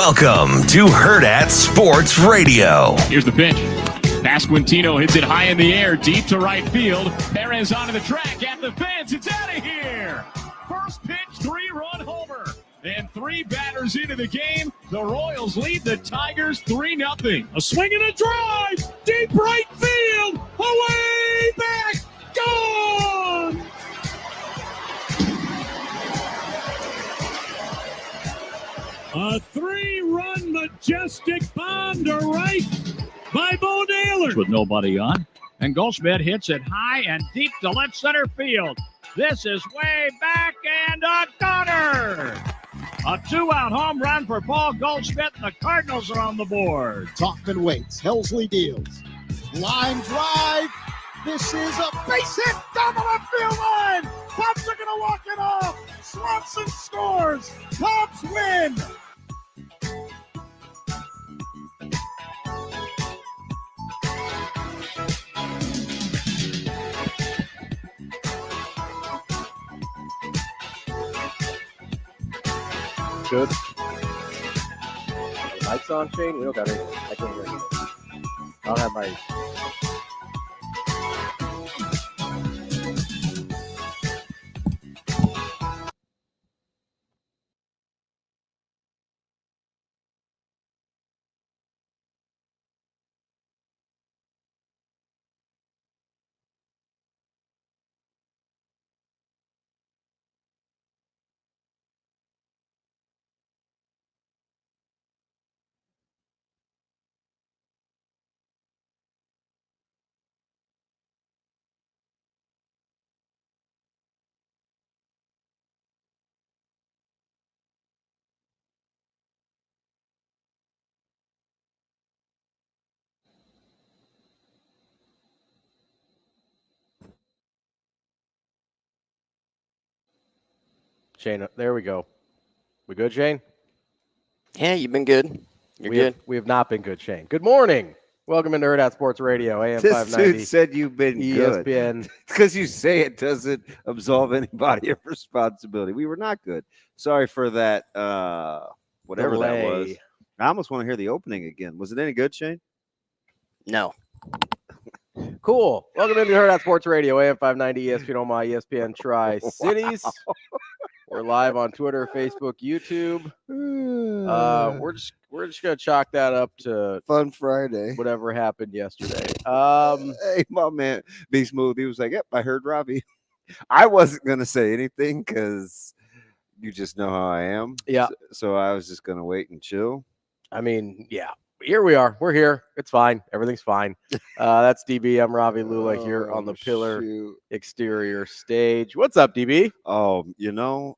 Welcome to Hurrdat Sports Radio. Here's the pitch. Pasquantino hits it high in the air, deep to right field. Perez onto the track at the fence. It's out of here. First pitch, 3-run homer. And 3 batters into the game. The Royals lead the Tigers 3-0. A swing and a drive. Deep right field. Away back. Gone. A 3-run majestic bomb to right by Bo Naylor. With nobody on. And Goldschmidt hits it high and deep to left center field. This is way back and a gunner. A 2-out home run for Paul Goldschmidt. The Cardinals are on the board. Toppman waits. Helsley deals. Line drive. This is a base hit down the left field line. Cubs are going to walk it off. Swanson scores. Cubs win. Good. Lights on, Shane? We don't got anything. I can't hear anything. I don't have my... Shane, there we go. We good, Shane? Yeah, you've been good. You're good. We have not been good, Shane. Good morning. Welcome into Hurrdat Sports Radio, AM 590. This dude said you've been good. ESPN. Because you say it doesn't absolve anybody of responsibility. We were not good. Sorry for that, whatever Delay. that was. I almost want to hear the opening again. Was it any good, Shane? No. Cool. Welcome into Hurrdat Sports Radio, AM 590, ESPN Omaha, ESPN Tri-Cities. We're live on Twitter, Facebook, YouTube. We're just gonna chalk that up to Fun Friday. whatever happened yesterday. Hey, my man, Be Smooth. He was like, "Yep, I heard Ravi." I wasn't gonna say anything because you just know how I am. Yeah. So I was just gonna wait and chill. I mean, yeah. Here we are. We're here. It's fine. Everything's fine. That's DB. I'm Ravi Lulla here on the Pillar exterior stage. What's up, DB? Oh,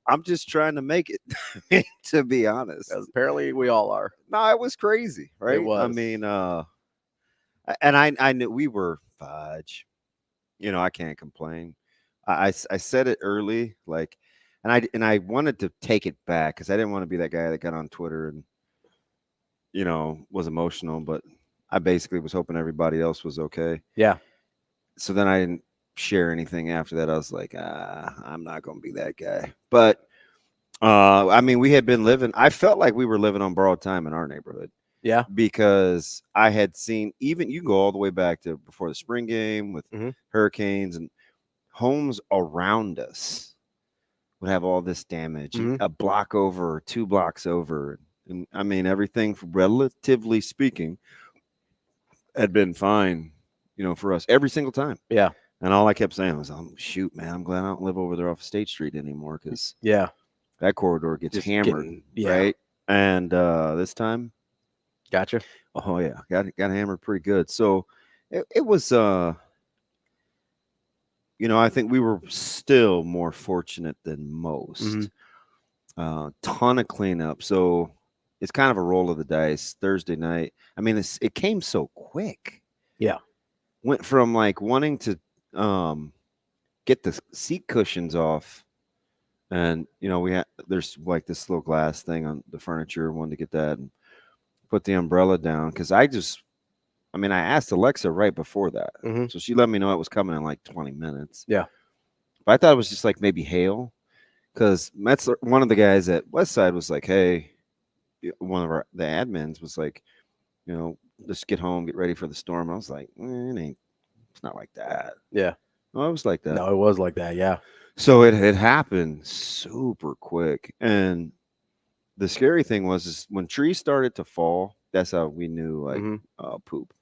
I'm just trying to make it, to be honest. Apparently, we all are. No, it was crazy, right? It was. I mean, and I knew we were fudge. I can't complain. I said it early, and I wanted to take it back because I didn't want to be that guy that got on Twitter and was emotional, but I basically was hoping everybody else was okay. Yeah. So then I didn't share anything after that. I was like, I'm not going to be that guy. But, I mean, we had been living, I felt like we were living on borrowed time in our neighborhood. Yeah. Because I had seen, even you go all the way back to before the spring game with hurricanes, and homes around us would have all this damage, a block over or 2 blocks over. And I mean, everything, relatively speaking, had been fine, for us every single time. Yeah. And all I kept saying was, shoot, man, I'm glad I don't live over there off State Street anymore because that corridor gets just hammered, right? And this time, gotcha. Oh yeah, got hammered pretty good. So it was, I think we were still more fortunate than most. Ton of cleanup. So it's kind of a roll of the dice. Thursday night, I mean, it came so quick. Yeah. Went from wanting to get the seat cushions off, and there's this little glass thing on the furniture. Wanted to get that and put the umbrella down because I asked Alexa right before that, so she let me know it was coming in 20 minutes. Yeah. But I thought it was just maybe hail. Because one of the guys at Westside was like, hey, one of the admins was like, let's get home, get ready for the storm. I was like, it's not like that. Yeah. No, it was like that. No, it was like that. Yeah. So it happened super quick. And the scary thing is when trees started to fall, that's how we knew, like, poop.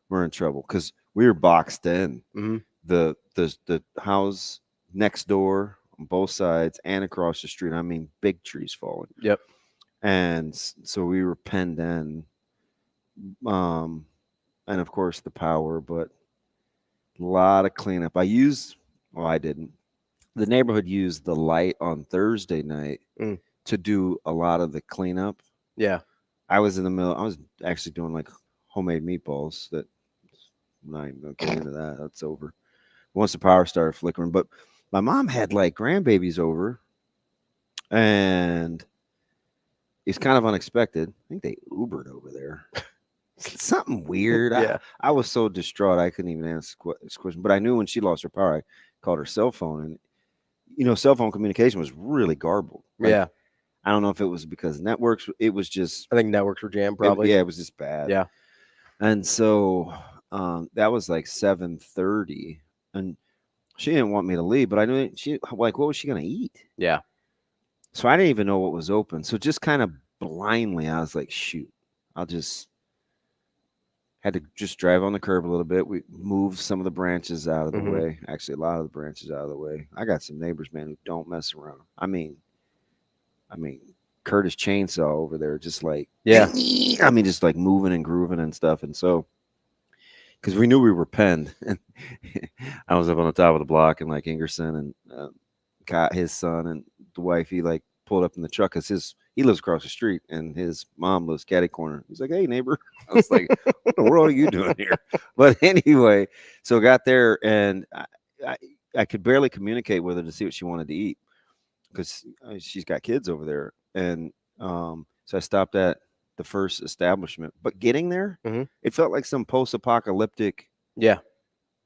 We're in trouble because we were boxed in. Mm-hmm. The house next door on both sides and across the street. I mean, big trees falling. Yep. And so we were penned in. And of course the power, but a lot of cleanup. I didn't. The neighborhood used the light on Thursday night to do a lot of the cleanup. Yeah. I was in the middle. I was actually doing like homemade meatballs that I'm not even going to get into that. That's over. Once the power started flickering. But my mom had like grandbabies over, and it's kind of unexpected. I think they Ubered over there. Something weird. Yeah. I was so distraught I couldn't even answer this question. But I knew when she lost her power, I called her cell phone, and cell phone communication was really garbled. Like, yeah. I don't know if it was because networks. It was just. I think networks were jammed probably. It was just bad. Yeah. And so that was like 7:30, and she didn't want me to leave, but I knew what was she gonna eat? Yeah. So I didn't even know what was open. So just kind of blindly, I was like, shoot, I'll just. Had to just drive on the curb a little bit. We moved some of the branches out of the way. Actually, a lot of the branches out of the way. I got some neighbors, man, who don't mess around. I mean, Curtis Chainsaw over there, just like, just like moving and grooving and stuff. And so, because we knew we were penned, and I was up on the top of the block, and like Ingerson and got his son and the wife, he like pulled up in the truck because he lives across the street and his mom lives catty corner. He's like, hey, neighbor. I was like, what the world are you doing here? But anyway, so got there, and I could barely communicate with her to see what she wanted to eat because she's got kids over there. And so I stopped at the first establishment. But getting there, it felt like some post-apocalyptic. Yeah.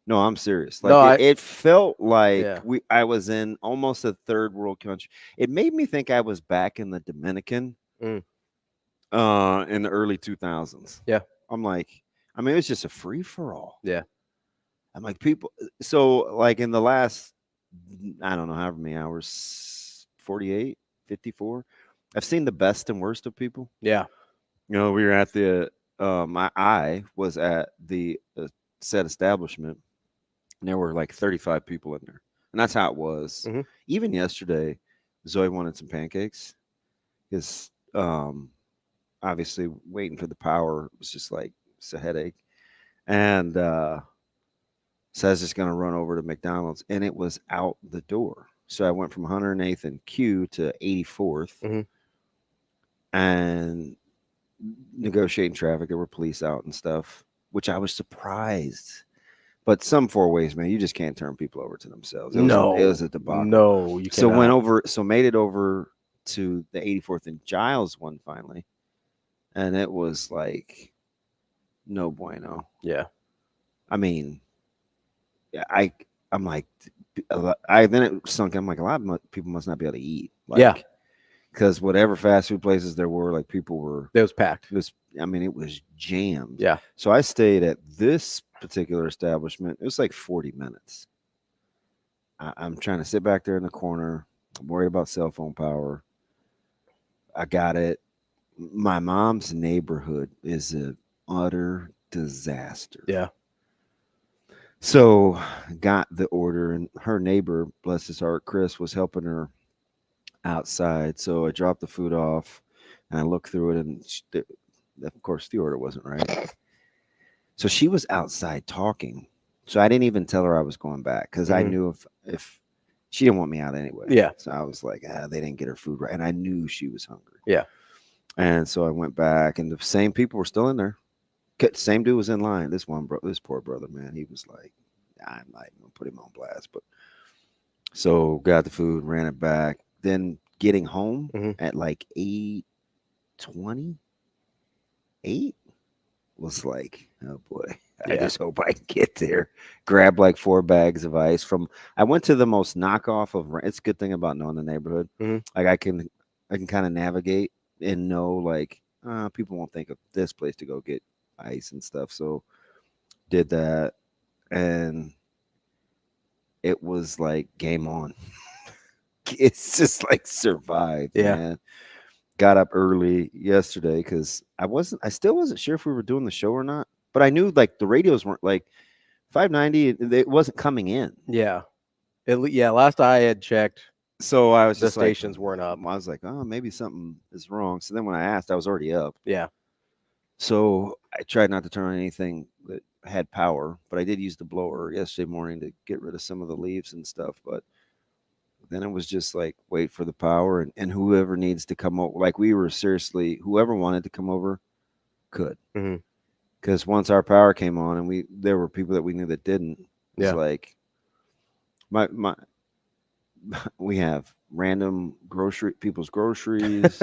No, I'm serious. Like it felt like I was in almost a third world country. It made me think I was back in the Dominican in the early 2000s. Yeah. I'm like, it was just a free for all. Yeah. I'm like, people. So like in the last, I don't know, however many hours, 48, 54, I've seen the best and worst of people. Yeah. We were at I was at the said establishment. And there were like 35 people in there. And that's how it was. Even yesterday, Zoe wanted some pancakes. Because obviously waiting for the power was just like, it's a headache. And so I was just going to run over to McDonald's. And it was out the door. So I went from 108th and Q to 84th. And negotiating traffic. There were police out and stuff, which I was surprised. But some four ways, man, you just can't turn people over to themselves. It was a debacle. No, you can't. So made it over to the 84th and Giles one finally, and it was like no bueno. Yeah, I'm like, then it sunk. I'm like, a lot of people must not be able to eat. Like, because whatever fast food places there were, like people were. It was packed. It was jammed. Yeah. So I stayed at this particular establishment. It was like 40 minutes. I'm trying to sit back there in the corner. I'm worried about cell phone power. I got it. My mom's neighborhood is an utter disaster. Yeah. So got the order, and her neighbor, bless his heart, Chris, was helping her outside. So I dropped the food off, and I looked through it, and of course the order wasn't right. So she was outside talking. So I didn't even tell her I was going back because I knew if she didn't want me out anyway. Yeah. So I was like, they didn't get her food right. And I knew she was hungry. Yeah. And so I went back, and the same people were still in there. Same dude was in line. This poor brother, man, he was like, I'm not even going to put him on blast. But so got the food, ran it back. Then getting home at like 8:20, 8 was like, oh boy, I just hope I can get there. Grab like 4 bags of ice I went to the most knockoff of, it's a good thing about knowing the neighborhood. Like I can kind of navigate and know like people won't think of this place to go get ice and stuff. So did that, and it was like game on. It's just like survive, man. Got up early yesterday because I still wasn't sure if we were doing the show or not, but I knew like the radios weren't like 590. It wasn't coming in. Yeah. Last I had checked, so I was the just stations like, weren't up. I was like, oh, maybe something is wrong. So then when I asked, I was already up. Yeah. So I tried not to turn on anything that had power, but I did use the blower yesterday morning to get rid of some of the leaves and stuff. But then it was just like wait for the power, and whoever needs to come over. Like we were seriously, whoever wanted to come over could. Because once our power came on, and there were people that we knew that didn't. It's like my we have random people's groceries.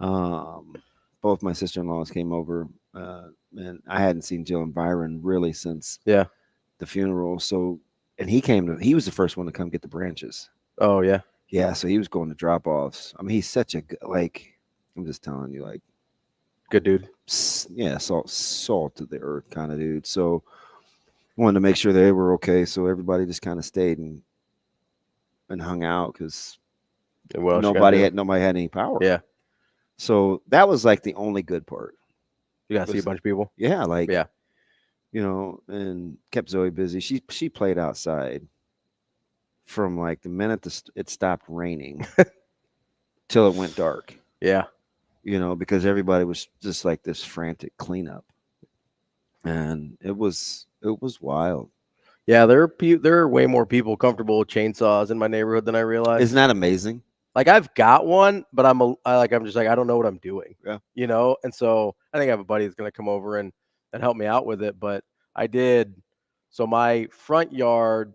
Both my sister-in-laws came over, and I hadn't seen Jill and Byron really since the funeral. So, and he was the first one to come get the branches. Oh yeah. Yeah. So he was going to drop-offs. I mean, he's such a like, I'm just telling you, like, good dude. Yeah, salt to the earth kind of dude. So wanted to make sure they were okay. So everybody just kind of stayed and hung out because nobody had any power. Yeah. So that was like the only good part. You got to see a bunch of people. Yeah, like and kept Zoe busy. She played outside from like the minute it stopped raining till it went dark. Yeah. Because everybody was just like this frantic cleanup, and it was wild. Yeah, there are way more people comfortable with chainsaws in my neighborhood than I realized. Isn't that amazing? Like I've got one, but I'm just like I don't know what I'm doing. Yeah. And so I think I have a buddy that's going to come over and help me out with it. But I did. So my front yard,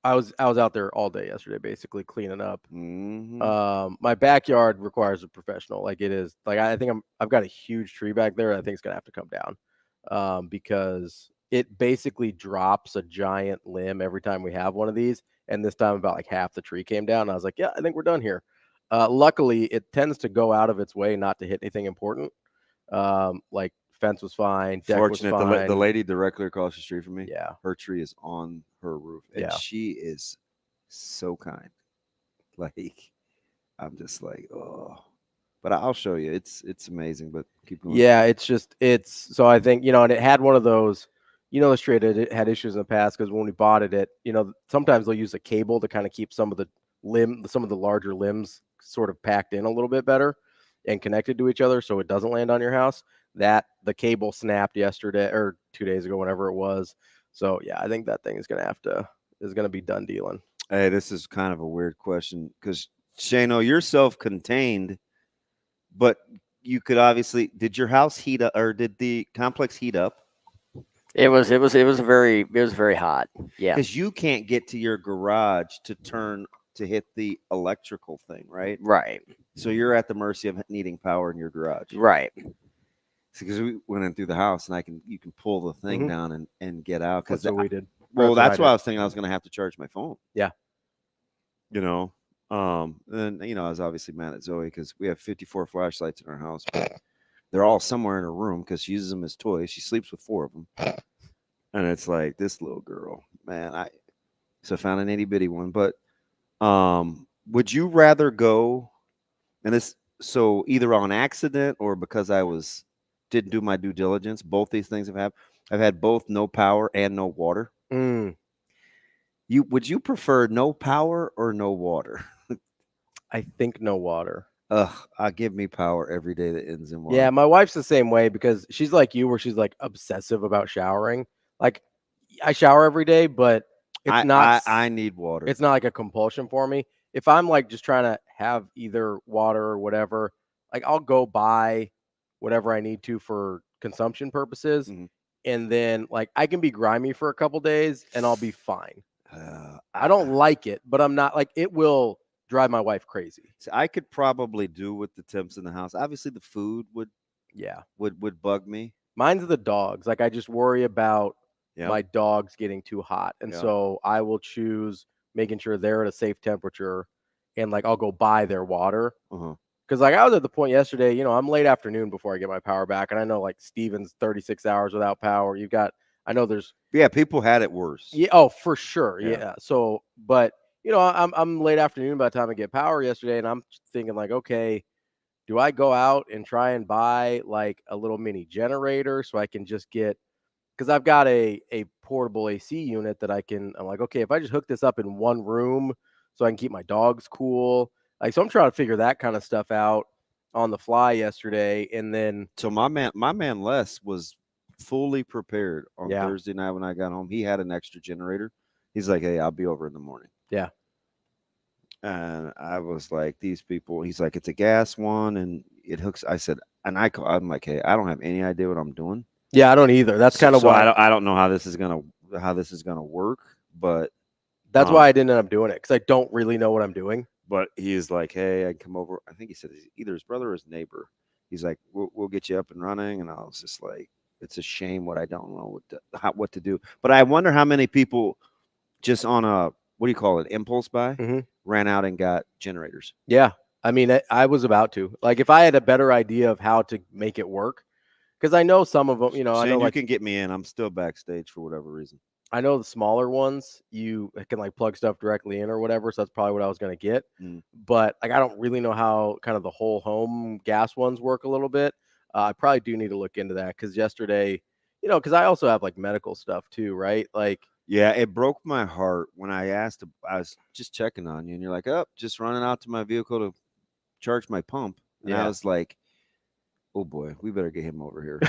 I was out there all day yesterday, basically cleaning up. My backyard requires a professional. Like it is like I think I've got a huge tree back there. I think it's gonna have to come down because it basically drops a giant limb every time we have one of these. And this time about like half the tree came down. And I was like, yeah, I think we're done here. Luckily, it tends to go out of its way not to hit anything important. Like fence was fine. Deck Fortunate, was fine. the lady directly across the street from me. Yeah, her tree is on her roof, and she is so kind. Like I'm just like, oh, but I'll show you. It's amazing. But keep going. Yeah, it's so I think and it had one of those. The straight it had issues in the past because when we bought it, sometimes they'll use a cable to kind of keep some of the larger limbs sort of packed in a little bit better and connected to each other so it doesn't land on your house. That the cable snapped yesterday or 2 days ago, whenever it was. So yeah, I think that thing is gonna be done dealing. Hey, this is kind of a weird question because Shano, you're self-contained, but you could obviously did your house heat up or did the complex heat up? It was very hot. Yeah. Because you can't get to your garage to hit the electrical thing, right? Right. So you're at the mercy of needing power in your garage. Right. Because we went in through the house and you can pull the thing down and get out. That's what we did. Well, that's why I was thinking I was going to have to charge my phone. Yeah. And I was obviously mad at Zoe because we have 54 flashlights in our house, but they're all somewhere in her room because she uses them as toys. She sleeps with 4 of them. And it's like, this little girl, man, so I found an itty bitty one. But would you rather go, so either on accident or because I didn't do my due diligence, both these things I've had both no power and no water. Would you prefer no power or no water? I think no water. I give me power every day that ends in water. Yeah, my wife's the same way because she's like you, where she's like obsessive about showering. Like I shower every day, but it's not. I need water. It's not like a compulsion for me. If I'm like just trying to have either water or whatever, like I'll go buy whatever I need to for consumption purposes, and then like I can be grimy for a couple days and I'll be fine. I don't like it, but I'm not like it will drive my wife crazy. So I could probably do with the temps in the house. Obviously, the food would bug me. Mine's the dogs. Like I just worry about my dogs getting too hot, and so I will choose making sure they're at a safe temperature, and like I'll go buy their water Because like I was at the point yesterday, I'm late afternoon before I get my power back, and I know like Steven's 36 hours without power. I know there's people had it worse. Yeah, oh for sure, Yeah. yeah. So, but I'm late afternoon by the time I get power yesterday, and I'm thinking like, okay, do I go out and try and buy like a little mini generator so I can just get, because I've got a portable AC unit that I'm like, okay, if I just hook this up in one room so I can keep my dogs cool. Like, so I'm trying to figure that kind of stuff out on the fly yesterday. And then, So my man Les was fully prepared on Yeah. Thursday night when I got home. He had an extra generator. He's like, hey, I'll be over in the morning. Yeah. And I was like, these people, he's like, it's a gas one and it hooks. I said, I'm like, hey, I don't have any idea what I'm doing. Yeah, I don't either. That's kind of why I don't know how this is gonna work, but that's why I didn't end up doing it, because I don't really know what I'm doing. But he's like, hey, I can come over. I think he said either his brother or his neighbor. He's like, we'll get you up and running. And I was just like, it's a shame what I don't know what to do. But I wonder how many people just on a, what do you call it, impulse buy, ran out and got generators. Yeah. I mean, I was about to. Like, if I had a better idea of how to make it work, because I know some of them, Shane, I know you can get me in. I'm still backstage for whatever reason. I know the smaller ones, you can like plug stuff directly in or whatever. So that's probably what I was going to get. But like, I don't really know how kind of the whole home gas ones work a little bit. I probably do need to look into that, because yesterday, because I also have like medical stuff too, right? Like, yeah, it broke my heart when I asked. I was just checking on you, and you're like, "Oh, just running out to my vehicle to charge my pump." And I was like, "Oh boy, we better get him over here."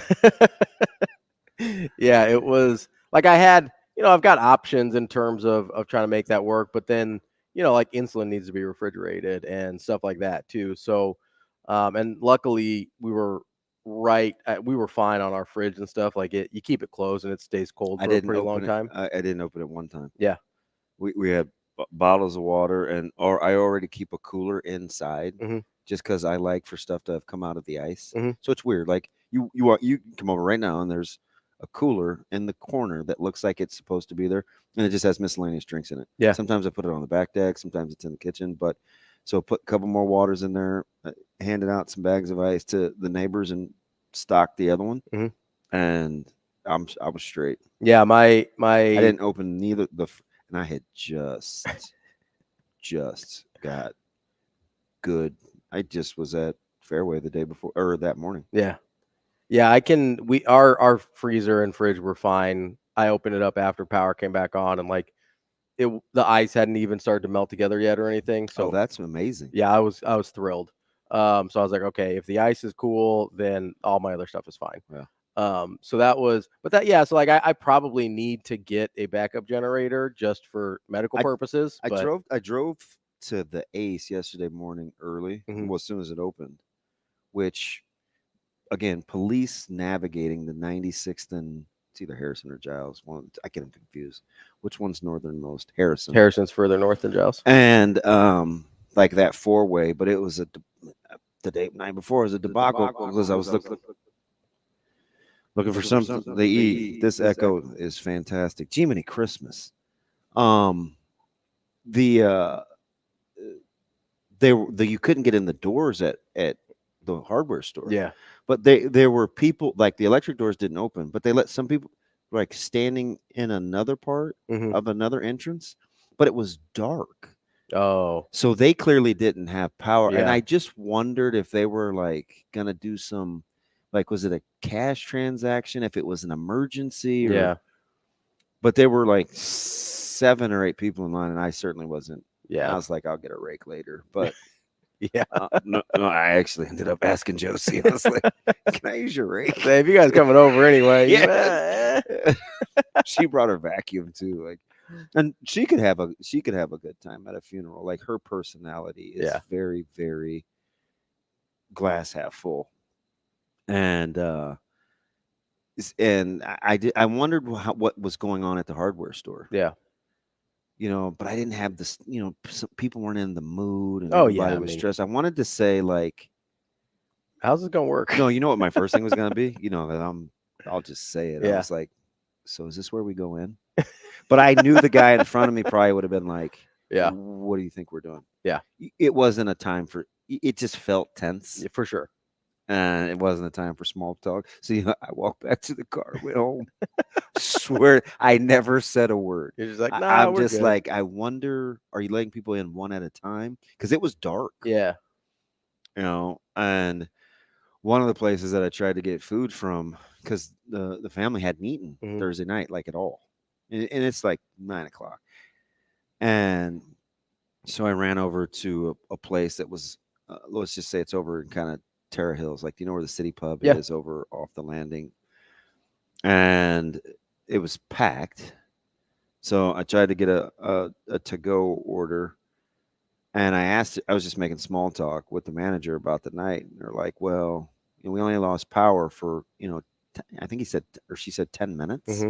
Yeah, it was like I had, I've got options in terms of trying to make that work, but then, like insulin needs to be refrigerated and stuff like that too. So, and luckily we were we were fine on our fridge and stuff. Like you keep it closed and it stays cold for a pretty long time. I didn't open it one time. Yeah. We had bottles of water, or I already keep a cooler inside just because I like for stuff to have come out of the ice. So it's weird. Like you can come over right now and there's a cooler in the corner that looks like it's supposed to be there, and it just has miscellaneous drinks in it. Yeah. Sometimes I put it on the back deck. Sometimes it's in the kitchen. But so put a couple more waters in there, handed out some bags of ice to the neighbors, and stocked the other one. And I was straight. Yeah, I didn't open neither and I had just got good. I just was at Fairway the day before, or that morning. Yeah. Yeah, our freezer and fridge were fine. I opened it up after power came back on, and like the ice hadn't even started to melt together yet or anything. So that's amazing. Yeah, I was thrilled. So I was like, okay, if the ice is cool, then all my other stuff is fine. Yeah. So that was, but that, yeah. So like, I probably need to get a backup generator just for medical purposes. I drove to the Ace yesterday morning early, well, as soon as it opened, which, again, police navigating the 96th and it's either Harrison or Giles. I get them confused. Which one's northernmost? Harrison. Harrison's further north than Giles. And like that four-way, but it was the day night before was a debacle because I was looking for something to eat. This Echo is fantastic. Jiminy Christmas. You couldn't get in the doors at the hardware store. Yeah. But there were people, like the electric doors didn't open, but they let some people like standing in another part of another entrance, but it was dark. Oh. So they clearly didn't have power. Yeah. And I just wondered if they were like going to do some, like, was it a cash transaction? If it was an emergency? Or, yeah. But there were like 7 or 8 people in line, and I certainly wasn't. Yeah. I was like, I'll get a rake later. But yeah. No, I actually ended up asking Josie. I was like, can I use your rake? Say, if you guys coming over anyway. Yeah. She brought her vacuum too. Like, and she could have a good time at a funeral. Like, her personality is very, very glass half full. And I wondered what was going on at the hardware store. Yeah. But I didn't have this, some people weren't in the mood and everybody was stressed. I wanted to say, like, how's it going to work? No, you know what my first thing was going to be? That I'll just say it. Yeah. I was like, so is this where we go in? But I knew the guy in front of me probably would have been like, yeah, what do you think we're doing? Yeah. It wasn't a time for it just felt tense. Yeah, for sure. And it wasn't a time for small talk. So I walked back to the car, went home. Swear I never said a word. You're just like, nah, I'm we're just good. like, I wonder, are you letting people in one at a time? Because it was dark. Yeah. And one of the places that I tried to get food from, because the family hadn't eaten Thursday night, like at all. And it's like 9:00. And so I ran over to a place that was, let's just say it's over in kind of Terra Hills. Like, do you know where the city pub is over off the landing? And it was packed. So I tried to get a to-go order. And I was just making small talk with the manager about the night. And they're like, well, we only lost power for, I think she said 10 minutes.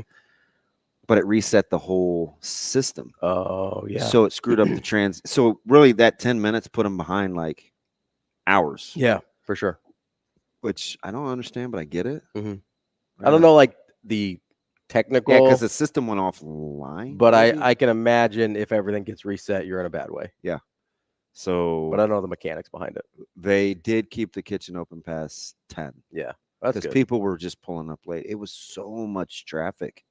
But it reset the whole system. Oh, yeah. So it screwed up the So really that 10 minutes put them behind like hours. Yeah, for sure. Which I don't understand, but I get it. I don't know, like the technical. Yeah, because the system went offline. But I can imagine if everything gets reset, you're in a bad way. Yeah. So. But I don't know the mechanics behind it. They did keep the kitchen open past 10. Yeah. That's good. Because people were just pulling up late. It was so much traffic.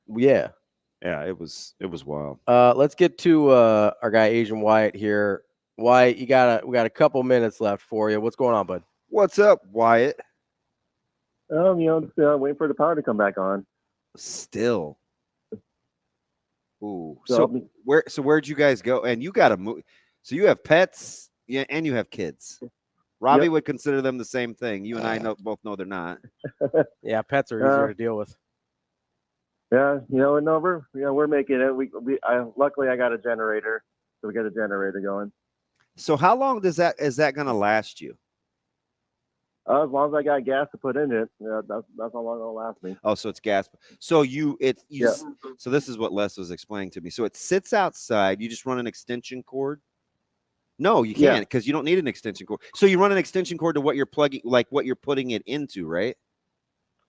Yeah. Yeah, it was wild. Let's get to our guy Asian Wyatt here. Wyatt, we got a couple minutes left for you. What's going on, bud? What's up, Wyatt? Just waiting for the power to come back on. Still. Ooh. So where'd you guys go? And you got to move. So you have pets, yeah, and you have kids. Ravi would consider them the same thing. You and I both know they're not. Yeah, pets are easier to deal with. Yeah, we're making it. Luckily I got a generator, so we got a generator going. So how long is that going to last you? As long as I got gas to put in it, that's how long it'll last me. Oh, so it's gas. So So this is what Les was explaining to me. So it sits outside. You just run an extension cord. No, you can't because you don't need an extension cord. So you run an extension cord to what you're plugging, like what you're putting it into, right?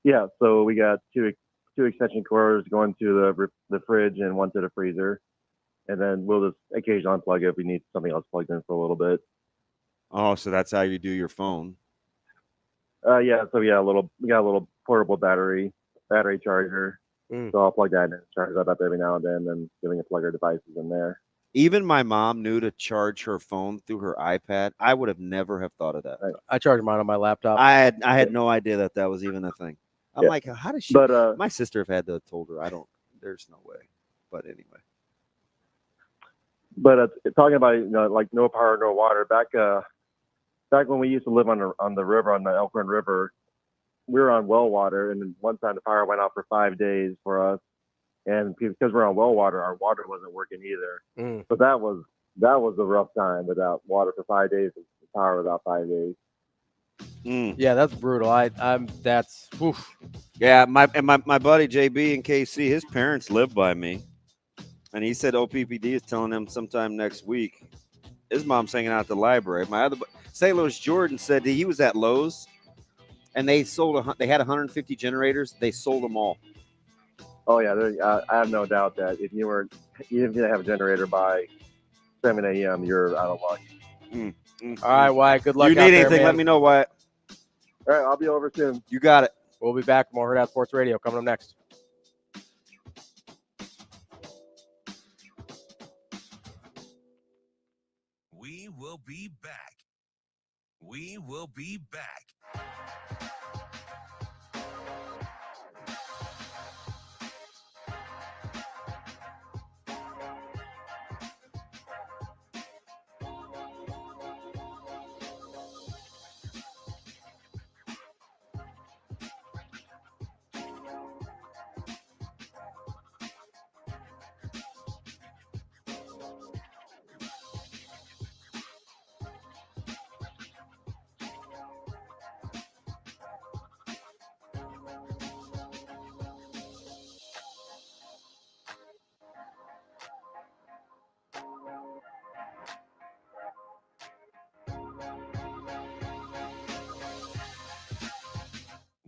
Yeah. So we got two extension cords going to the fridge and one to the freezer, and then we'll just occasionally unplug it if we need something else plugged in for a little bit. Oh, so that's how you do your phone. Yeah. So we got a little portable battery charger. So I'll plug that in and charge that up every now and then, and giving it plug our devices in there. Even my mom knew to charge her phone through her iPad. I would have never have thought of that. Right. I charge mine on my laptop. I had no idea that was even a thing. I'm like, how does she? But my sister have had to told her. There's no way. But anyway. But talking about like no power, no water. Back when we used to live on the river, on the Elkhorn River, we were on well water, and one time the power went out for 5 days for us. And because we're on well water, our water wasn't working either. But that was a rough time without water for 5 days and power without 5 days. Yeah, that's brutal. That's oof. Yeah, my buddy JB in KC, his parents live by me, and he said OPPD is telling him sometime next week. His mom's hanging out at the library. My other St. Louis Jordan said he was at Lowe's, and they they had 150 generators. They sold them all. Oh yeah, I have no doubt that if you didn't have a generator by 7 a.m., you're out of luck. All right, Wyatt. Good luck. You need anything? Let me know, Wyatt. All right, I'll be over soon. You got it. We'll be back. More Hurrdat Sports Radio coming up next. We will be back. We will be back.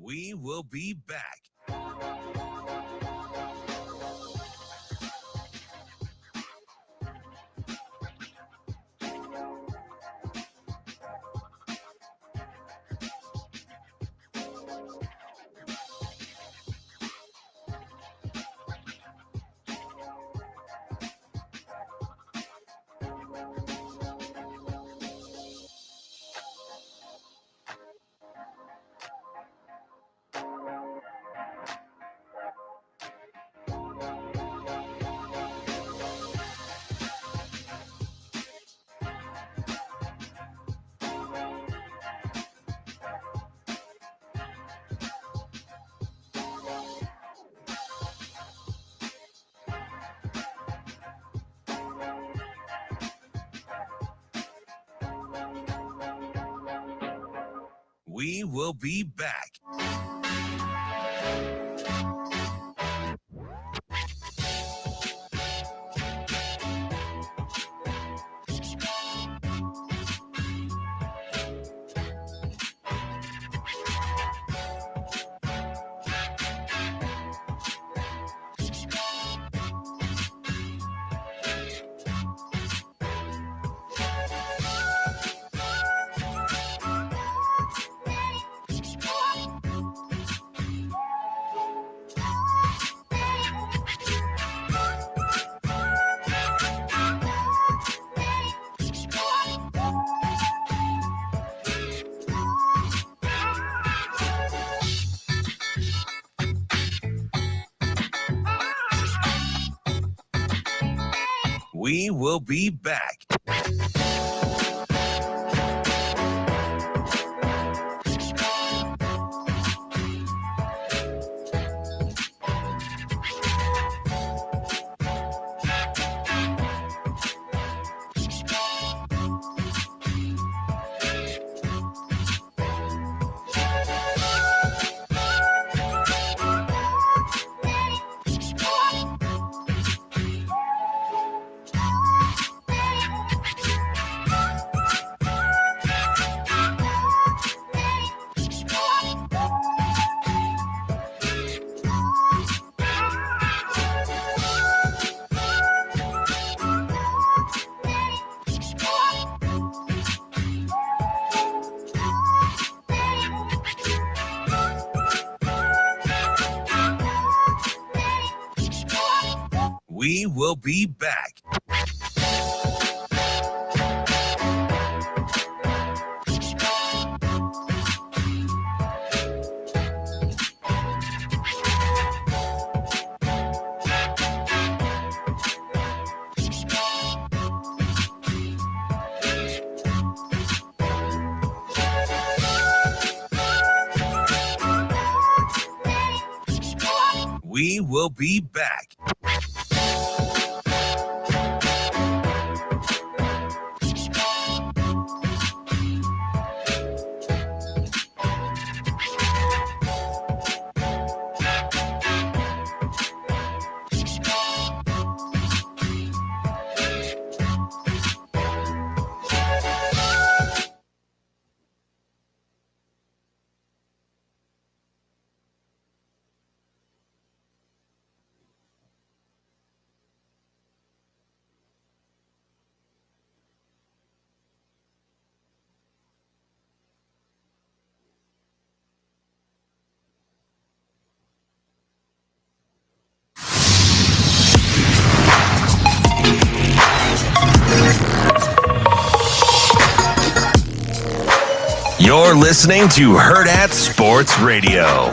We will be back. We will be back. We will be back. We will be back. We will be back. You're listening to Hurrdat Sports Radio.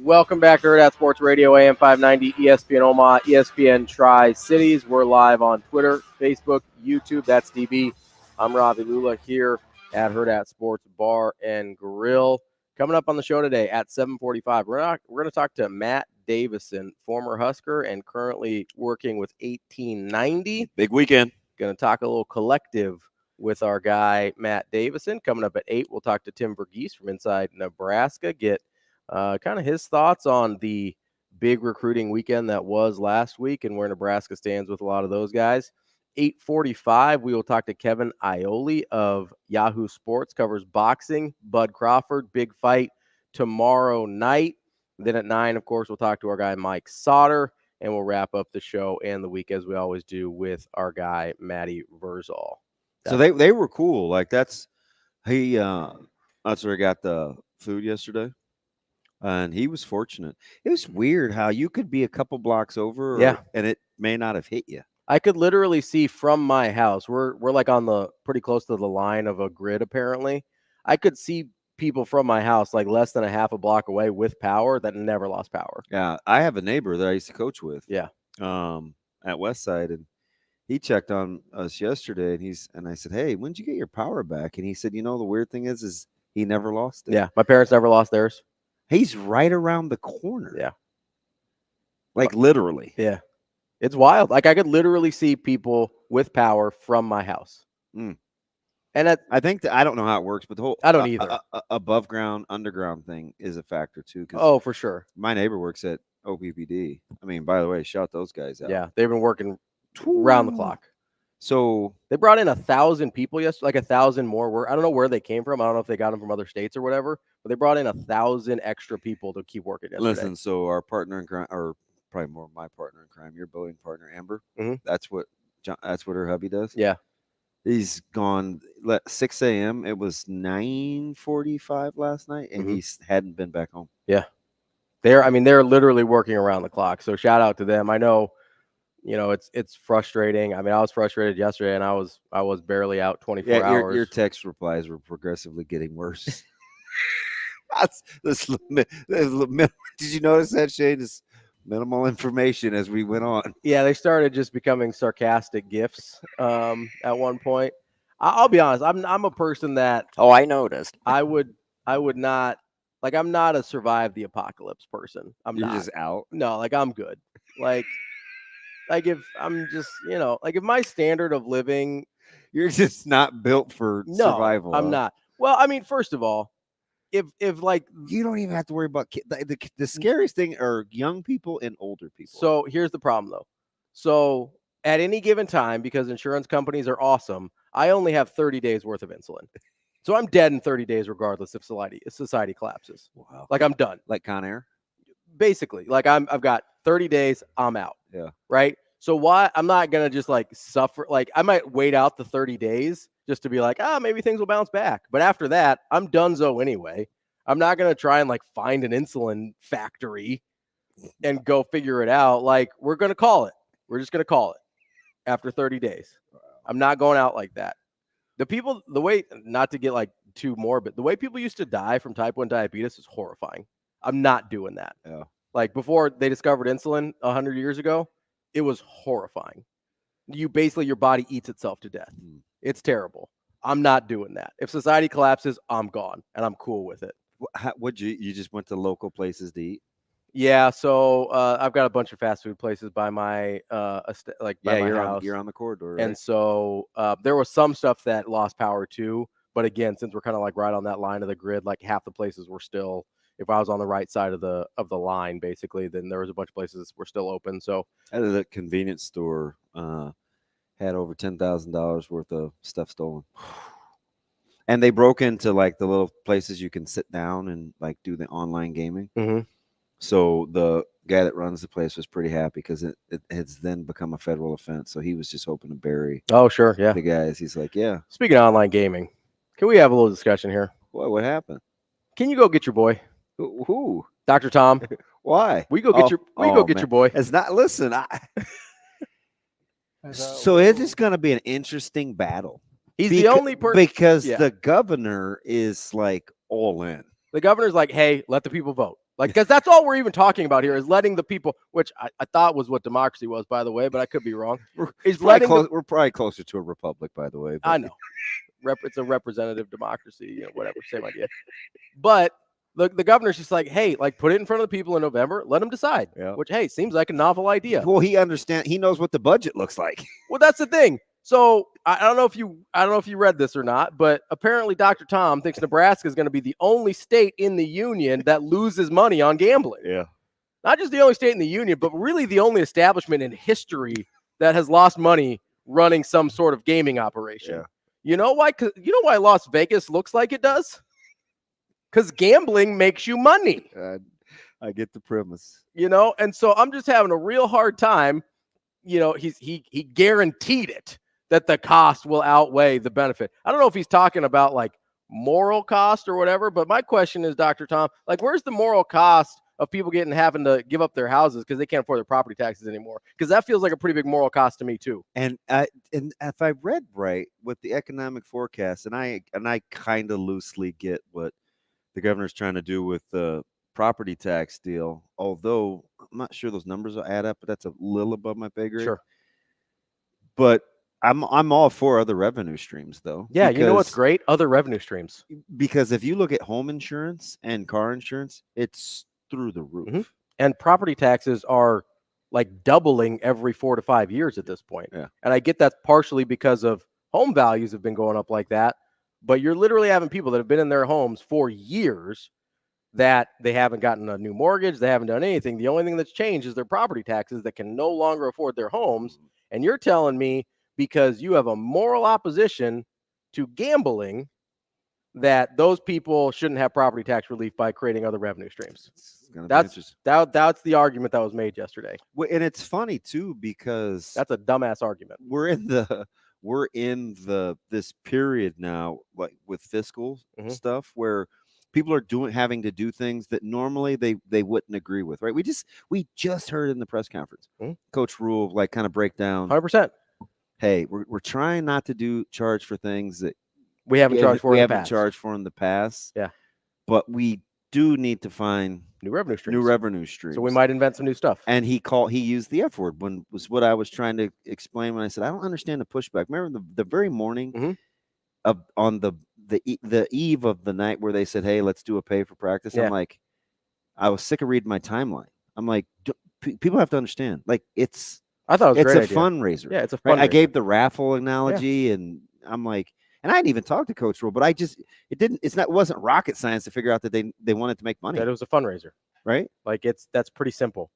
Welcome back to Hurrdat Sports Radio, AM 590, ESPN Omaha, ESPN Tri-Cities. We're live on Twitter, Facebook, YouTube. That's DB. I'm Ravi Lulla here at Hurrdat Sports Bar and Grill. Coming up on the show today at 7:45, we're going to talk to Matt Davison, former Husker and currently working with 1890. Big weekend. Going to talk a little collective with our guy, Matt Davison. Coming up at 8, we'll talk to Tim Verghese from inside Nebraska, get kind of his thoughts on the big recruiting weekend that was last week and where Nebraska stands with a lot of those guys. 8:45, we will talk to Kevin Iole of Yahoo Sports, covers boxing. Bud Crawford, big fight tomorrow night. Then at 9, of course, we'll talk to our guy, Mike Sautter. And we'll wrap up the show and the week as we always do with our guy, Matty Vrzal. So they were cool. Like that's where he got the food yesterday. And he was fortunate. It was weird how you could be a couple blocks over and it may not have hit you. I could literally see from my house. We're like on the pretty close to the line of a grid, apparently. I could see people from my house like less than a half a block away with power that never lost power. Yeah, I have a neighbor that I used to coach with. Yeah. At Westside, and he checked on us yesterday, and I said, "Hey, when did you get your power back?" And he said, "You know, the weird thing is he never lost it." Yeah, my parents never lost theirs. He's right around the corner. Yeah. Like literally. Yeah. It's wild. Like I could literally see people with power from my house. And I think I don't know how it works, but the whole I don't either. Above ground, underground thing is a factor too. Oh, for sure. My neighbor works at OPPD. I mean, by the way, shout those guys out. Yeah, they've been working round the clock. So they brought in 1,000 people yesterday, like 1,000 more. I don't know where they came from. I don't know if they got them from other states or whatever, but they brought in 1,000 extra people to keep working yesterday. Listen, so our partner in crime, or probably more my partner in crime, your building partner, Amber, that's what her hubby does. Yeah. He's gone 6 a.m. It was 9:45 last night, and he hadn't been back home. Yeah. They're literally working around the clock. So shout out to them. I know, it's frustrating. I mean, I was frustrated yesterday, and I was barely out 24 hours. Your text replies were progressively getting worse. Did you notice that, Shane? This minimal information as we went on. Yeah, they started just becoming sarcastic gifs at one point. I'll be honest. I'm a person that. Oh, I noticed. I would not. Like, I'm not a survive the apocalypse person. You're just out? No, like, I'm good. Like if I'm just, if my standard of living. You're just not built for survival. I'm not. Well, I mean, first of all, if like. You don't even have to worry about kids. The scariest thing are young people and older people. So here's the problem, though. So at any given time, because insurance companies are awesome, I only have 30 days worth of insulin. So I'm dead in 30 days, regardless if society collapses. Wow. Like, I'm done. Like Con Air? Basically. Like, I've got 30 days, I'm out. Yeah. Right? So why I'm not going to just like suffer. Like, I might wait out the 30 days just to be like, maybe things will bounce back. But after that, I'm donezo anyway. I'm not going to try and like find an insulin factory and go figure it out. Like, we're going to call it. We're just going to call it after 30 days. I'm not going out like that. The way, not to get like too morbid, the way people used to die from type 1 diabetes is horrifying. I'm not doing that. Yeah. Like, before they discovered insulin 100 years ago, it was horrifying. Your body eats itself to death. It's terrible. I'm not doing that. If society collapses, I'm gone, and I'm cool with it. Would you just went to local places to eat? Yeah, so I've got a bunch of fast food places by my by my house. You're on the corridor, right? And so there was some stuff that lost power too. But again, since we're kind of like right on that line of the grid, like half the places were still. If I was on the right side of the line, basically, then there was a bunch of places that were still open. So the convenience store had over $10,000 worth of stuff stolen. And they broke into like the little places you can sit down and like do the online gaming. Mm-hmm. So the guy that runs the place was pretty happy because it has then become a federal offense. So he was just hoping to bury. Oh, sure. Yeah. The guys. He's like, yeah. Speaking of online gaming, can we have a little discussion here? What happened? Can you go get your boy? Who? Dr. Tom. Why? We go get your boy. It's not. Listen. So it is going to be an interesting battle. He's the only person because the governor is like all in. The governor's like, hey, let the people vote. Like, because that's all we're even talking about here is letting the people, which I thought was what democracy was, by the way, but I could be wrong. We're probably closer to a republic, by the way. But. I know. It's a representative democracy, whatever, same idea. But the governor's just like, hey, like, put it in front of the people in November, let them decide. Yeah. Which, hey, seems like a novel idea. Well, he knows what the budget looks like. Well, that's the thing. So I don't know if you read this or not, but apparently Dr. Tom thinks Nebraska is going to be the only state in the union that loses money on gambling. Yeah. Not just the only state in the union, but really the only establishment in history that has lost money running some sort of gaming operation. Yeah. You know why? Why Las Vegas looks like it does? Because gambling makes you money. I get the premise. And so I'm just having a real hard time. He guaranteed it. That the cost will outweigh the benefit. I don't know if he's talking about like moral cost or whatever, but my question is, Dr. Tom, like, where's the moral cost of people having to give up their houses because they can't afford their property taxes anymore? Because that feels like a pretty big moral cost to me too. And if I read right with the economic forecast, and I kind of loosely get what the governor's trying to do with the property tax deal, although I'm not sure those numbers will add up, but that's a little above my pay grade. Sure. But I'm all for other revenue streams, though. Yeah, you know what's great? Other revenue streams. Because if you look at home insurance and car insurance, it's through the roof. Mm-hmm. And property taxes are like doubling every 4 to 5 years at this point. Yeah. And I get that's partially because of home values have been going up like that. But you're literally having people that have been in their homes for years that they haven't gotten a new mortgage. They haven't done anything. The only thing that's changed is their property taxes that can no longer afford their homes. And you're telling me because you have a moral opposition to gambling that those people shouldn't have property tax relief by creating other revenue streams. That's the argument that was made yesterday. Well, and it's funny too because that's a dumbass argument. We're in this period now, like with fiscal stuff, where people are having to do things that normally they wouldn't agree with, right? We just heard in the press conference, Coach Rule kind of break down 100%. Hey, we're trying not to charge for things that we haven't charged for. Charged for in the past. Yeah, but we do need to find new revenue streams. So we might invent some new stuff. And he used the F word was what I was trying to explain when I said I don't understand the pushback. Remember the very morning on the eve of the night where they said, "Hey, let's do a pay for practice." Yeah. I'm like, I was sick of reading my timeline. I'm like, people have to understand. Like I thought it was it's a fundraiser. Yeah, it's a fundraiser. I gave the raffle analogy, and I'm like. And I didn't even talk to Coach Rule, but it wasn't rocket science to figure out that they wanted to make money. That it was a fundraiser, right? Like that's pretty simple.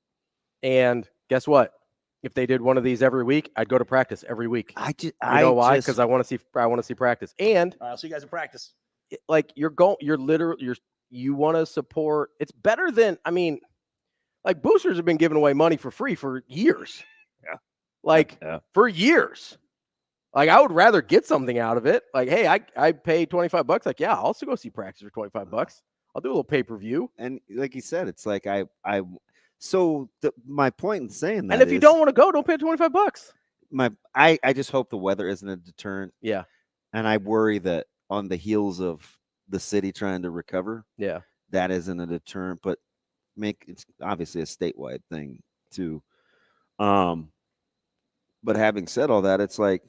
And guess what? If they did one of these every week, I'd go to practice every week. You know why? Because I want to see practice. And I'll see you guys in practice. Like you want to support. It's better than like boosters have been giving away money for free for years. Yeah. For years. Like, I would rather get something out of it. Like, hey, I pay $25. Like, yeah, I'll also go see practice for $25. I'll do a little pay-per-view. And like you said, it's like my point in saying that. And if you don't want to go, don't pay $25. I just hope the weather isn't a deterrent. Yeah. And I worry that on the heels of the city trying to recover, that isn't a deterrent, but it's obviously a statewide thing too. But having said all that, it's like,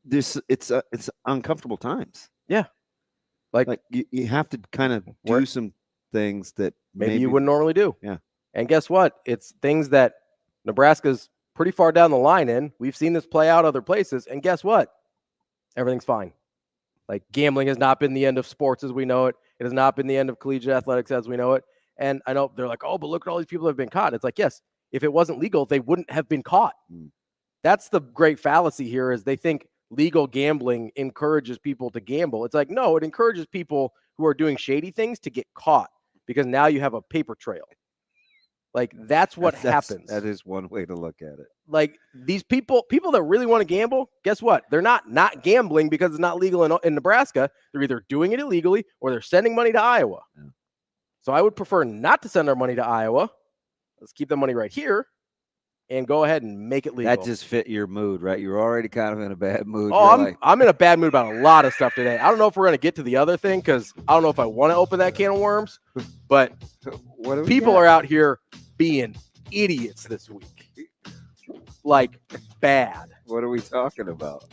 it's uncomfortable times. Yeah. Like you have to kind of do some things that maybe you wouldn't normally do. Yeah. And guess what? It's things that Nebraska's pretty far down the line in. We've seen this play out other places. And guess what? Everything's fine. Like, gambling has not been the end of sports as we know it. It has not been the end of collegiate athletics as we know it. And I know they're like, oh, but look at all these people that have been caught. It's like, yes, if it wasn't legal, they wouldn't have been caught. That's the great fallacy here, is they think legal gambling encourages people to gamble. It's like, no, it encourages people who are doing shady things to get caught, because now you have a paper trail. Like, that's what happens. That is one way to look at it. Like, these people that really want to gamble, guess what? They're not gambling because it's not legal in Nebraska. They're either doing it illegally or they're sending money to Iowa. Yeah. So I would prefer not to send our money to Iowa. Let's keep the money right here and go ahead and make it legal. That just fit your mood, right? You're already kind of in a bad mood. Oh, I'm in a bad mood about a lot of stuff today. I don't know if we're going to get to the other thing, because I don't know if I want to open that can of worms, but people are out here being idiots this week. Like, bad. What are we talking about?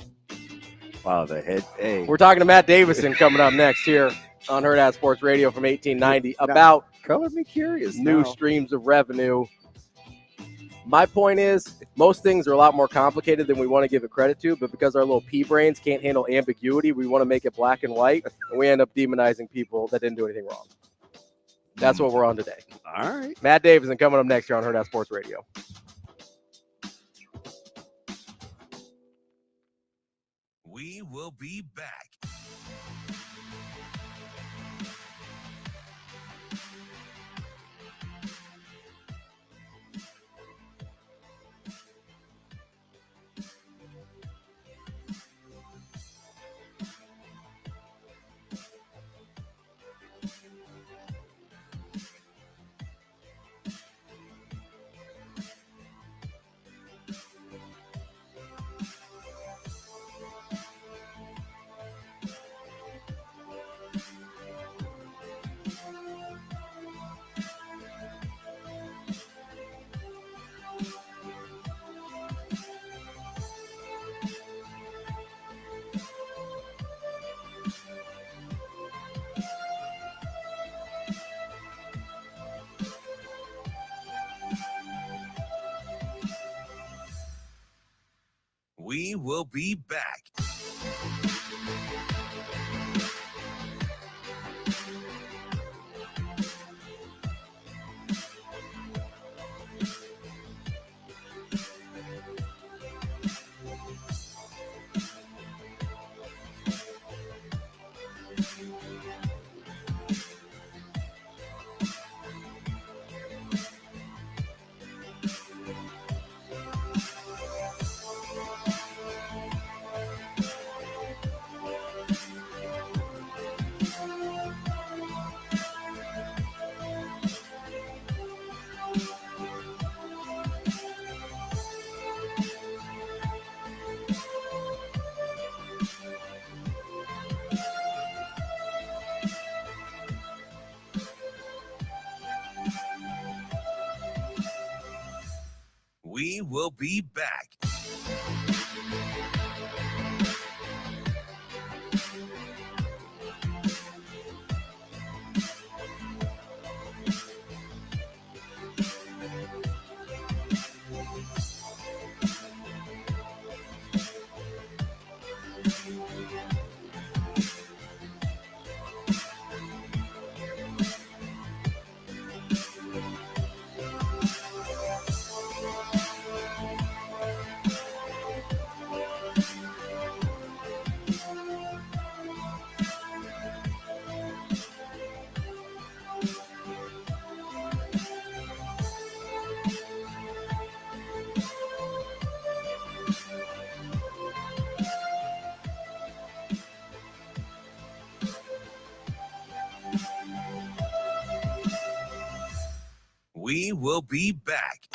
Wow, the head. Hey. We're talking to Matt Davison coming up next here on Hurrdat Sports Radio from 1890 about color me curious new streams of revenue. My point is, most things are a lot more complicated than we want to give it credit to, but because our little pea brains can't handle ambiguity, we want to make it black and white, and we end up demonizing people that didn't do anything wrong. That's what we're on today. All right. Matt Davison coming up next here on Hurrdat Sports Radio. We will be back. We will be back. will be back. We will be back.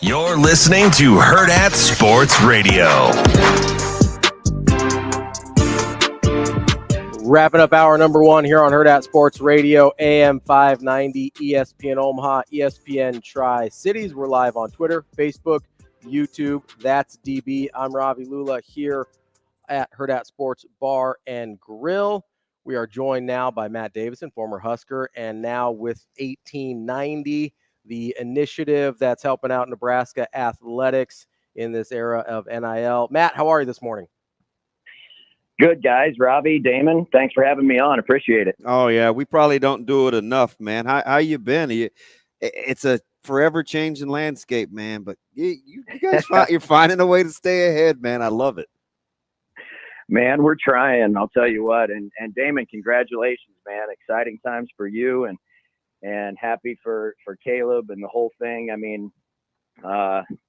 You're listening to Hurrdat Sports Radio. Wrapping up hour number one here on Hurrdat Sports Radio, AM 590, ESPN Omaha, ESPN Tri-Cities. We're live on Twitter, Facebook, YouTube. That's DB. I'm Ravi Lulla here at Hurrdat Sports Bar and Grill. We are joined now by Matt Davison, former Husker, and now with 1890, the initiative that's helping out Nebraska athletics in this era of NIL. Matt, how are you this morning? Good, guys. Ravi, Damon, thanks for having me on. Appreciate it. Oh, yeah. We probably don't do it enough, man. How you been? It's a forever changing landscape, man. But you guys, you're finding a way to stay ahead, man. I love it. Man, we're trying. I'll tell you what. And Damon, congratulations, man. Exciting times for you and happy for Caleb and the whole thing. I mean,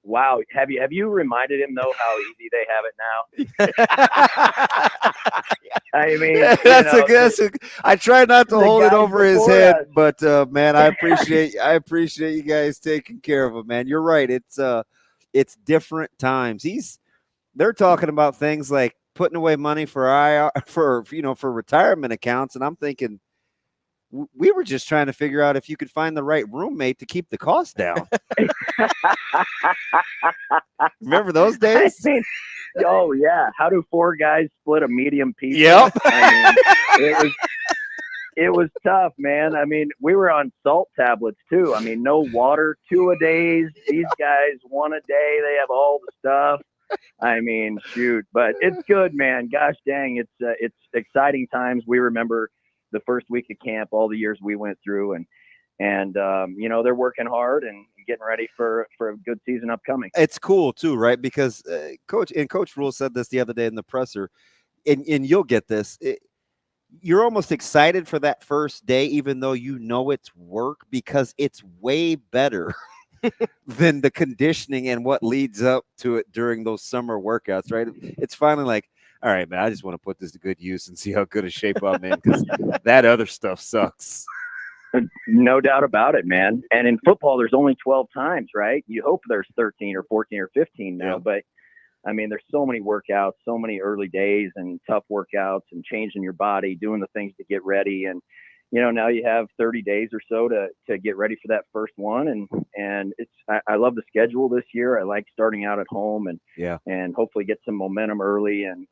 wow. Have you reminded him though how easy they have it now? I mean, I try not to hold it over his head, us. but man, I appreciate you guys taking care of him, man. You're right. It's different times. They're talking about things like putting away money for retirement accounts, and I'm thinking, we were just trying to figure out if you could find the right roommate to keep the cost down. Remember those days? I mean, oh yeah. How do 4 guys split a medium pizza? Yep. I mean, it was tough, man. I mean, we were on salt tablets too. I mean, no water, 2-a-days. These guys 1 a day. They have all the stuff. I mean, shoot, but it's good, man. Gosh dang, it's exciting times. We remember the first week of camp, all the years we went through, and they're working hard and getting ready for a good season upcoming. It's cool too, right? Because Coach Rule said this the other day in the presser, and you'll get this. You're almost excited for that first day, even though you know it's work, because it's way better than the conditioning and what leads up to it during those summer workouts, right? It's finally like, all right, man, I just want to put this to good use and see how good a shape I'm in, because that other stuff sucks. No doubt about it, man. And in football, there's only 12 times, right? You hope there's 13 or 14 or 15 now, but I mean, there's so many workouts, so many early days and tough workouts and changing your body, doing the things to get ready. And, now you have 30 days or so to get ready for that first one. And I love the schedule this year. I like starting out at home and hopefully get some momentum early. And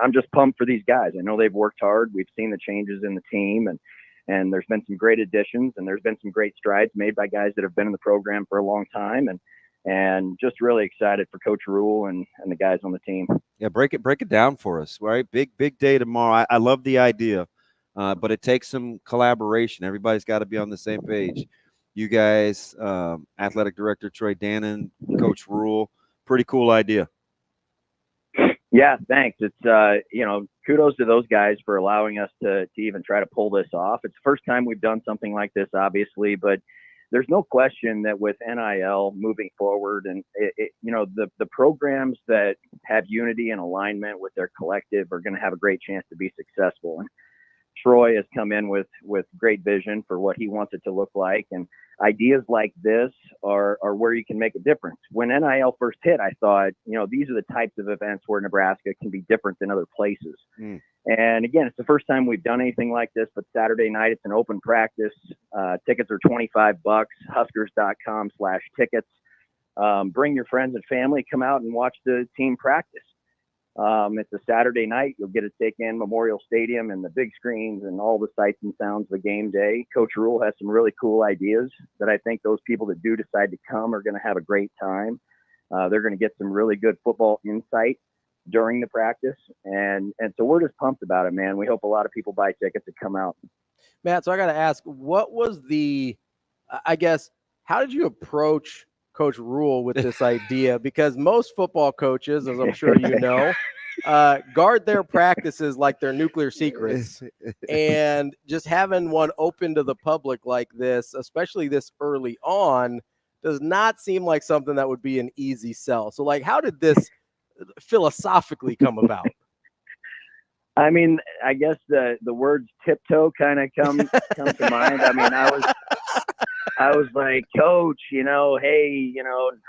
I'm just pumped for these guys. I know they've worked hard. We've seen the changes in the team, and there's been some great additions, and there's been some great strides made by guys that have been in the program for a long time. And just really excited for Coach Rule and the guys on the team. Yeah, break it down for us, right? Big day tomorrow. I love the idea. But it takes some collaboration. Everybody's got to be on the same page. You guys, athletic director Troy Dannon, Coach Rule, pretty cool idea. Yeah, thanks. It's kudos to those guys for allowing us to even try to pull this off. It's the first time we've done something like this, obviously, but there's no question that with NIL moving forward and the programs that have unity and alignment with their collective are going to have a great chance to be successful. And Troy has come in with great vision for what he wants it to look like. And ideas like this are where you can make a difference. When NIL first hit, I thought, these are the types of events where Nebraska can be different than other places. And again, it's the first time we've done anything like this, but Saturday night, it's an open practice. Tickets are $25, huskers.com/tickets. Bring your friends and family, come out and watch the team practice. It's a Saturday night. You'll get to take in Memorial Stadium and the big screens and all the sights and sounds of the game day. Coach Rule has some really cool ideas that I think those people that do decide to come are going to have a great time. They're going to get some really good football insight during the practice. And so we're just pumped about it, man. We hope a lot of people buy tickets to come out. Matt, so I got to ask, what was how did you approach Coach Rule with this idea? Because most football coaches, as I'm sure you know, guard their practices like they're nuclear secrets. And just having one open to the public like this, especially this early on, does not seem like something that would be an easy sell. So, how did this philosophically come about? I mean, I guess the words tiptoe kind of come to mind. I mean, I was like, Coach, hey,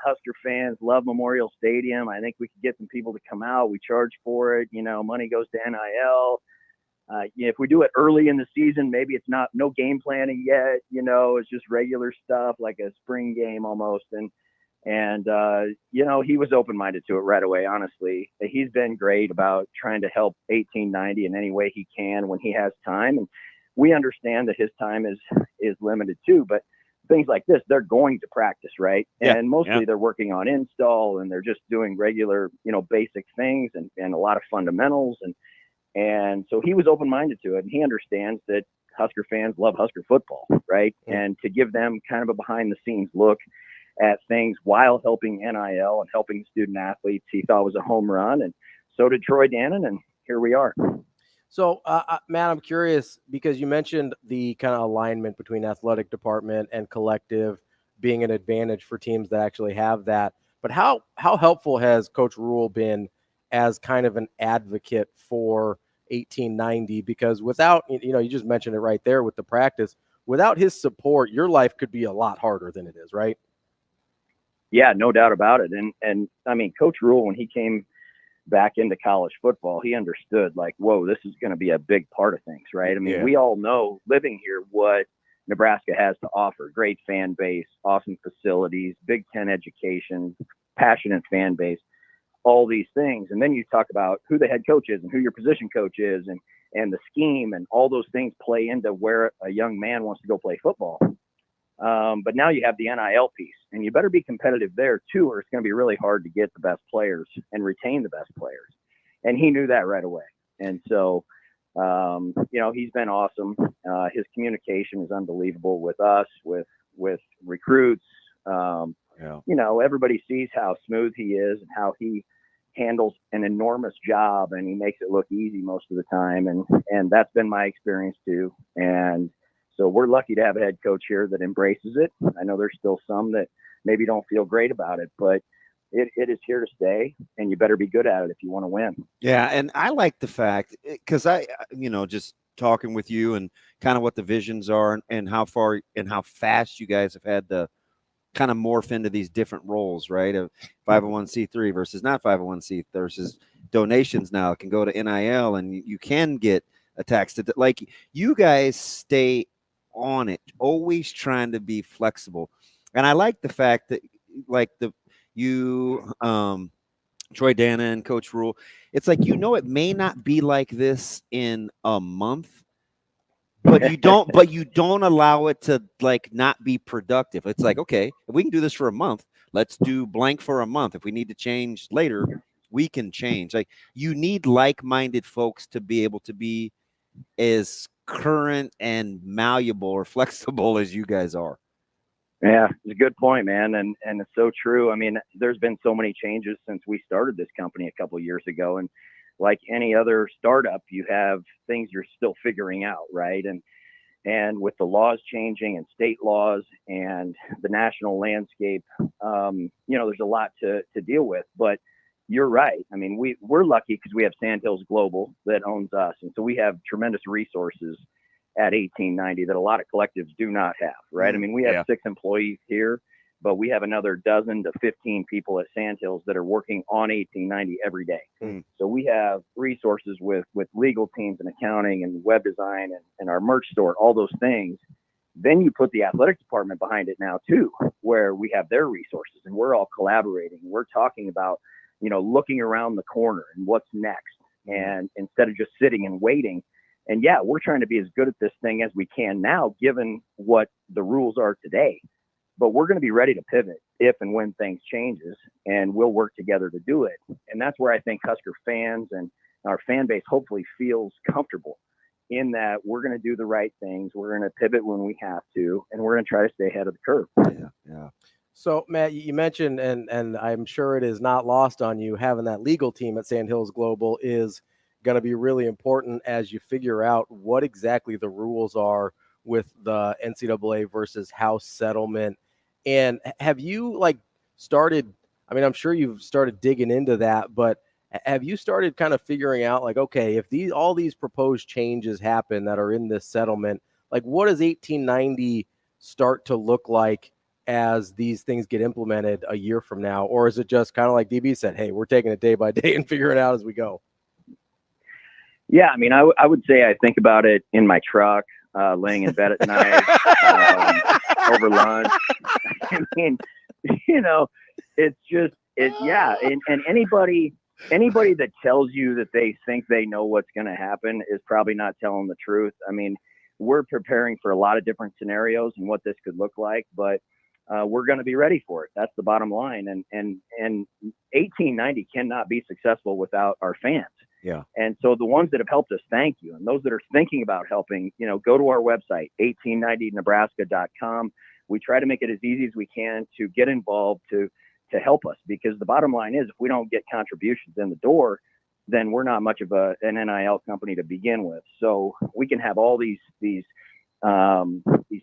Husker fans love Memorial Stadium. I think we could get some people to come out. We charge for it. Money goes to NIL. If we do it early in the season, maybe it's no game planning yet. It's just regular stuff like a spring game almost. And he was open-minded to it right away, honestly. He's been great about trying to help 1890 in any way he can when he has time. And we understand that his time is limited too, but things like this, they're going to practice, right? Yeah, and mostly they're working on install and they're just doing regular, basic things and a lot of fundamentals. And so he was open-minded to it, and he understands that Husker fans love Husker football, right? And to give them kind of a behind-the-scenes look at things while helping NIL and helping student athletes, he thought was a home run. And so did Troy Dannon, and here we are. So, Matt, I'm curious because you mentioned the kind of alignment between athletic department and collective being an advantage for teams that actually have that. But how helpful has Coach Rule been as kind of an advocate for 1890? Because without, you just mentioned it right there with the practice, without his support, your life could be a lot harder than it is, right? Yeah, no doubt about it. And I mean, Coach Rule, when he came back into college football, he understood whoa, this is going to be a big part of things, right? I mean, we all know living here what Nebraska has to offer: great fan base, awesome facilities, Big Ten education, passionate fan base, all these things. And then you talk about who the head coach is and who your position coach is and the scheme, and all those things play into where a young man wants to go play football. But now you have the NIL piece, and you better be competitive there too, or it's going to be really hard to get the best players and retain the best players. And he knew that right away. And so, he's been awesome. His communication is unbelievable with us, with recruits. Everybody sees how smooth he is and how he handles an enormous job, and he makes it look easy most of the time. And that's been my experience too. And so we're lucky to have a head coach here that embraces it. I know there's still some that maybe don't feel great about it, but it is here to stay, and you better be good at it if you want to win. Yeah, and I like the fact, because I, just talking with you and kind of what the visions are and how far and how fast you guys have had to kind of morph into these different roles, right? Of 501c3 versus not 501c versus donations now can go to NIL, and you can get a tax to, you guys stay on it, always trying to be flexible. And I like the fact that, like, Troy Dana and Coach Rule, it's like, it may not be like this in a month, but you don't allow it to, like, not be productive. It's like, okay, if we can do this for a month, let's do blank for a month. If we need to change later, we can change. Like, you need like-minded folks to be able to be as current and malleable or flexible as you guys are. Yeah, it's a good point, man. And it's so true. I mean, there's been so many changes since we started this company a couple of years ago. And like any other startup, you have things you're still figuring out, right? And with the laws changing and state laws and the national landscape, there's a lot to deal with. But you're right. I mean, we're lucky because we have Sandhills Global that owns us. And so we have tremendous resources at 1890 that a lot of collectives do not have, right? I mean, we have 6 employees here, but we have another 12 to 15 people at Sandhills that are working on 1890 every day. So we have resources with legal teams and accounting and web design and our merch store, all those things. Then you put the athletic department behind it now too, where we have their resources and we're all collaborating. We're talking about, looking around the corner and what's next. And instead of just sitting and waiting. And yeah, we're trying to be as good at this thing as we can now, given what the rules are today. But we're going to be ready to pivot if and when things changes, and we'll work together to do it. And that's where I think Husker fans and our fan base hopefully feels comfortable in that we're going to do the right things. We're going to pivot when we have to, and we're going to try to stay ahead of the curve. Yeah. So, Matt, you mentioned, and I'm sure it is not lost on you, having that legal team at Sandhills Global is going to be really important as you figure out what exactly the rules are with the NCAA versus House settlement. And have you started, I mean, I'm sure you've started digging into that, but have you started kind of figuring out okay, if all these proposed changes happen that are in this settlement, what does 1890 start to look like as these things get implemented a year from now? Or is it just kind of like DB said, hey, we're taking it day by day and figuring it out as we go? Yeah, I mean, I would say I think about it in my truck, laying in bed at night, over lunch. I mean, it's just, and anybody that tells you that they think they know what's going to happen is probably not telling the truth. I mean, we're preparing for a lot of different scenarios and what this could look like, but we're going to be ready for it. That's the bottom line. And 1890 cannot be successful without our fans. Yeah. And so the ones that have helped us, thank you. And those that are thinking about helping, go to our website, 1890nebraska.com. We try to make it as easy as we can to get involved to help us, because the bottom line is if we don't get contributions in the door, then we're not much of an NIL company to begin with. So we can have all these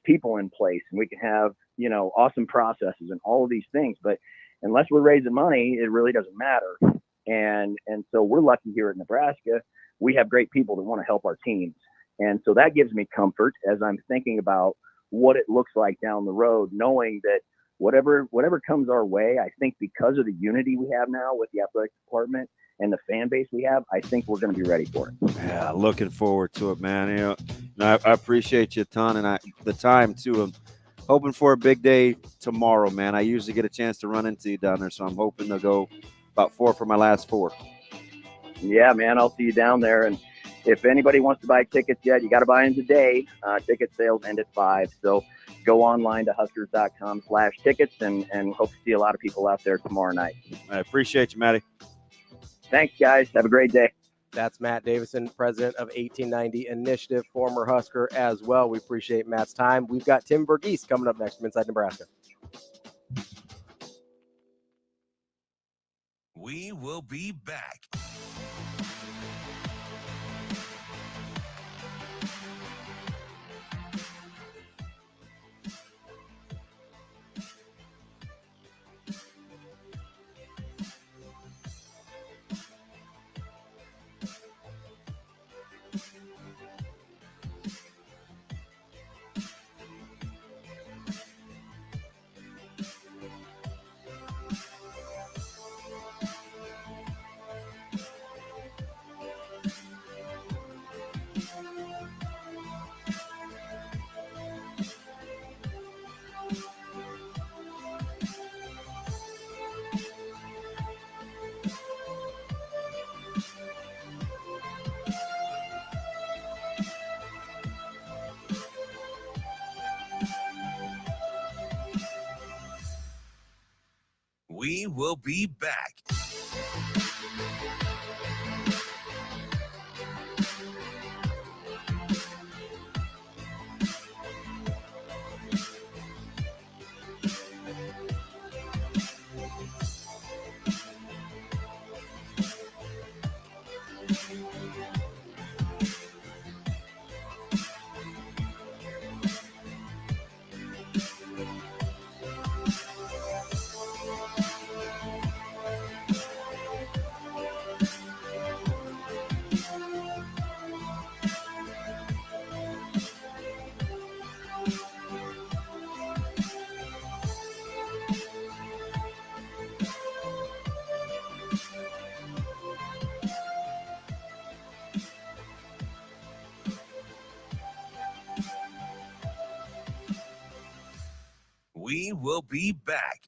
people in place, and we can have, awesome processes and all of these things. But unless we're raising money, it really doesn't matter. And so we're lucky here at Nebraska. We have great people that want to help our teams. And so that gives me comfort as I'm thinking about what it looks like down the road, knowing that whatever comes our way, I think because of the unity we have now with the athletic department and the fan base we have, I think we're going to be ready for it. Yeah, looking forward to it, man. I appreciate you a ton, and the time too. I'm hoping for a big day tomorrow, man. I usually get a chance to run into you down there, so I'm hoping to go about 4 for my last 4. Yeah, man, I'll see you down there. And if anybody wants to buy tickets yet, you got to buy in today. Ticket sales end at 5. So go online to huskers.com/tickets and hope to see a lot of people out there tomorrow night. I appreciate you, Matty. Thanks, guys. Have a great day. That's Matt Davison, president of 1890 Initiative, former Husker as well. We appreciate Matt's time. We've got Tim Verghese coming up next from Inside Nebraska. We will be back. We will be back. We will be back.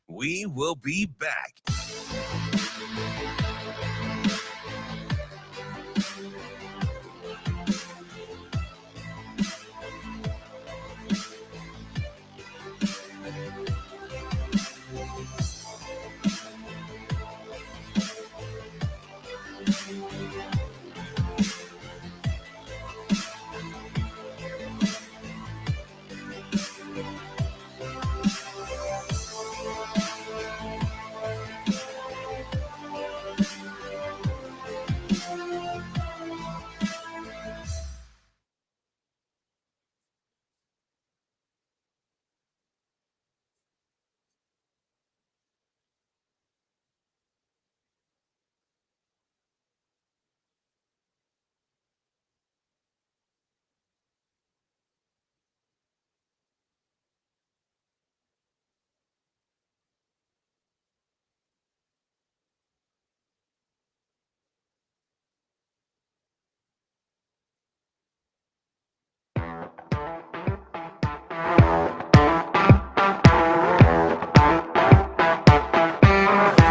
We will be back.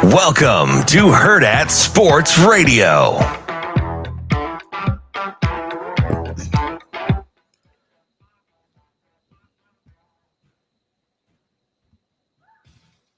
Welcome to Hurrdat Sports Radio.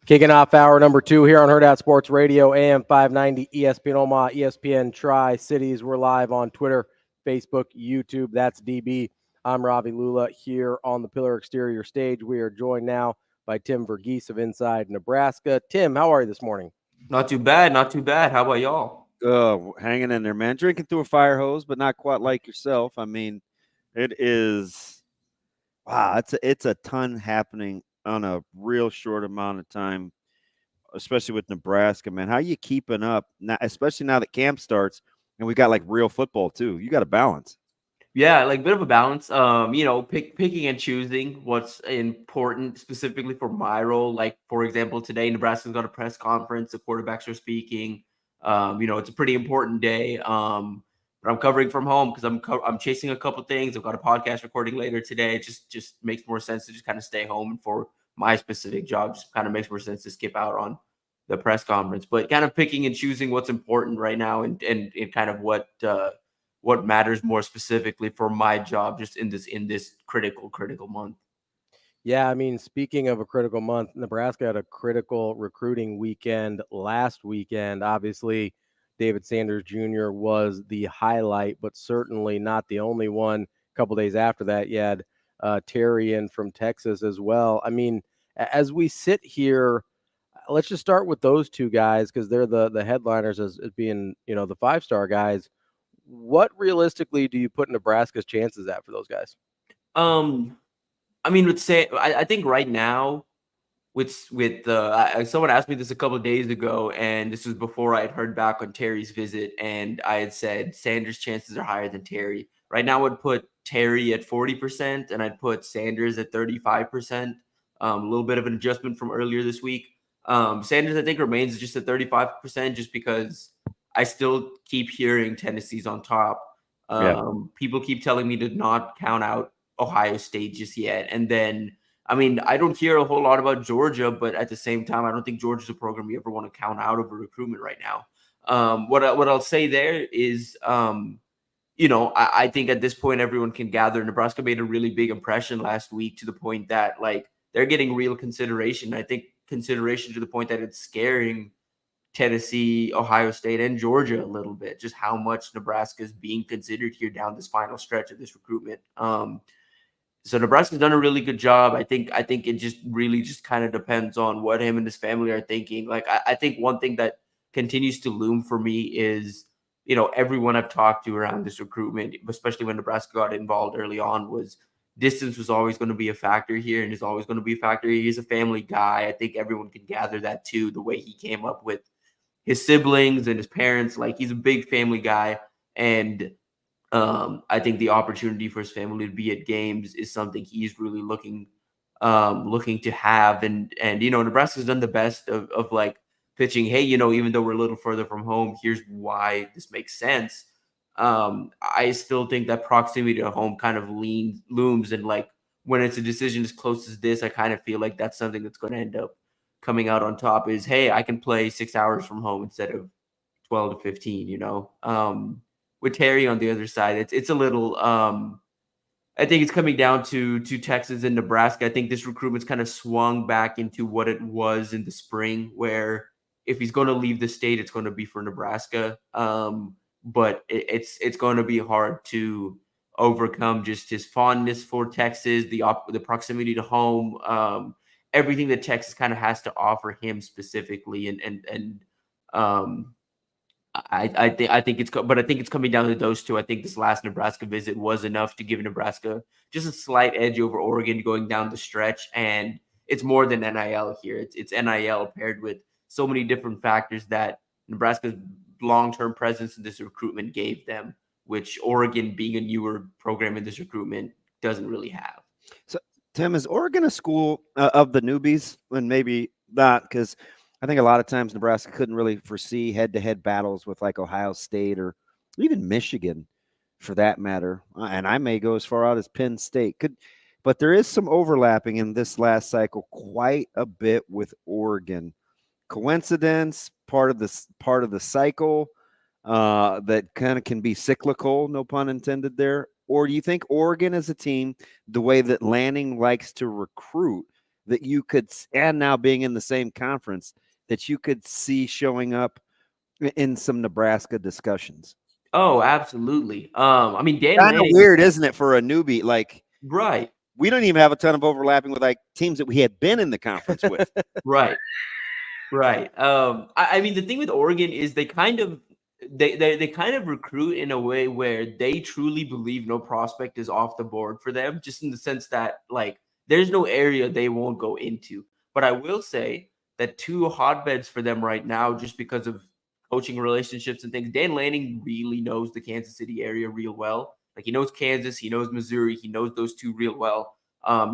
Kicking off hour number 2 here on Hurrdat Sports Radio, AM 590, ESPN Omaha, ESPN Tri-Cities. We're live on Twitter, Facebook, YouTube. That's DB. I'm Ravi Lulla here on the Pillar Exterior stage. We are joined now by Tim Verghese of Inside Nebraska. Tim, how are you this morning? Not too bad, not too bad. How about y'all? Hanging in there, man. Drinking through a fire hose, but not quite like yourself. I mean, it is wow. It's a ton happening on a real short amount of time, especially with Nebraska, man. How you keeping up now, especially now that camp starts and we got like real football too? You got to balance. Yeah, like a bit of a balance. Picking and choosing what's important specifically for my role. Like, for example, today Nebraska's got a press conference. The quarterbacks are speaking. It's a pretty important day. But I'm covering from home because I'm chasing a couple things. I've got a podcast recording later today. It just makes more sense to just kind of stay home. And for my specific job, just kind of makes more sense to skip out on the press conference. But kind of picking and choosing what's important right now and kind of what matters more specifically for my job just in this critical month. Yeah, I mean, speaking of a critical month, Nebraska had a critical recruiting weekend last weekend. Obviously, David Sanders Jr. was the highlight, but certainly not the only one. A couple days after that, you had Terry in from Texas as well. I mean, as we sit here, let's just start with those two guys because they're the headliners as being, the 5-star guys. what realistically do you put Nebraska's chances at for those guys? I mean, I think right now, someone asked me this a couple of days ago, and this was before I had heard back on Terry's visit, and I had said Sanders' chances are higher than Terry. Right now, I would put Terry at 40%, and I'd put Sanders at 35%. A little bit of an adjustment from earlier this week. Sanders, I think, remains just at 35%, just because I still keep hearing Tennessee's on top. People keep telling me to not count out Ohio State just yet, and then. I mean, I don't hear a whole lot about Georgia, but at the same time, I don't think Georgia's a program you ever want to count out of a recruitment right now. What I'll say there is, I think at this point, everyone can gather Nebraska made a really big impression last week to the point that, like, they're getting real consideration. I think consideration to the point that it's scaring Tennessee, Ohio State, and Georgia a little bit, just how much Nebraska is being considered here down this final stretch of this recruitment. So Nebraska's done a really good job. I think it just really just kind of depends on what him and his family are thinking. Like, I think one thing that continues to loom for me is, everyone I've talked to around this recruitment, especially when Nebraska got involved early on, was distance was always going to be a factor here and is always going to be a factor. He's a family guy. I think everyone can gather that too, the way he came up with his siblings and his parents. Like, he's a big family guy. And I think the opportunity for his family to be at games is something he's really looking to have. And Nebraska's done the best of like pitching, hey, even though we're a little further from home, here's why this makes sense. I still think that proximity to home kind of looms. And like, when it's a decision as close as this, I kind of feel like that's something that's going to end up coming out on top is, hey, I can play 6 hours from home instead of 12 to 15, With Terry on the other side, it's a little. I think it's coming down to Texas and Nebraska. I think this recruitment's kind of swung back into what it was in the spring, where if he's going to leave the state, it's going to be for Nebraska. But it's going to be hard to overcome just his fondness for Texas, the proximity to home, everything that Texas kind of has to offer him specifically, and I think it's coming down to those two. I think this last Nebraska visit was enough to give Nebraska just a slight edge over Oregon going down the stretch, and it's more than NIL here. It's NIL paired with so many different factors that Nebraska's long-term presence in this recruitment gave them, which Oregon, being a newer program in this recruitment, doesn't really have. So, Tim, is Oregon a school of the newbies? And maybe not, because I think a lot of times Nebraska couldn't really foresee head-to-head battles with like Ohio State or even Michigan, for that matter. And I may go as far out as Penn State. But there is some overlapping in this last cycle, quite a bit with Oregon. Coincidence, part of the cycle that kind of can be cyclical, no pun intended there. Or do you think Oregon is a team, the way that Lanning likes to recruit, that you could, and now being in the same conference, that you could see showing up in some Nebraska discussions? Oh, absolutely. I mean, Dan kind of Lanning, weird, isn't it, for a newbie? Like, right. We don't even have a ton of overlapping with like teams that we had been in the conference with. Right. I mean, the thing with Oregon is they kind of recruit in a way where they truly believe no prospect is off the board for them, just in the sense that, like, there's no area they won't go into. But I will say that two hotbeds for them right now, just because of coaching relationships and things, Dan Lanning really knows the Kansas City area real well. Like, he knows Kansas, he knows Missouri, he knows those two real well.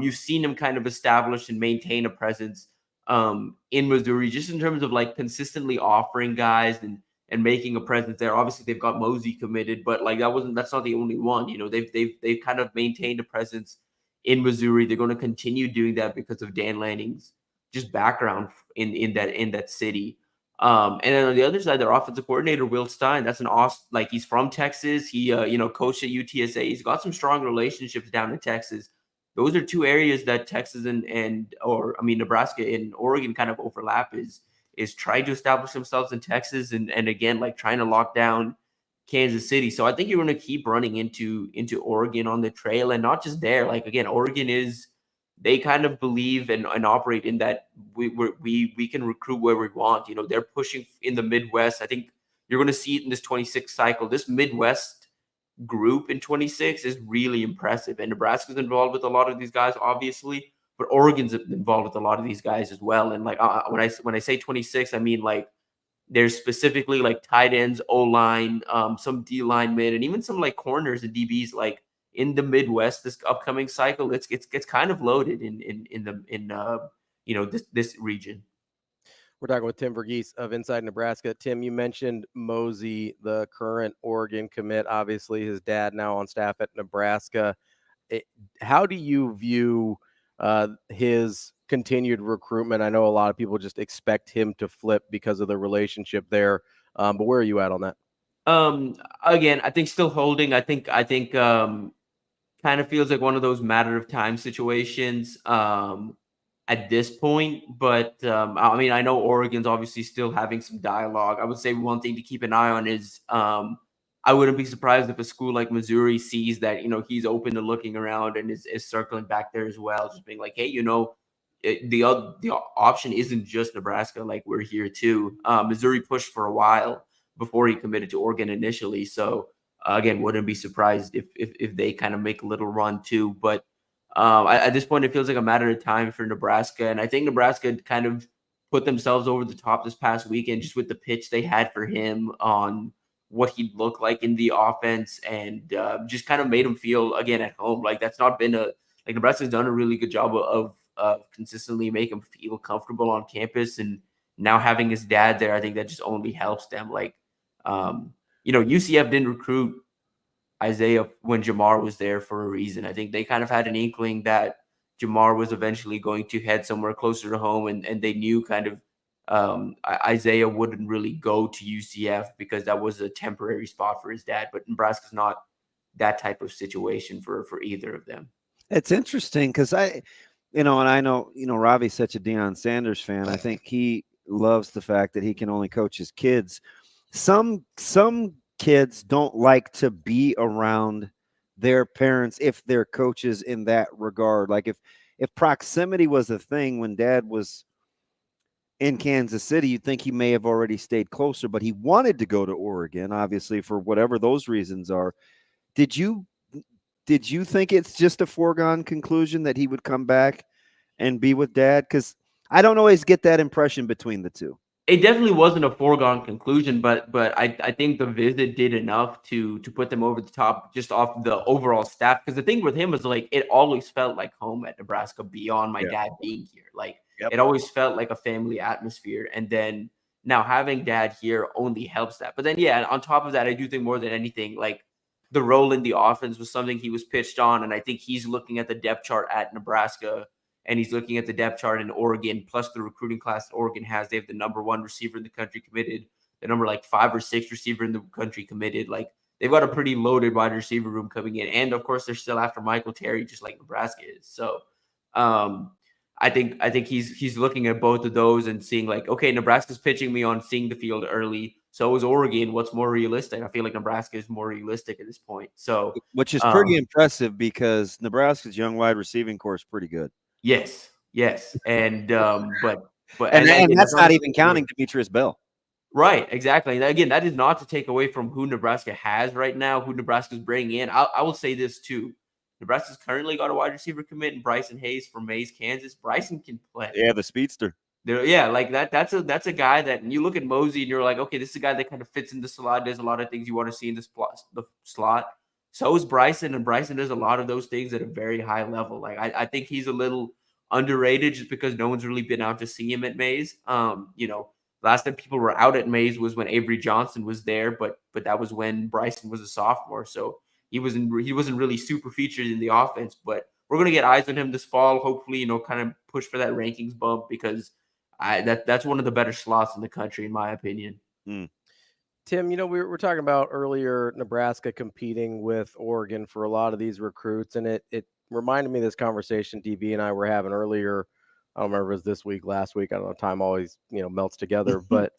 You've seen him kind of establish and maintain a presence in Missouri, just in terms of like consistently offering guys and making a presence there. Obviously, they've got Mosey committed, but like that's not the only one. They've kind of maintained a presence in Missouri. They're going to continue doing that because of Dan Lanning's just background in that city. And then on the other side, their offensive coordinator, Will Stein, that's an awesome, like, he's from Texas. He coached at UTSA. He's got some strong relationships down in Texas. Those are two areas that Texas Nebraska and Oregon kind of overlap, is trying to establish themselves in Texas and again, like, trying to lock down Kansas City. So I think you're going to keep running into Oregon on the trail, and not just there. Like, again, Oregon they kind of believe and operate in that we can recruit where we want. They're pushing in the Midwest. I think you're going to see it in this 26 cycle. This Midwest group in 26 is really impressive. And Nebraska's involved with a lot of these guys, obviously, but Oregon's involved with a lot of these guys as well. And like when I say 26, I mean like there's specifically like tight ends, O-line, some D-line mid, and even some like corners and DBs like in the Midwest this upcoming cycle. It's kind of loaded in this region. We're talking with Tim Verghese of Inside Nebraska. Tim, you mentioned Mosey, the current Oregon commit. Obviously, his dad now on staff at Nebraska. How do you view his continued recruitment? I know a lot of people just expect him to flip because of the relationship there. But where are you at on that? Again, I think still holding. I think kind of feels like one of those matter of time situations at this point. But I mean, I know Oregon's obviously still having some dialogue. I would say one thing to keep an eye on is I wouldn't be surprised if a school like Missouri sees that, he's open to looking around and is circling back there as well, just being like, hey, the option isn't just Nebraska. Like, we're here too. Missouri pushed for a while before he committed to Oregon initially. So again, wouldn't be surprised if they kind of make a little run too. But at this point, it feels like a matter of time for Nebraska. And I think Nebraska kind of put themselves over the top this past weekend just with the pitch they had for him on what he'd look like in the offense, and just kind of made him feel again at home. Like, that's not been Nebraska's done a really good job of consistently make him feel comfortable on campus. And now having his dad there, I think that just only helps them. Like, UCF didn't recruit Isaiah when Jamar was there for a reason. I think they kind of had an inkling that Jamar was eventually going to head somewhere closer to home, and they knew kind of Isaiah wouldn't really go to UCF because that was a temporary spot for his dad. But Nebraska's not that type of situation for either of them. It's interesting because I know Ravi's such a Deion Sanders fan. I think he loves the fact that he can only coach his kids. Some kids don't like to be around their parents if they're coaches in that regard. Like if proximity was a thing when dad was in Kansas City, you'd think he may have already stayed closer, but he wanted to go to Oregon, obviously, for whatever those reasons are. Did you think it's just a foregone conclusion that he would come back and be with dad? Because I don't always get that impression between the two. It definitely wasn't a foregone conclusion, but I think the visit did enough to put them over the top just off the overall staff. Because the thing with him was like, it always felt like home at Nebraska beyond my dad being here. Like, it always felt like a family atmosphere. And then now having dad here only helps that. But then, on top of that, I do think more than anything, like, the role in the offense was something he was pitched on. And I think he's looking at the depth chart at Nebraska, and he's looking at the depth chart in Oregon, plus the recruiting class that Oregon has. They have the number 1 receiver in the country committed, the number 5 or 6 receiver in the country committed. Like, they've got a pretty loaded wide receiver room coming in. And of course, they're still after Michael Terry, just like Nebraska is. So I think he's looking at both of those and seeing like, okay, Nebraska's pitching me on seeing the field early. So is Oregon. What's more realistic? I feel like Nebraska is more realistic at this point. So, which is pretty impressive because Nebraska's young wide receiving core is pretty good. Yes. And but and that's not even counting Demetrius Bell. Right, exactly. And again, that is not to take away from who Nebraska has right now, who Nebraska's bringing in. I will say this too. Nebraska's currently got a wide receiver commit in Bryson Hayes from Mays, Kansas. Bryson can play. Yeah, the speedster. Like that's a guy that you look at Mosey and you're like, okay, this is a guy that kind of fits in the slot, does a lot of things you want to see in the slot. So is Bryson, and Bryson does a lot of those things at a very high level. Like I think he's a little underrated just because no one's really been out to see him at Mays. Last time people were out at Mays was when Avery Johnson was there, but that was when Bryson was a sophomore. So he wasn't really super featured in the offense, but we're going to get eyes on him this fall. Hopefully, kind of push for that rankings bump because that's one of the better slots in the country, in my opinion. Tim, we were talking about earlier Nebraska competing with Oregon for a lot of these recruits, and it reminded me of this conversation DB and I were having earlier. I don't remember if it was this week, last week. I don't know. Time always, melts together. But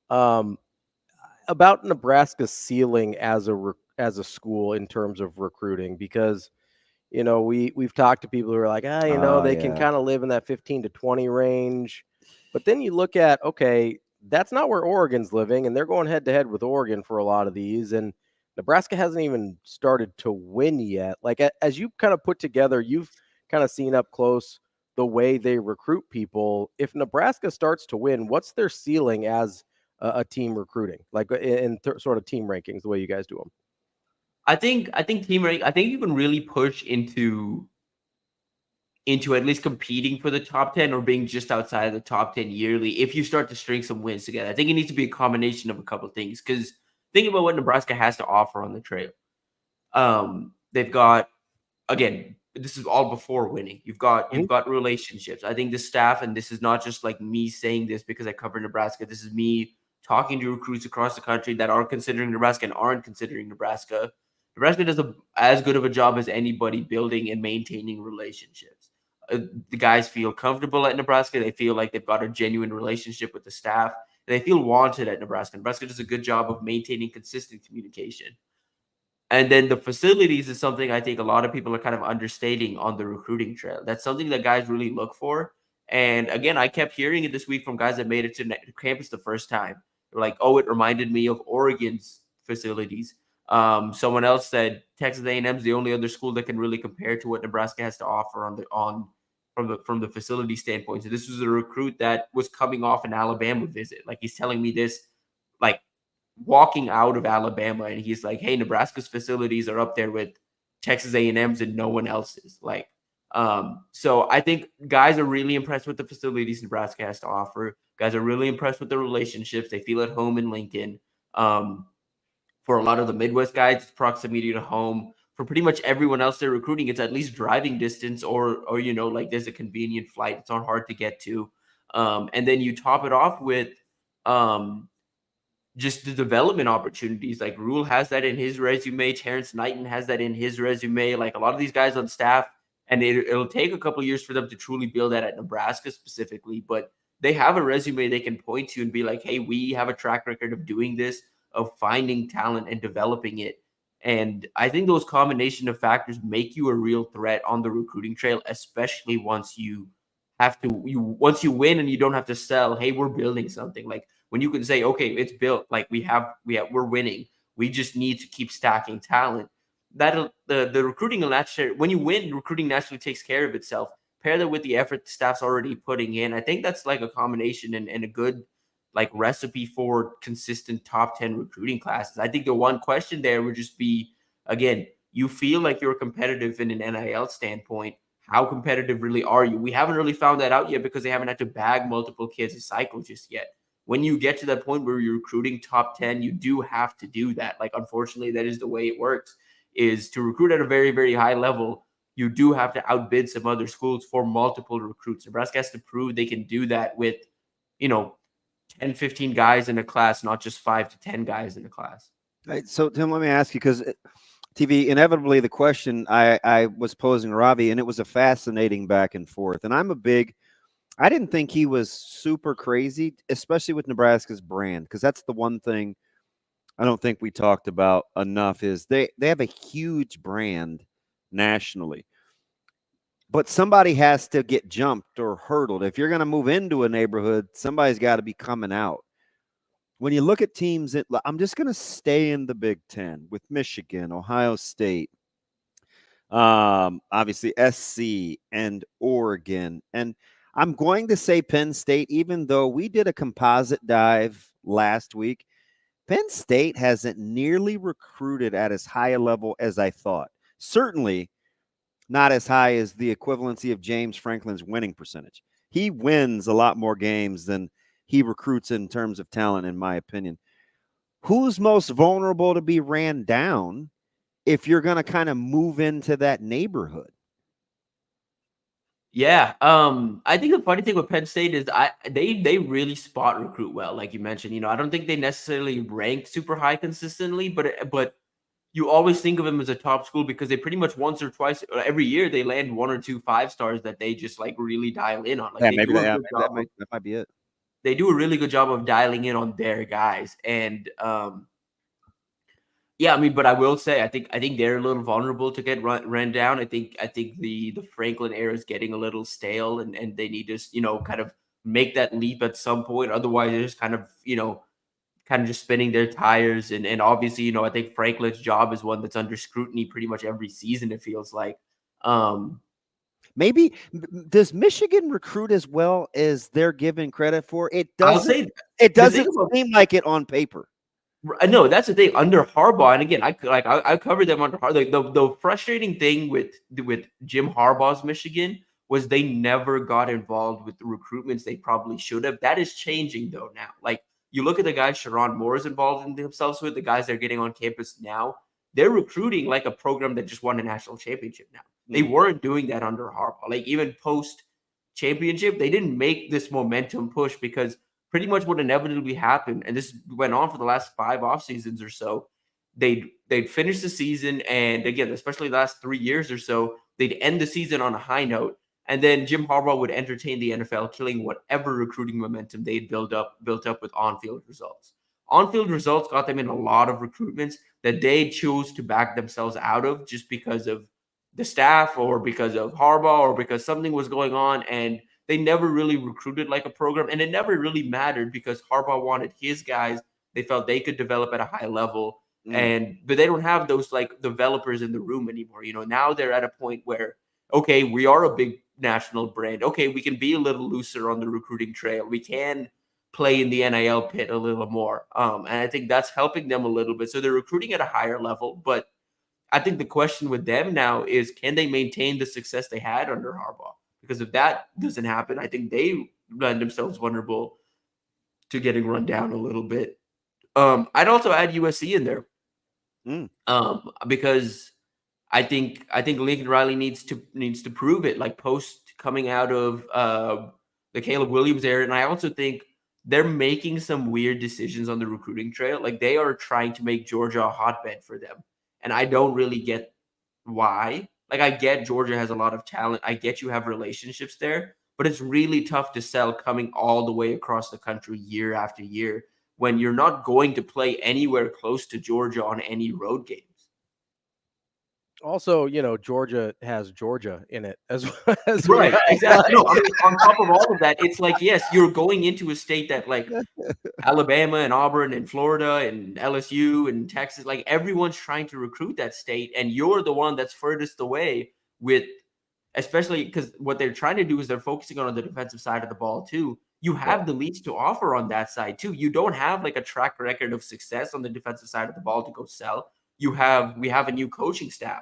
about Nebraska's ceiling as a school in terms of recruiting, because we've talked to people who are like, they can kind of live in that 15 to 20 range. But then you look at, okay, that's not where Oregon's living, and they're going head to head with Oregon for a lot of these. And Nebraska hasn't even started to win yet. Like, as you kind of put together, you've kind of seen up close the way they recruit people. If Nebraska starts to win, what's their ceiling as a team recruiting, like in sort of team rankings, the way you guys do them? I think team rank. I think you can really push into at least competing for the top 10 or being just outside of the top 10 yearly if you start to string some wins together. I think it needs to be a combination of a couple of things, because think about what Nebraska has to offer on the trail. They've got, again, this is all before winning. You've got relationships. I think the staff, and this is not just like me saying this because I cover Nebraska. This is me talking to recruits across the country that are considering Nebraska and aren't considering Nebraska. Nebraska does as good of a job as anybody building and maintaining relationships. The guys feel comfortable at Nebraska. They feel like they've got a genuine relationship with the staff. They feel wanted at Nebraska. Nebraska does a good job of maintaining consistent communication. And then the facilities is something I think a lot of people are kind of understating on the recruiting trail. That's something that guys really look for. And again, I kept hearing it this week from guys that made it to campus the first time. They're like, oh, it reminded me of Oregon's facilities. Someone else said Texas A&M is the only other school that can really compare to what Nebraska has to offer from the facility standpoint. So this was a recruit that was coming off an Alabama visit. Like, he's telling me this, like, walking out of Alabama, and he's like, hey, Nebraska's facilities are up there with Texas A&M's and no one else's. Like, so I think guys are really impressed with the facilities Nebraska has to offer. Guys are really impressed with the relationships. They feel at home in Lincoln. For a lot of the Midwest guys, it's proximity to home. For pretty much everyone else they're recruiting, it's at least driving distance or like there's a convenient flight. It's not hard to get to. And then you top it off with just the development opportunities. Like, Rule has that in his resume. Terrence Knighton has that in his resume. Like, a lot of these guys on staff, and it'll take a couple of years for them to truly build that at Nebraska specifically, but they have a resume they can point to and be like, hey, we have a track record of doing this, of finding talent and developing it. And I think those combination of factors make you a real threat on the recruiting trail, especially once you win and you don't have to sell, hey, we're building something. Like, when you can say, okay, it's built, like we're winning. We just need to keep stacking talent. That the recruiting will naturally, when you win, recruiting naturally takes care of itself. Pair that with the effort the staff's already putting in. I think that's like a combination and a good like recipe for consistent top 10 recruiting classes. I think the one question there would just be, again, you feel like you're competitive in an NIL standpoint. How competitive really are you? We haven't really found that out yet because they haven't had to bag multiple kids a cycle just yet. When you get to that point where you're recruiting top 10, you do have to do that. Like, unfortunately, that is the way it works, is to recruit at a very, very high level. You do have to outbid some other schools for multiple recruits. Nebraska has to prove they can do that with, 10, 15 guys in a class, not just 5 to 10 guys in a class. Right, so, Tim, let me ask you, because TV, inevitably the question I was posing to Ravi, and it was a fascinating back and forth. And I didn't think he was super crazy, especially with Nebraska's brand, because that's the one thing I don't think we talked about enough is they have a huge brand nationally. But somebody has to get jumped or hurdled. If you're going to move into a neighborhood, somebody's got to be coming out. When you look at teams, I'm just going to stay in the Big Ten with Michigan, Ohio State, obviously SC and Oregon. And I'm going to say Penn State, even though we did a composite dive last week. Penn State hasn't nearly recruited at as high a level as I thought. Certainly not as high as the equivalency of James Franklin's winning percentage. He wins a lot more games than he recruits in terms of talent, in my opinion. Who's most vulnerable to be ran down if you're going to kind of move into that neighborhood? Yeah, I think the funny thing with Penn State is they really spot recruit well, like you mentioned. I don't think they necessarily rank super high consistently, but you always think of them as a top school because they pretty much once or twice every year they land 1 or 2 5-stars that they just like really dial in on. Like, yeah, maybe that might be it. They do a really good job of dialing in on their guys, and yeah, I mean, but I will say, I think they're a little vulnerable to get run down. I think the Franklin era is getting a little stale, and they need to, kind of make that leap at some point. Otherwise, they're just kind of, kind of just spinning their tires. And obviously, I think Franklin's job is one that's under scrutiny pretty much every season, it feels like. Maybe does Michigan recruit as well as they're given credit for? It I'll doesn't. say It doesn't seem like it on paper. No, that's the thing under Harbaugh. And again, I covered them under Harbaugh. Like the frustrating thing with Jim Harbaugh's Michigan was they never got involved with the recruitments they probably should have. That is changing though now. Like you look at the guys Sharon Moore is involved in themselves with, the guys they're getting on campus now. They're recruiting like a program that just won a national championship now. They weren't doing that under Harbaugh. Like even post championship, they didn't make this momentum push because pretty much what inevitably happened, and this went on for the last 5 off seasons or so, they'd finish the season, and again, especially the last 3 years or so, they'd end the season on a high note, and then Jim Harbaugh would entertain the NFL, killing whatever recruiting momentum they'd built up with on-field results. On-field results got them in a lot of recruitments that they chose to back themselves out of just because of the staff or because of Harbaugh or because something was going on, and they never really recruited like a program, and it never really mattered because Harbaugh wanted his guys. They felt they could develop at a high level, but they don't have those like developers in the room anymore. Now they're at a point where, okay, we are a big national brand. Okay, we can be a little looser on the recruiting trail. We can play in the NIL pit a little more, and I think that's helping them a little bit. So they're recruiting at a higher level, but I think the question with them now is, can they maintain the success they had under Harbaugh? Because if that doesn't happen, I think they lend themselves vulnerable to getting run down a little bit. I'd also add USC in there, because I think Lincoln Riley needs to prove it. Like post coming out of the Caleb Williams era, and I also think they're making some weird decisions on the recruiting trail. Like they are trying to make Georgia a hotbed for them, and I don't really get why. Like I get Georgia has a lot of talent. I get you have relationships there, but it's really tough to sell coming all the way across the country year after year when you're not going to play anywhere close to Georgia on any road games. Also, Georgia has Georgia in it as right. well. Exactly. No, I mean, on top of all of that, it's like, yes, you're going into a state that like Alabama and Auburn and Florida and LSU and Texas, like everyone's trying to recruit that state, and you're the one that's furthest away with, especially because what they're trying to do is they're focusing on the defensive side of the ball too. You have the least to offer on that side too. You don't have like a track record of success on the defensive side of the ball to go sell. We have a new coaching staff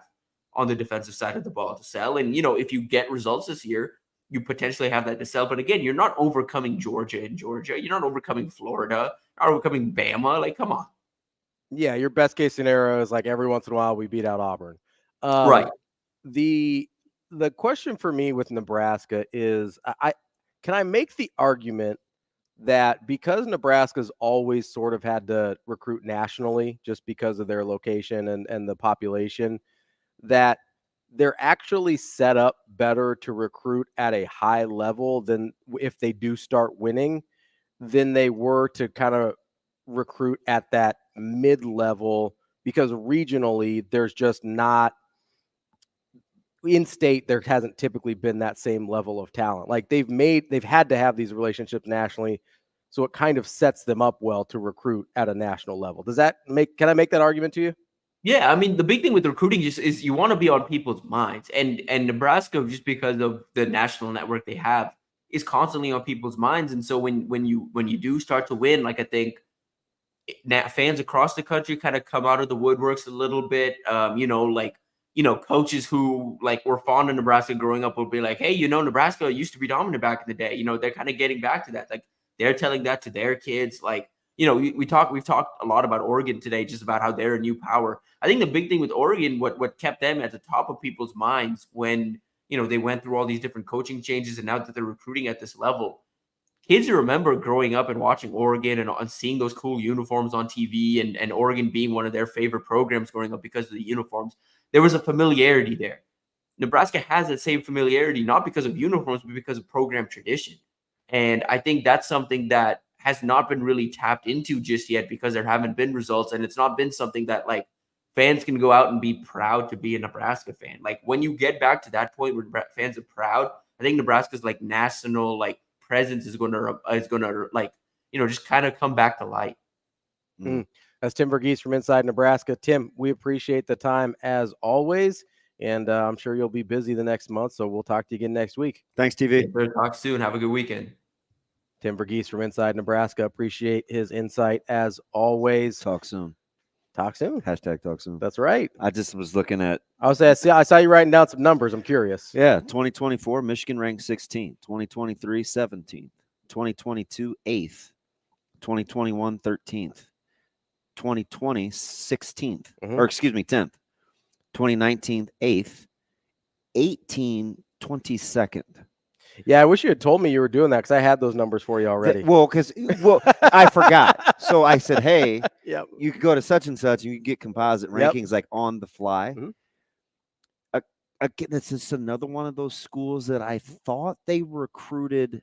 on the defensive side of the ball to sell. And, if you get results this year, you potentially have that to sell. But again, you're not overcoming Georgia and Georgia. You're not overcoming Florida, not overcoming Bama. Like, come on. Yeah, your best case scenario is like every once in a while we beat out Auburn. Right. The question for me with Nebraska is, can I make the argument that because Nebraska's always sort of had to recruit nationally just because of their location and the population, that they're actually set up better to recruit at a high level than if they do start winning than they were to kind of recruit at that mid-level, because regionally there's just not, in state there hasn't typically been that same level of talent. Like they've had to have these relationships nationally, so it kind of sets them up well to recruit at a national level. Can I make that argument to you? Yeah, I mean, the big thing with recruiting is you want to be on people's minds, and Nebraska, just because of the national network they have, is constantly on people's minds. And so when you do start to win, like I think fans across the country kind of come out of the woodworks a little bit. Coaches who like were fond of Nebraska growing up will be like, hey, Nebraska used to be dominant back in the day. They're kind of getting back to that. Like they're telling that to their kids. Like, we've talked a lot about Oregon today, just about how they're a new power. I think the big thing with Oregon, what kept them at the top of people's minds when, they went through all these different coaching changes, and now that they're recruiting at this level, kids remember growing up and watching Oregon and seeing those cool uniforms on TV and Oregon being one of their favorite programs growing up because of the uniforms. There was a familiarity there. Nebraska has that same familiarity, not because of uniforms, but because of program tradition. And I think that's something that has not been really tapped into just yet because there haven't been results. And it's not been something that like fans can go out and be proud to be a Nebraska fan. Like when you get back to that point where fans are proud, I think Nebraska's like national like presence is going to like, just kind of come back to light. That's Tim Verghese from Inside Nebraska. Tim, we appreciate the time as always, and I'm sure you'll be busy the next month, so we'll talk to you again next week. Thanks, TV. Yeah, talk soon. Have a good weekend. Tim Verghese from Inside Nebraska. Appreciate his insight as always. Talk soon. Talk soon. Hashtag talk soon. That's right. I just was looking at. I saw you writing down some numbers. I'm curious. Yeah, 2024, Michigan ranked 16th. 2023, 17th. 2022, 8th. 2021, 13th. 2020, 16th. Or excuse me, 10th. 2019, 8th. 18, 22nd. Yeah, I wish you had told me you were doing that because I had those numbers for you already. Well, I forgot. So I said, hey, yep. You could go to such and such, and you can get composite rankings like on the fly. Again, this is another one of those schools that I thought they recruited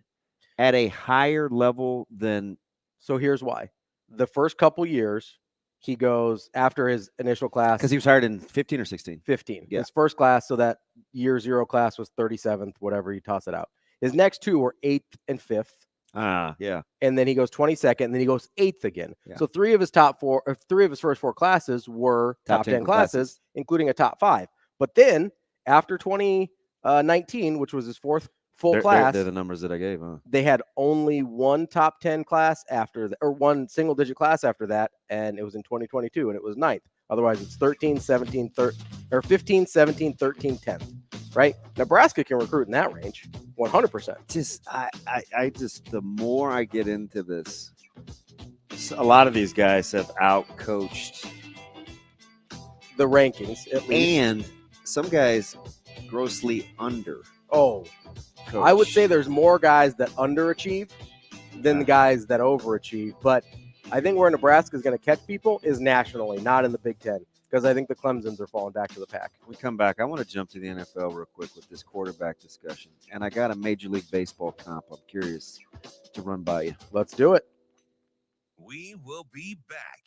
at a higher level than. So here's why. The first couple years, he goes after his initial class. Because he was hired in 15 or 16? 15. Yeah. His first class, so that year 0 class was 37th, whatever, you toss it out. His next 2 were 8th and 5th. Yeah. And then he goes 22nd, and then he goes 8th again. Yeah. So 3 of his first 4 classes were top 10 classes, including a top 5. But then after 2019, which was his 4th full class, they're the numbers that I gave. Huh? They had only 1 top 10 class after that, or 1 single digit class after that, and it was in 2022, and it was 9th. Otherwise, it's 13, 17, 15, 17, 13, 10th. Right? Nebraska can recruit in that range, 100%. I just the more I get into this, a lot of these guys have outcoached the rankings, at least. And some guys grossly under. Oh, coach. I would say there's more guys that underachieve than the guys that overachieve. But I think where Nebraska is going to catch people is nationally, not in the Big Ten, because I think the Clemsons are falling back to the pack. We come back. I want to jump to the NFL real quick with this quarterback discussion. And I got a Major League Baseball comp I'm curious to run by you. Let's do it. We will be back.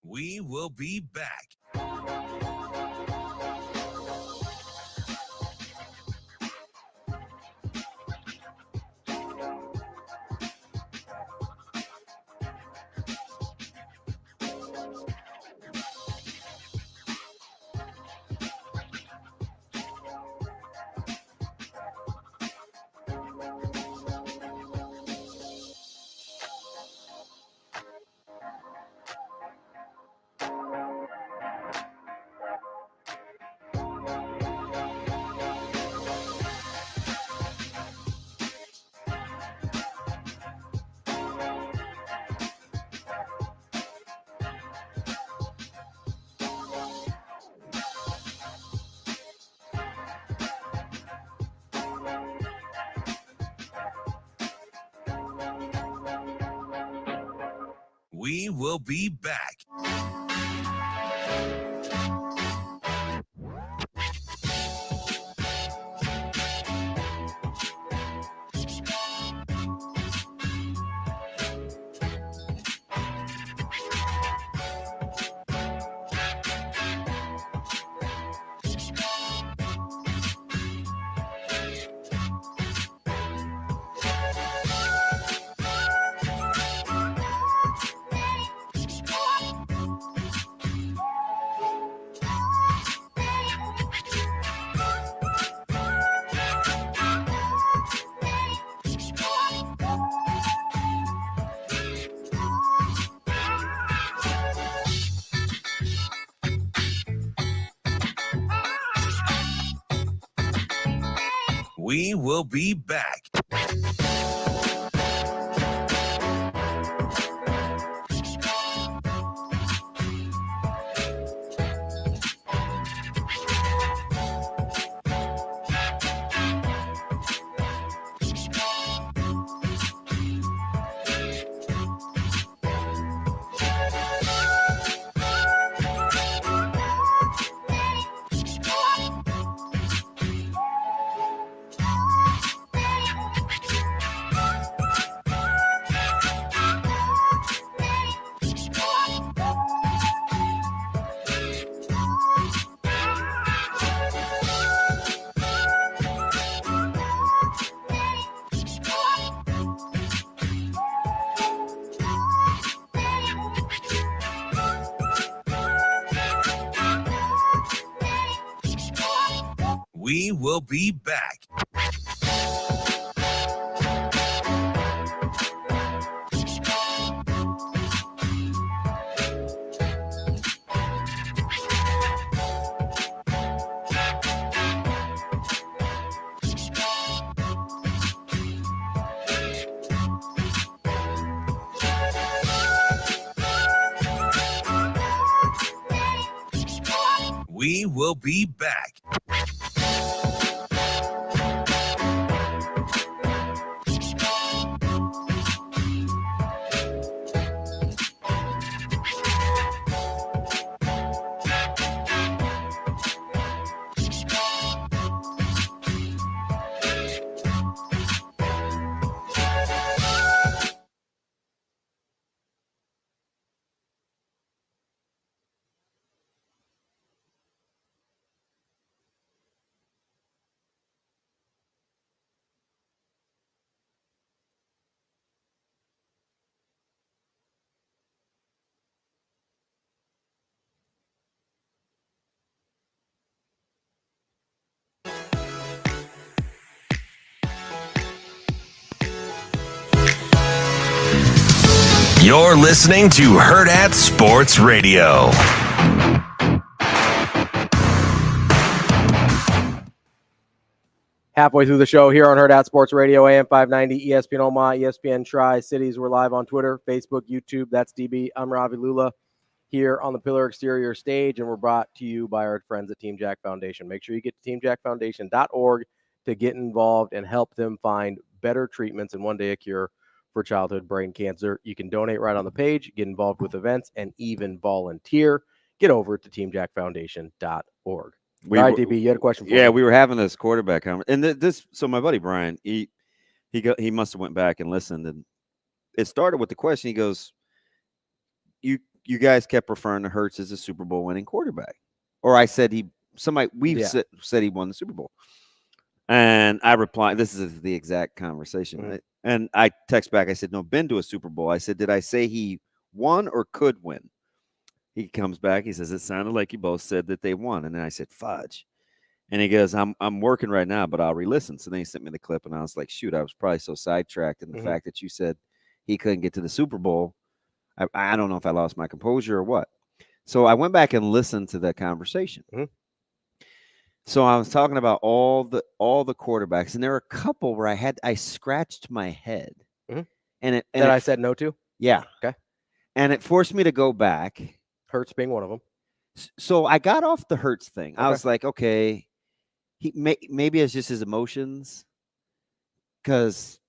We will be back. We will be back. We will be back. We will be back. We will be back. You're listening to Hurrdat Sports Radio. Halfway through the show here on Hurrdat Sports Radio, AM 590, ESPN Omaha, ESPN Tri-Cities. We're live on Twitter, Facebook, YouTube. That's DB. I'm Ravi Lulla here on the Pillar Exterior stage, and we're brought to you by our friends at Team Jack Foundation. Make sure you get to teamjackfoundation.org to get involved and help them find better treatments and one day a cure for childhood brain cancer. You can donate right on the page, get involved with events, and even volunteer. Get over to teamjackfoundation.org. All right, DB, you had a question for me. Yeah, we were having this quarterback conversation. And so my buddy Brian, he must have went back and listened, and it started with the question. He goes, you guys kept referring to Hurts as a Super Bowl winning quarterback. Or I said said he won the Super Bowl. And I replied, this is the exact conversation. Mm-hmm. Right? And I text back, I said, no, been to a Super Bowl. I said, did I say he won or could win? He comes back, he says, it sounded like you both said that they won. And then I said, fudge. And he goes, I'm working right now, but I'll re-listen. So then he sent me the clip, and I was like, shoot, I was probably so sidetracked in the fact that you said he couldn't get to the Super Bowl. I don't know if I lost my composure or what. So I went back and listened to that conversation. Mm-hmm. So I was talking about all the quarterbacks, and there were a couple where I scratched my head. Mm-hmm. And I said no to? Yeah. Okay. And it forced me to go back. Hurts being one of them. So I got off the Hurts thing. Okay. I was like, okay, maybe it's just his emotions, because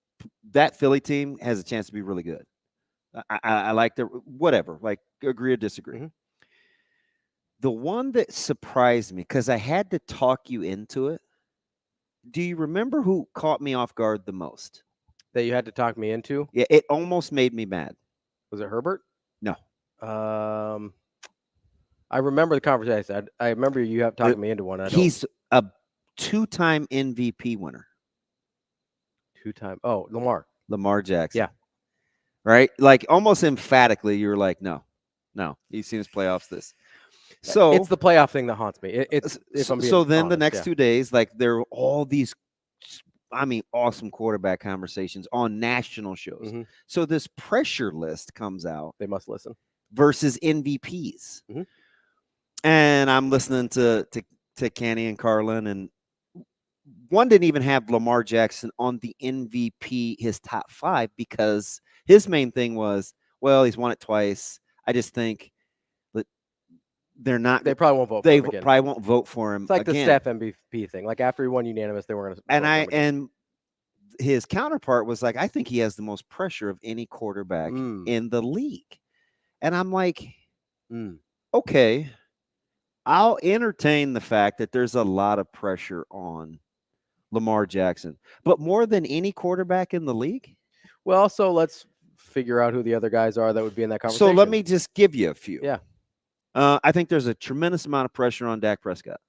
that Philly team has a chance to be really good. I like the whatever, like agree or disagree. Mm-hmm. The one that surprised me, because I had to talk you into it. Do you remember who caught me off guard the most? That you had to talk me into? Yeah, it almost made me mad. Was it Herbert? No. I remember the conversation. I remember you have talked me into one. He's a two-time MVP winner. Two-time. Oh, Lamar Jackson. Yeah. Right? Like almost emphatically, you're like, no. He's seen his playoffs this. So it's the playoff thing that haunts me. It's if I'm being so then honest, the next 2 days, like there are all these, awesome quarterback conversations on national shows. Mm-hmm. So this pressure list comes out. They must listen. Versus MVPs. Mm-hmm. And I'm listening to Kenny and Carlin, and one didn't even have Lamar Jackson on the MVP, his top 5, because his main thing was, well, he's won it twice. I just think that they probably won't vote. They probably won't vote for him. It's like again. the Steph MVP thing. Like after he won unanimous, they weren't going to. And his counterpart was like, I think he has the most pressure of any quarterback in the league. And I'm like, okay, I'll entertain the fact that there's a lot of pressure on Lamar Jackson, but more than any quarterback in the league. Well, so let's figure out who the other guys are that would be in that conversation. So let me just give you a few. Yeah. I think there's a tremendous amount of pressure on Dak Prescott.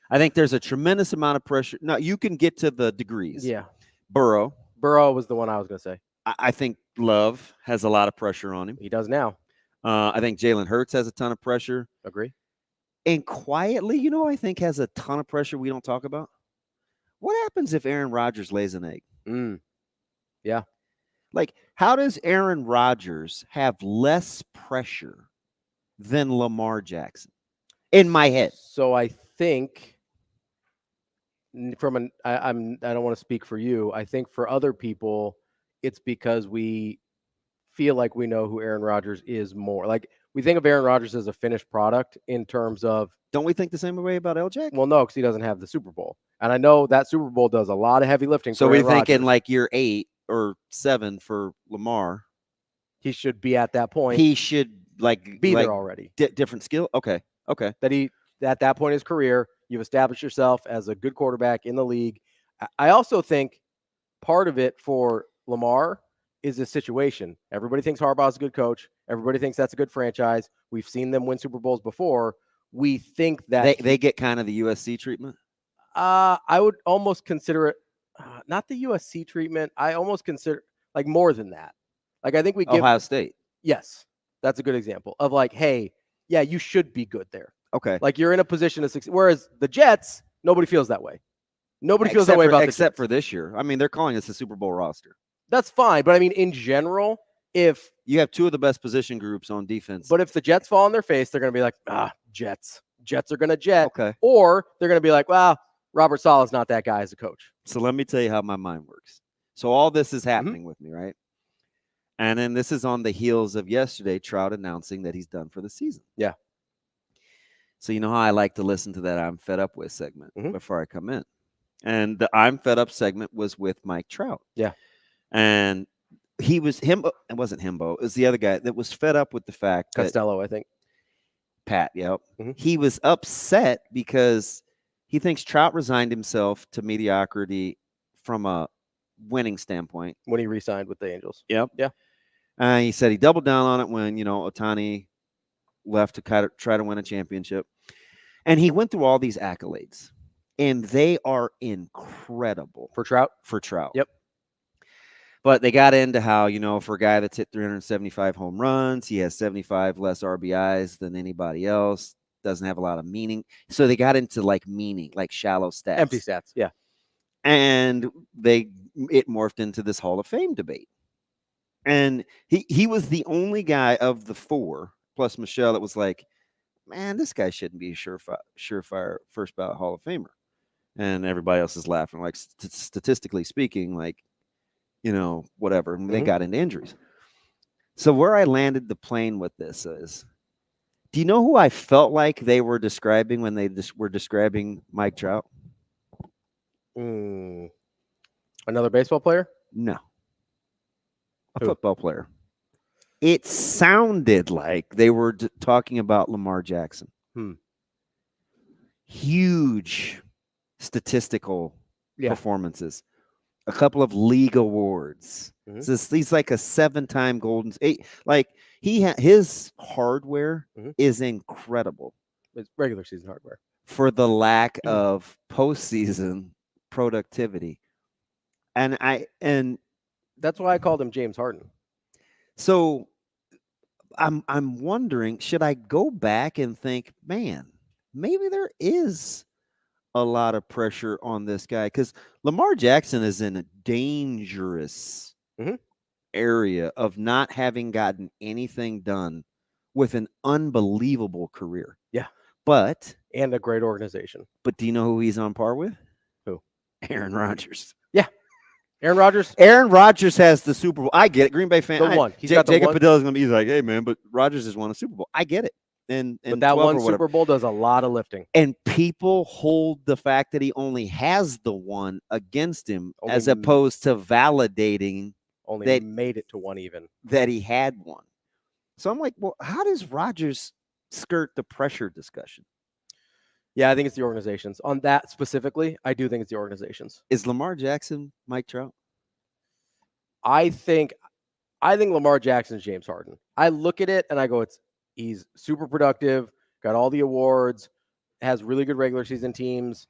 I think there's a tremendous amount of pressure. Now, you can get to the degrees. Yeah. Burrow was the one I was going to say. I think Love has a lot of pressure on him. He does now. I think Jalen Hurts has a ton of pressure. Agree. And quietly, you know, I think has a ton of pressure we don't talk about. What happens if Aaron Rodgers lays an egg? Yeah. Like, how does Aaron Rodgers have less pressure than Lamar Jackson? In my head. So I think I don't want to speak for you. I think for other people, it's because we feel like we know who Aaron Rodgers is more. Like, we think of Aaron Rodgers as a finished product in terms of. Don't we think the same way about LJ? Well, no, because he doesn't have the Super Bowl. And I know that Super Bowl does a lot of heavy lifting. So we're thinking like year 8 or 7 for Lamar. He should be at that point. He should be there already. Different skill. Okay. That he at that point in his career, you've established yourself as a good quarterback in the league. I also think part of it for Lamar is the situation. Everybody thinks Harbaugh's a good coach. Everybody thinks that's a good franchise. We've seen them win Super Bowls before. We think that they get kind of the USC treatment. I would almost consider it not the USC treatment. I almost consider like more than that. Like, I think we give Ohio State. Yes, that's a good example of like, hey, yeah, you should be good there. Okay. Like, you're in a position to succeed. Whereas the Jets, nobody feels that way. Nobody feels that way about the Jets. Except for this year. I mean, they're calling us a Super Bowl roster. That's fine. But I mean, in general, if you have 2 of the best position groups on defense. But if the Jets fall on their face, they're going to be like, Jets. Jets are going to jet. Okay. Or they're going to be like, well, Robert Saleh's not that guy as a coach. So let me tell you how my mind works. So all this is happening with me, right? And then this is on the heels of yesterday, Trout announcing that he's done for the season. Yeah. So you know how I like to listen to that I'm fed up with segment before I come in. And the I'm fed up segment was with Mike Trout. Yeah. And it wasn't Himbo. It was the other guy that was fed up with the fact Costello, I think. Pat, yep. He was upset because he thinks Trout resigned himself to mediocrity from a winning standpoint. When he re-signed with the Angels. Yep. Yeah. He said he doubled down on it when, Ohtani left to try to win a championship. And he went through all these accolades. And they are incredible. For Trout? For Trout. Yep. But they got into how, for a guy that's hit 375 home runs, he has 75 less RBIs than anybody else, doesn't have a lot of meaning. So they got into meaning, like shallow stats. Empty stats, yeah. And it morphed into this Hall of Fame debate. And he was the only guy of the 4, plus Michelle, that was like, man, this guy shouldn't be a surefire first ballot Hall of Famer. And everybody else is laughing, like statistically speaking, whatever. And they got into injuries. So where I landed the plane with this is, do you know who I felt like they were describing when they were describing Mike Trout? Another baseball player? No. A football player. It sounded like they were talking about Lamar Jackson. Huge statistical performances. A couple of league awards. So he's like a 7-time Golden State. His hardware is incredible. It's regular season hardware. For the lack of postseason productivity. And that's why I called him James Harden. So I'm wondering, should I go back and think, man, maybe there is a lot of pressure on this guy, because Lamar Jackson is in a dangerous area of not having gotten anything done with an unbelievable career. Yeah. And a great organization. But do you know who he's on par with? Who? Aaron Rodgers. Yeah. Aaron Rodgers? Aaron Rodgers has the Super Bowl. I get it. Green Bay fan. The one. Jacob Padilla is going to be like, hey, man, but Rodgers has won a Super Bowl. I get it. But that one Super Bowl does a lot of lifting. And people hold the fact that he only has the one against him, as opposed to validating that made it to one even. That he had one. So I'm like, well, how does Rodgers skirt the pressure discussion? Yeah, I think it's the organizations. On that specifically, I do think it's the organizations. Is Lamar Jackson Mike Trout? I think Lamar Jackson's James Harden. I look at it and I go, he's super productive, got all the awards, has really good regular season teams.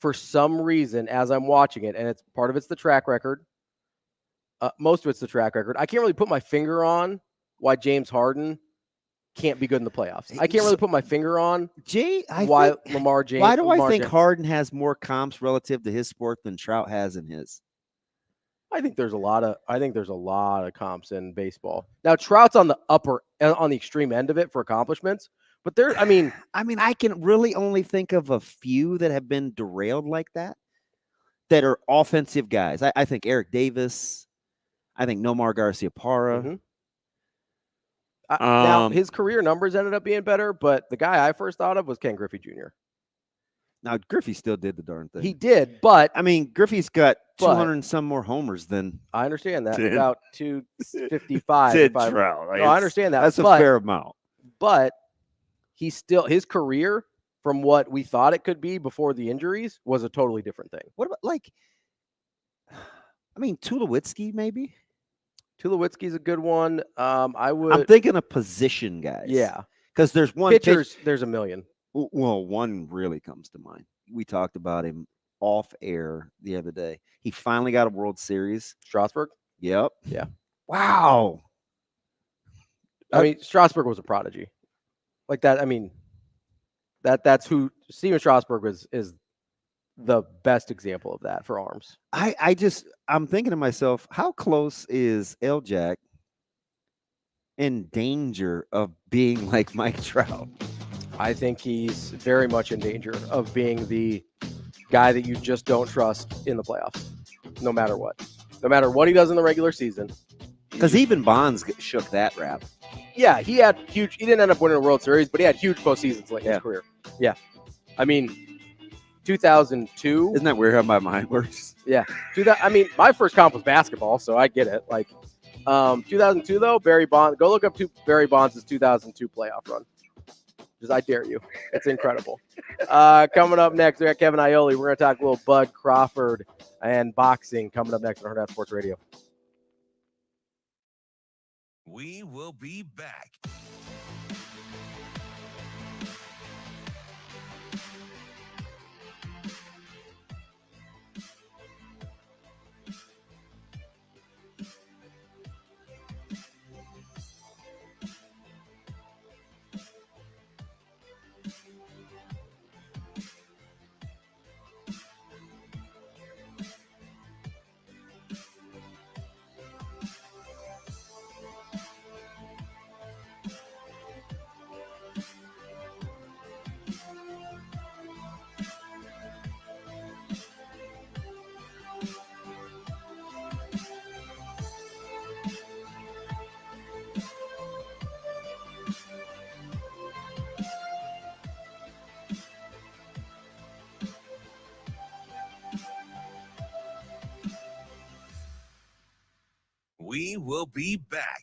For some reason, as I'm watching it, and part of it's the track record, most of it's the track record, I can't really put my finger on why James Harden can't be good in the playoffs. I can't really put my finger on why Lamar James. Why do I think Harden has more comps relative to his sport than Trout has in his? I think there's a lot of comps in baseball. Now Trout's on the extreme end of it for accomplishments, but I can really only think of a few that have been derailed like that are offensive guys. I think Eric Davis. I think Nomar Garciaparra. Mm-hmm. Now his career numbers ended up being better, but the guy I first thought of was Ken Griffey Jr. Now Griffey still did the darn thing. He did, but Griffey's got 200 and some more homers than I understand that about 255. Did Trout? No, I understand that. That's a fair amount. But his career, from what we thought it could be before the injuries, was a totally different thing. What about Tulowitzki maybe? Tulowitzki's a good one. I'm thinking of position guys. Yeah, because there's one pitchers. There's a million. Well, one really comes to mind. We talked about him off air the other day. He finally got a World Series. Strasburg? Yep. Yeah. Wow. Strasburg was a prodigy. Like that. That's who Steven Strasburg is the best example of that for arms. I'm thinking to myself, how close is L-Jack in danger of being like Mike Trout? I think he's very much in danger of being the guy that you just don't trust in the playoffs, no matter what. No matter what he does in the regular season. Because even Bonds shook that rap. Yeah, he didn't end up winning a World Series, but he had huge postseasons late in his career. Yeah. 2002. Isn't that weird how my mind works? Yeah. My first comp was basketball, so I get it. 2002, though, Barry Bonds. Go look up Barry Bonds' 2002 playoff run. Just I dare you. It's incredible. Coming up next, we got Kevin Iole. We're going to talk a little Bud Crawford and boxing coming up next on Hurrdat Sports Radio. We will be back. We will be back.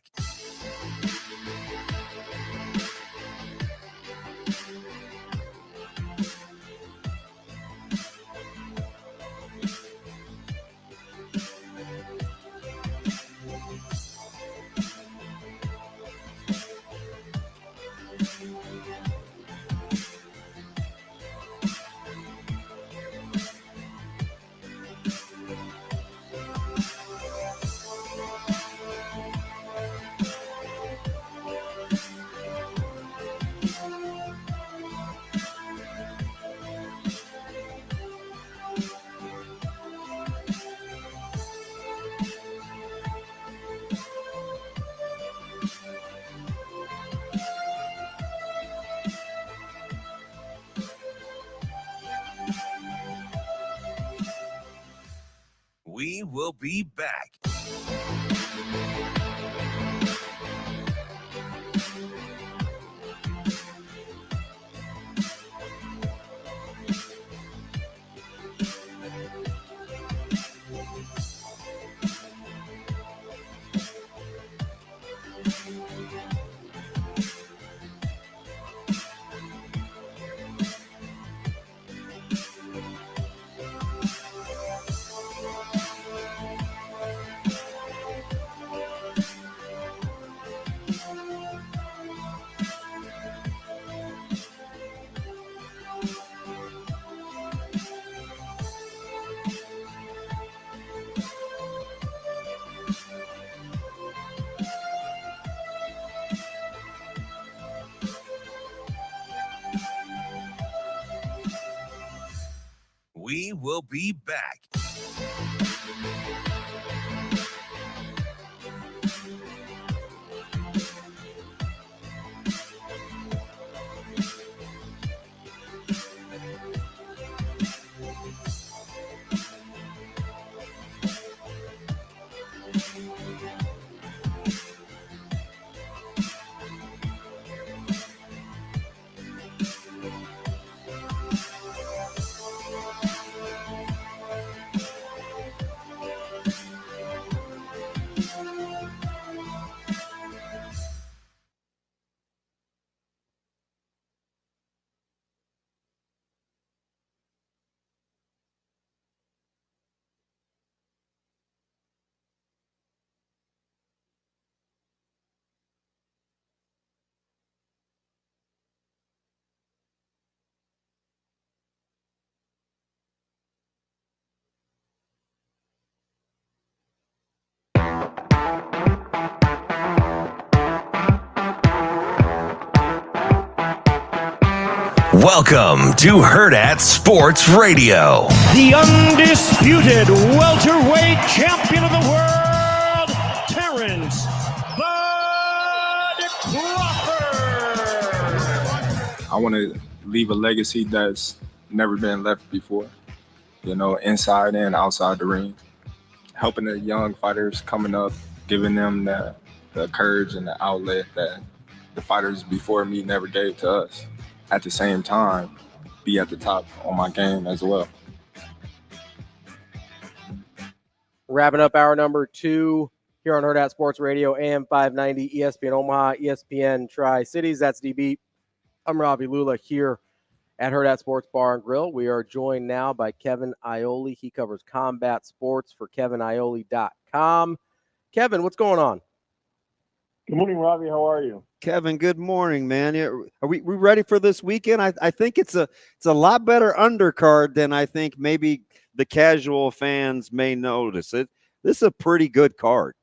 We will be back. We will be back. Welcome to Hurrdat Sports Radio. The undisputed welterweight champion of the world, Terrence Bud Crawford. I want to leave a legacy that's never been left before, you know, inside and outside the ring. Helping the young fighters coming up, giving them the courage and the outlet that the fighters before me never gave to us. At the same time, be at the top on my game as well. Wrapping up hour number 2 here on Hurrdat Sports Radio, AM 590, ESPN Omaha, ESPN Tri-Cities. That's DB. I'm Ravi Lulla here at Hurrdat Sports Bar and Grill. We are joined now by Kevin Iole. He covers combat sports for KevinIole.com. Kevin, what's going on? Good morning, Ravi. How are you? Kevin, good morning, man. Are we ready for this weekend? I think it's a lot better undercard than I think maybe the casual fans may notice. This is a pretty good card.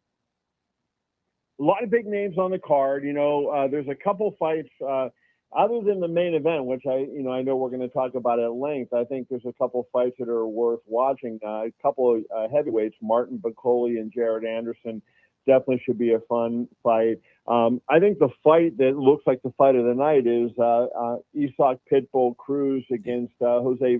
A lot of big names on the card. You know, there's a couple fights other than the main event, which I know we're going to talk about at length. I think there's a couple fights that are worth watching. A couple of heavyweights, Martin Bakole and Jared Anderson. Definitely should be a fun fight. I think the fight that looks like the fight of the night is Isaac Pitbull Cruz against Jose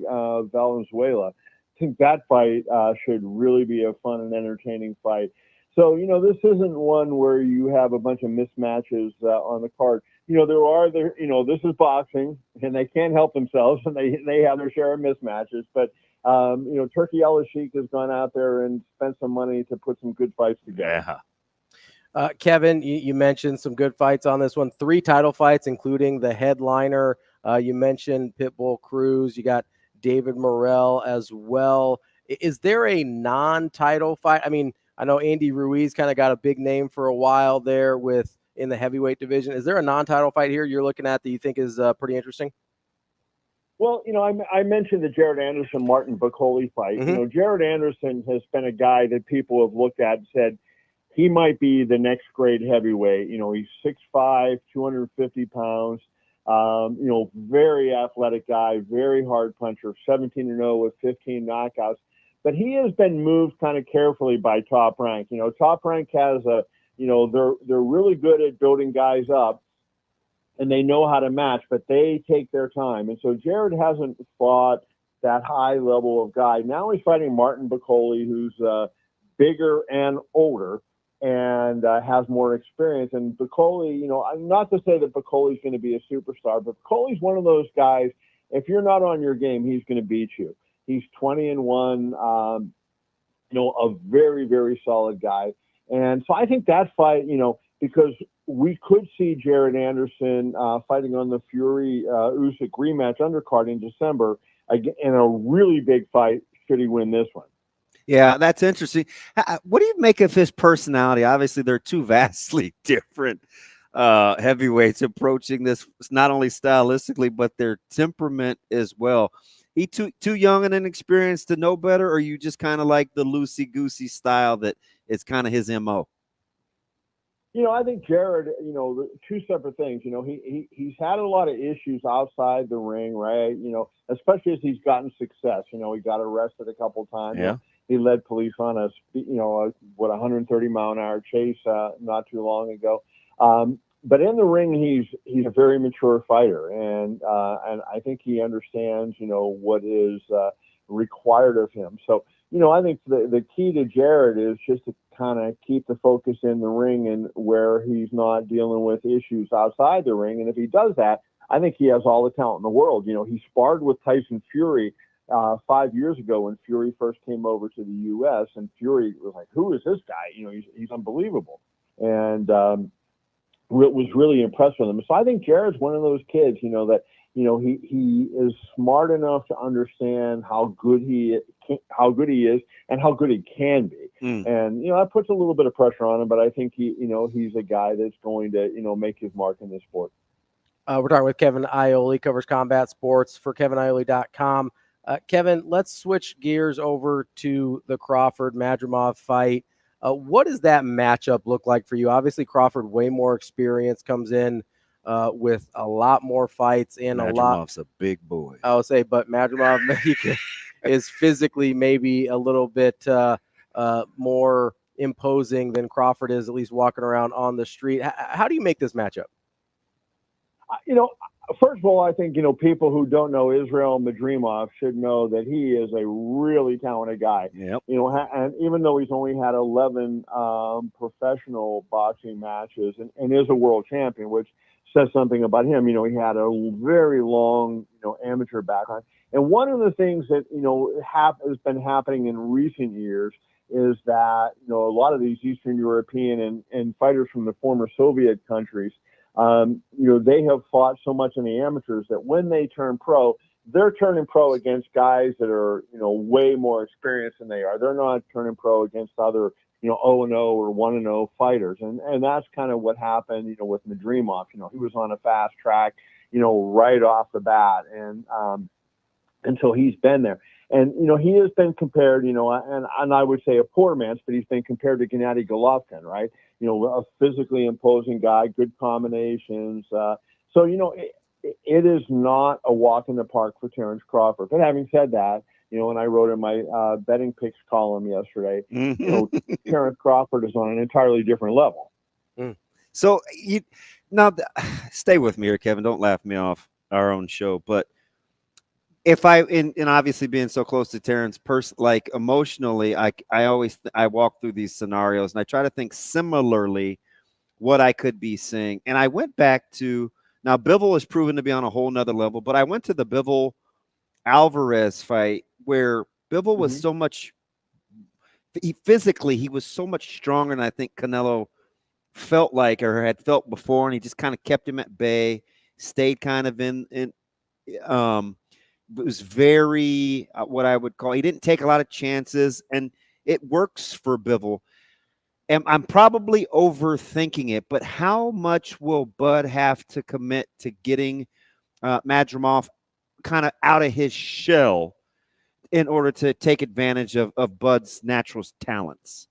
Valenzuela. I think that fight should really be a fun and entertaining fight. So, you know, this isn't one where you have a bunch of mismatches on the card. You know, this is boxing, and they can't help themselves, and they have their share of mismatches. But, you know, Turkey Al-Sheikh has gone out there and spent some money to put some good fights together. Yeah. Kevin, you mentioned some good fights on this one. 3 title fights, including the headliner. You mentioned Pitbull Cruz. You got David Morrell as well. Is there a non-title fight? I mean, I know Andy Ruiz kind of got a big name for a while there in the heavyweight division. Is there a non-title fight here you're looking at that you think is pretty interesting? Well, you know, I mentioned the Jared Anderson-Martin Bakole fight. Mm-hmm. You know, Jared Anderson has been a guy that people have looked at and said, he might be the next great heavyweight. You know, he's 6'5", 250 pounds, you know, very athletic guy, very hard puncher, 17-0 with 15 knockouts. But he has been moved kind of carefully by Top Rank. You know, Top Rank has they're really good at building guys up, and they know how to match, but they take their time. And so Jared hasn't fought that high level of guy. Now he's fighting Martin Bakole, who's bigger and older, and has more experience. And Bakole, you know, not to say that Bacole's going to be a superstar, but Bacole's one of those guys, if you're not on your game, he's going to beat you. He's 20-1, you know, a very, very solid guy. And so I think that fight, you know, because we could see Jared Anderson fighting on the Fury Usyk rematch undercard in December in a really big fight should he win this one. Yeah, that's interesting. What do you make of his personality? Obviously, they're two vastly different heavyweights approaching this, not only stylistically, but their temperament as well. He too young and inexperienced to know better, or you just kind of like the loosey-goosey style that is kind of his MO? I think Jared, two separate things. He's had a lot of issues outside the ring, right? Especially as he's gotten success. He got arrested a couple times. Yeah. He led police on a 130 mile an hour chase not too long ago. But in the ring, he's a very mature fighter, and I think he understands, what is required of him. So, I think the key to Jared is just to kind of keep the focus in the ring and where he's not dealing with issues outside the ring. And if he does that, I think he has all the talent in the world. He sparred with Tyson Fury 5 years ago when Fury first came over to the U.S. and Fury was like, "Who is this guy? He's unbelievable." And was really impressed with him. So I think Jared's one of those kids, that he is smart enough to understand how good he is and how good he can be. And that puts a little bit of pressure on him, but I think he's a guy that's going to make his mark in this sport. We're talking with Kevin Iole, covers combat sports for KevinIole.com. Kevin, let's switch gears over to the Crawford-Madrimov fight. What does that matchup look like for you? Obviously, Crawford, way more experience, comes in with a lot more fights and Madrimov's a big boy. I would say, but Madrimov is physically maybe a little bit more imposing than Crawford is, at least walking around on the street. How do you make this matchup? First of all, I think, people who don't know Israel Madrimov should know that he is a really talented guy. Yep. And even though he's only had 11 professional boxing matches and is a world champion, which says something about him. He had a very long, amateur background. And one of the things that, has been happening in recent years is that, a lot of these Eastern European and fighters from the former Soviet countries, they have fought so much in the amateurs that when they turn pro, they're turning pro against guys that are, way more experienced than they are. They're not turning pro against other, 0-0 or 1-0 fighters. And that's kind of what happened, with Madrimov. He was on a fast track, right off the bat. And so he's been there. And, he has been compared, and I would say a poor man's, but he's been compared to Gennady Golovkin, right? A physically imposing guy, good combinations. So, it is not a walk in the park for Terrence Crawford. But having said that, and I wrote in my betting picks column yesterday, Terrence Crawford is on an entirely different level. So stay with me here, Kevin. Don't laugh me off our own show. But if and obviously being so close to Terrence, like emotionally, I walk through these scenarios and I try to think similarly what I could be seeing. And I went back to, now Bivol has proven to be on a whole nother level, but I went to the Bivol Alvarez fight where Bivol was so much, physically, he was so much stronger than I think Canelo felt like or had felt before, and he just kind of kept him at bay, stayed kind of in it was very what I would call, he didn't take a lot of chances, and it works for Bivol. And I'm probably overthinking it, but how much will Bud have to commit to getting Madrimov kind of out of his shell in order to take advantage of Bud's natural talents?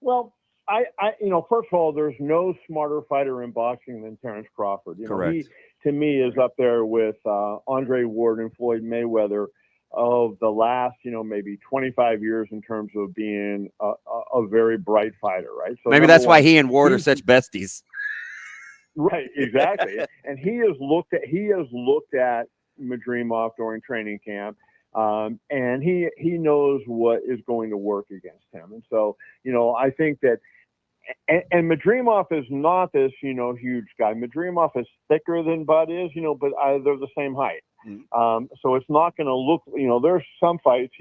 Well, I first of all, there's no smarter fighter in boxing than Terrence Crawford. Correct. He, to me, is up there with Andre Ward and Floyd Mayweather of the last, maybe 25 years in terms of being a very bright fighter, right? So maybe that's why he and Ward are such besties. Right, exactly. And he has looked at Madrimov during training camp. And he knows what is going to work against him. And so, I think that, and Madrimov is not this, huge guy. Madrimov is thicker than Bud is, but they're the same height. So it's not going to look, there's some fights,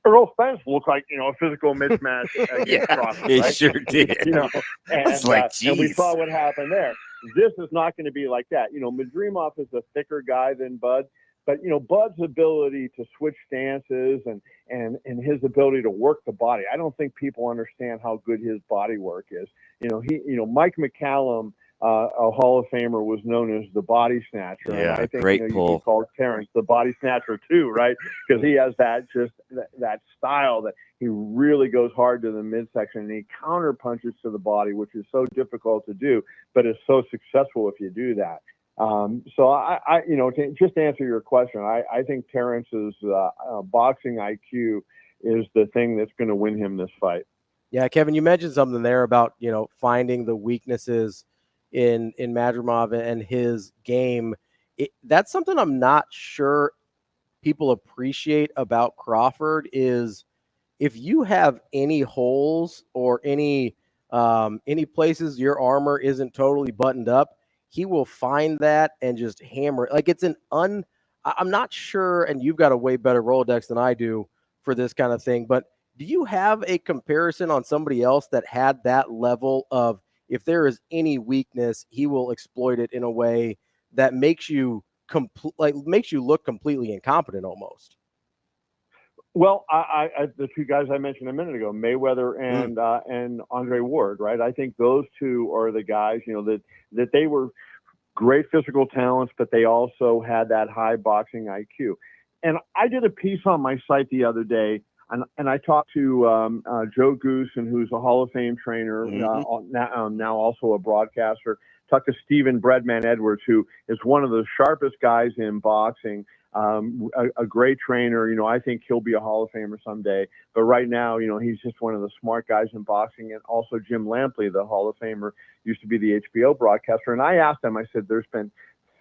Earl Spence looked like, a physical mismatch against Crawford. He right? sure did. And we saw what happened there. This is not going to be like that. Madrimov is a thicker guy than Bud. But, Bud's ability to switch stances and his ability to work the body, I don't think people understand how good his body work is. Mike McCallum a Hall of Famer was known as the body snatcher. Yeah, and I think great you pull. could call Terrence the body snatcher too, right? Because he has that style that he really goes hard to the midsection and he counter punches to the body, which is so difficult to do, but is so successful if you do that. So I just to answer your question, I think Terrence's boxing IQ is the thing that's going to win him this fight. Yeah, Kevin, you mentioned something there about, finding the weaknesses in Madrimov and his game. That's something I'm not sure people appreciate about Crawford is if you have any holes or any places your armor isn't totally buttoned up, he will find that and just hammer it. Like I'm not sure, and you've got a way better Rolodex than I do for this kind of thing, but do you have a comparison on somebody else that had that level of, if there is any weakness, he will exploit it in a way that makes you look completely incompetent almost? Well, I the two guys I mentioned a minute ago, Mayweather and Andre Ward, right? I think those two are the guys, that they were great physical talents, but they also had that high boxing IQ. And I did a piece on my site the other day, and I talked to Joe Goosen, who's a Hall of Fame trainer, now also a broadcaster. Talked to Stephen Breadman Edwards, who is one of the sharpest guys in boxing. A great trainer. I think he'll be a Hall of Famer someday. But right now, he's just one of the smart guys in boxing. And also Jim Lampley, the Hall of Famer, used to be the HBO broadcaster. And I asked him, I said, there's been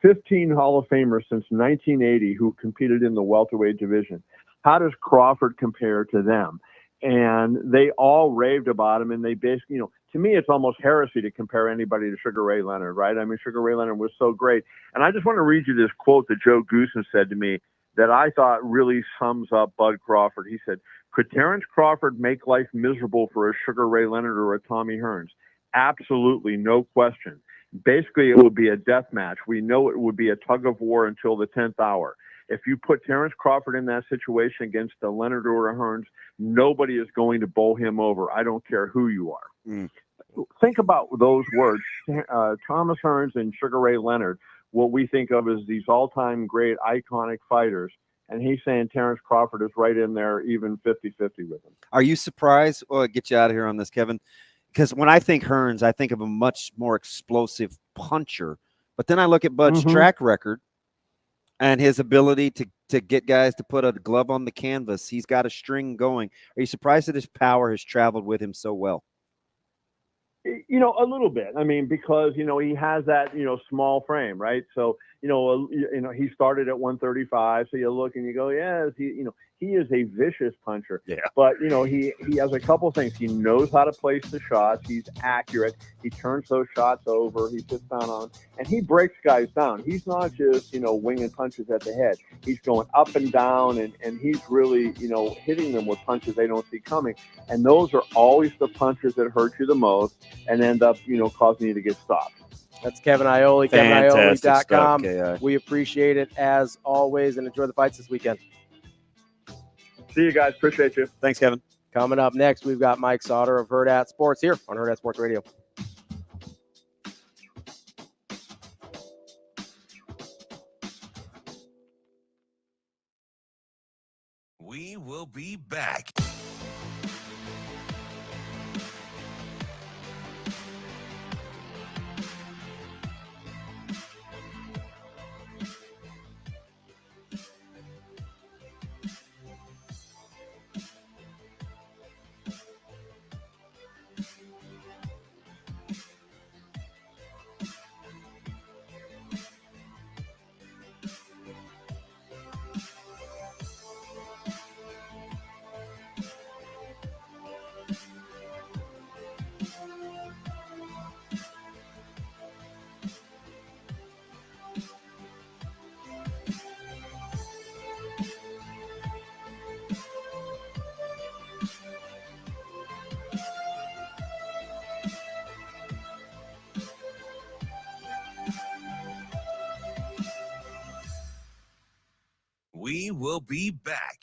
15 Hall of Famers since 1980 who competed in the welterweight division. How does Crawford compare to them? And they all raved about him. And they basically, to me, it's almost heresy to compare anybody to Sugar Ray Leonard, right? I mean, Sugar Ray Leonard was so great. And I just want to read you this quote that Joe Goosen said to me that I thought really sums up Bud Crawford. He said, could Terrence Crawford make life miserable for a Sugar Ray Leonard or a Tommy Hearns? Absolutely, no question. Basically, it would be a death match. We know it would be a tug of war until the 10th hour. If you put Terrence Crawford in that situation against a Leonard or a Hearns, nobody is going to bowl him over. I don't care who you are. Think about those words. Thomas Hearns and Sugar Ray Leonard, what we think of as these all-time great iconic fighters. And he's saying Terrence Crawford is right in there, even 50-50 with him. Are you surprised? Well, I'll get you out of here on this, Kevin. Because when I think Hearns, I think of a much more explosive puncher. But then I look at Bud's track record and his ability to get guys to put a glove on the canvas. He's got a string going. Are you surprised that his power has traveled with him so well? A little bit. I mean, because, he has that, small frame, right? So, he started at 135. So you look and you go, yeah, he is a vicious puncher. Yeah. But, he has a couple things. He knows how to place the shots. He's accurate. He turns those shots over. He sits down on, and he breaks guys down. He's not just, winging punches at the head. He's going up and down, and he's really, hitting them with punches they don't see coming. And those are always the punches that hurt you the most and end up, causing you to get stopped. That's Kevin Iole, KeviniOle.com. KevinIole.com. We appreciate it as always and enjoy the fights this weekend. See you guys. Appreciate you. Thanks, Kevin. Coming up next, we've got Mike Sautter of Hurrdat Sports here on Hurrdat Sports Radio. We will be back. We will be back.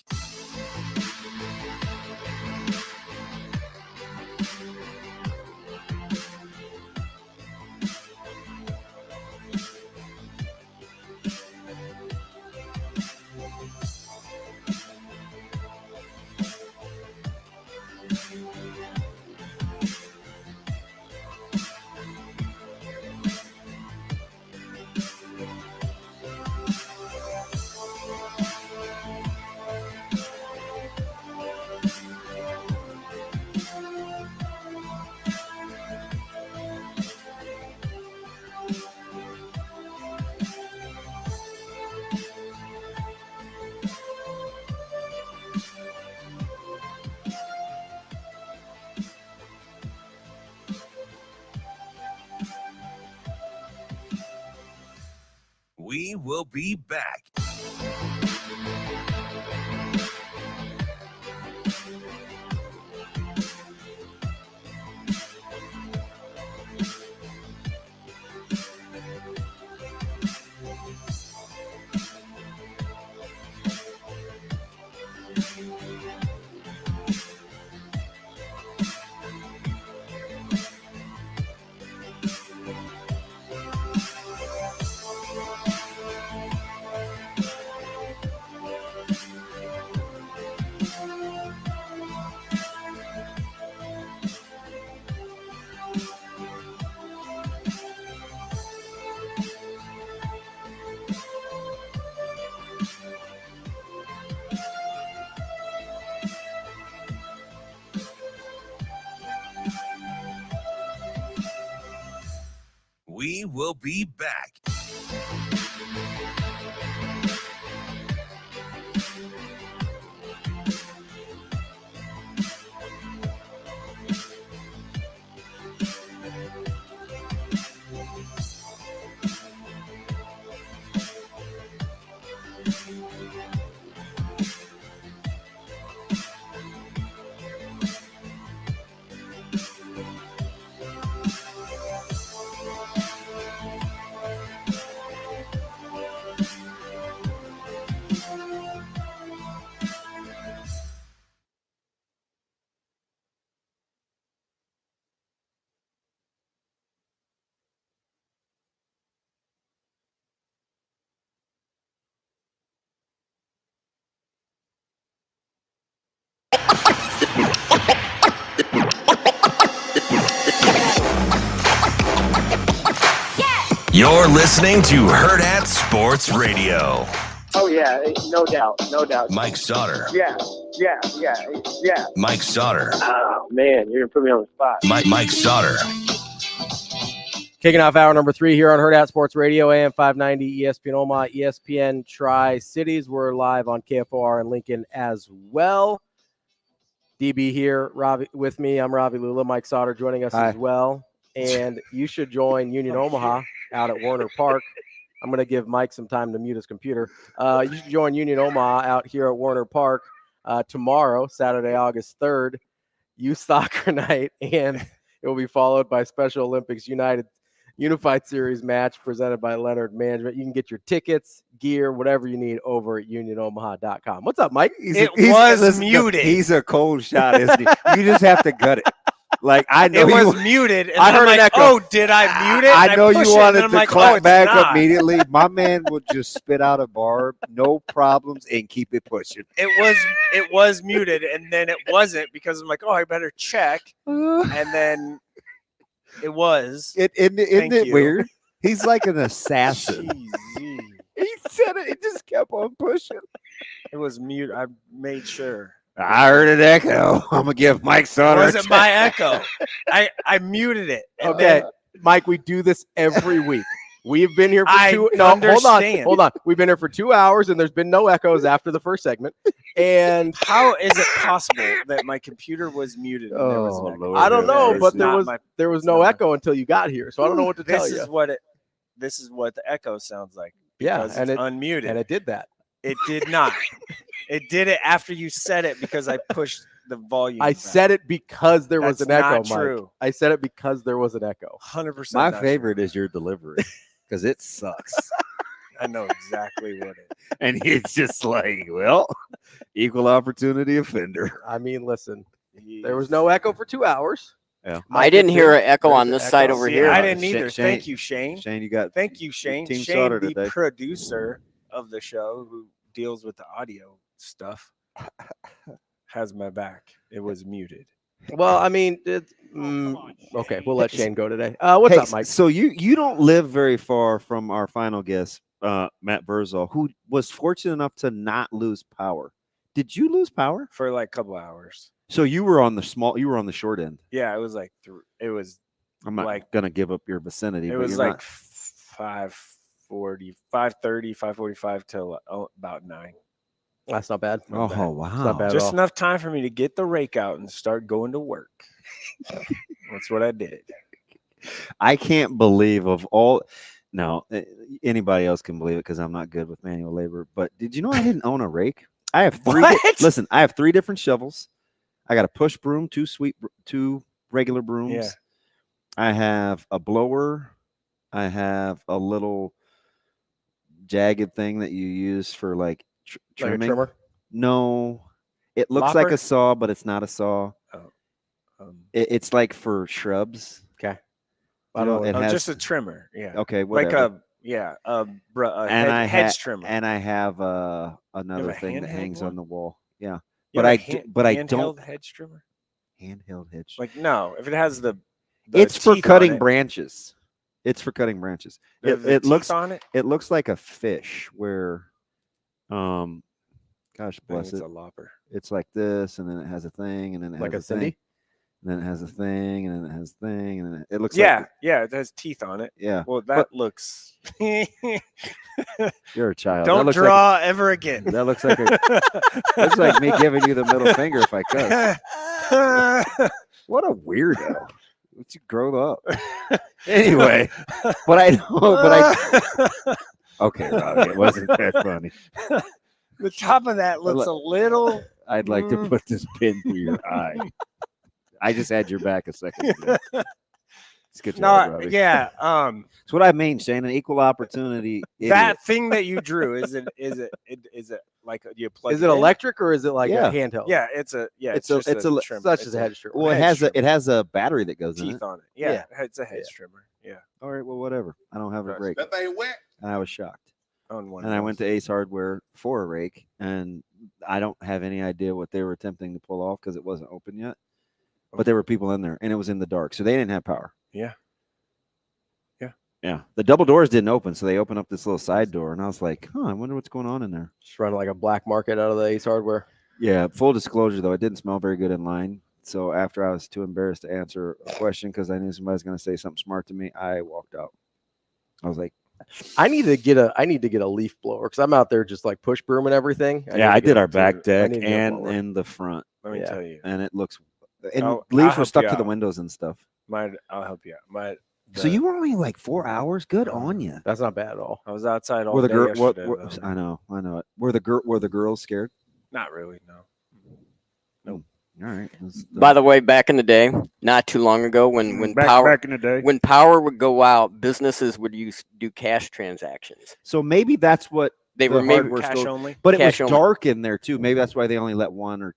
We will be back. We will be back. You're listening to Hurrdat Sports Radio. Oh, yeah, no doubt, no doubt. Mike Sautter. Yeah. Mike Sautter. Oh, man, you're going to put me on the spot. Mike Sautter. Kicking off hour number 3 here on Hurrdat Sports Radio, AM 590, ESPN Omaha, ESPN Tri-Cities. We're live on KFOR in Lincoln as well. DB here, Ravi with me. I'm Ravi Lulla. Mike Sautter joining us as well. And you should join Union Omaha out at Warner Park. I'm going to give Mike some time to mute his computer. You should join Union Omaha out here at Warner Park tomorrow, Saturday, August 3rd, Youth Soccer Night, and it will be followed by Special Olympics Unified Series match presented by Leonard Management. You can get your tickets, gear, whatever you need over at unionomaha.com. What's up, Mike? He's muted. He's a cold shot, isn't he? You just have to gut it. Like, I know it was muted. And I heard an echo. Oh, did I mute it? I know you wanted to clap back not. Immediately. My man will just spit out a barb, no problems, and keep it pushing. It was muted, and then it wasn't because I'm like, oh, I better check, and then it was. Isn't it weird? He's like an assassin. He said it. He just kept on pushing. It was mute. I made sure. I heard an echo. I'm gonna give Mike Sautter. It wasn't my echo. I muted it. Okay, Mike, we do this every week. We've been here for hold on. We've been here for 2 hours, and there's been no echoes after the first segment. And how is it possible that my computer was muted? And there was an echo? I don't know, but there was no echo until you got here, so I don't know what to tell you. This is what the echo sounds like. Yeah, and it's unmuted, and it did that. It did not. It did it after you said it because I pushed the volume. I said it because there was an echo, Mike. True. I said it because there was an echo. 100%. My favorite is your delivery because it sucks. I know exactly what it is. And it's just like, well, equal opportunity offender. I mean, listen, there was no echo for 2 hours. Yeah. I didn't hear an echo on this side over here. I didn't either. Thank you, Shane. Shane, you got. Thank you, Shane. Team Shane, Sautter the today. producer of the show who deals with the audio stuff, has my back. It was muted. Well, I mean, okay, we'll let Shane go today. What's up, Mike? So you don't live very far from our final guest, Matt Vrzal, who was fortunate enough to not lose power. Did you lose power for like a couple hours? So you were on the short end. Yeah, it was like I'm not gonna give up your vicinity. It was like 5:40, 5:30, 5:45 till about 9. That's not bad. Wow. It's not bad Just at all. enough time for me to get the rake out and start going to work. That's what I did. I can't believe of all. No, anybody else can believe it because I'm not good with manual labor. But did you know I didn't own a rake? I have three. Listen, I have 3 different shovels. I got a push broom, 2 regular brooms. Yeah. I have a blower. I have a little jagged thing that you use for like trimming. Like a trimmer? No, it looks like a saw, but it's not a saw. It's like for shrubs. Okay. You know, it has just a trimmer. Yeah. Okay, whatever. Like a hedge trimmer. And I have another thing that handheld hangs one? on the wall. Yeah, You but have I a but I handheld don't hedge trimmer. handheld hedge. Like no, if it has the It's for teeth on cutting it, branches. It's for cutting branches. the It teeth looks on it. it looks like a fish where, gosh I think bless it's it. a lopper. It's like this, and then it has a thing, and then it Like has a Cindy? thing, and then it has a thing, and then it has a thing, and then it looks Yeah, like yeah, it has teeth on it. yeah. Well, But that looks. you're a child. Don't that looks draw ever again. That looks like looks like me giving you the middle finger if I cuss. What a weirdo. Let's you grow up. Anyway, but I know, but okay, Robbie, it wasn't that funny. The top of that looks a little. I'd like to put this pin through your eye. I just had your back a second ago. It's good job, Robbie. Yeah. It's what I mean, Shane. An equal opportunity. That thing that you drew is it like you plug? Is it electric or is it like a handheld? Yeah, it's a it's just a trimmer. such as a hedge trimmer. Well, it has a battery that goes in teeth it. on it. Yeah, it's a hedge trimmer. Yeah. All right, well, whatever. I don't have a rake. That thing wet. And I was shocked. On one. And I went to Ace Hardware for a rake, and I don't have any idea what they were attempting to pull off because it wasn't open yet. But there were people in there, and it was in the dark, so they didn't have power. Yeah. Yeah. The double doors didn't open, so they opened up this little side door, and I was like, I wonder what's going on in there. Just running like a black market out of the Ace Hardware. Yeah. Full disclosure, though, it didn't smell very good in line. So after I was too embarrassed to answer a question because I knew somebody was going to say something smart to me, I walked out. I was like, I need to get a leaf blower because I'm out there just like push broom and everything. I did our back deck and in the front. Let me tell you. And it looks, and I'll leaves were help stuck you to the out. windows and stuff. I'll help you out. So you were only like 4 hours. Good on you. That's not bad at all. I was outside all Were the day girl? yesterday, I know it. Were the girls scared? Not really. No. Nope. All right. By the way, back in the day, not too long ago, when back in the day, when power would go out, businesses would do cash transactions. So maybe that's what they the were maybe hardware cash store- only. But it Cash was only. dark in there too. Maybe that's why they only let one or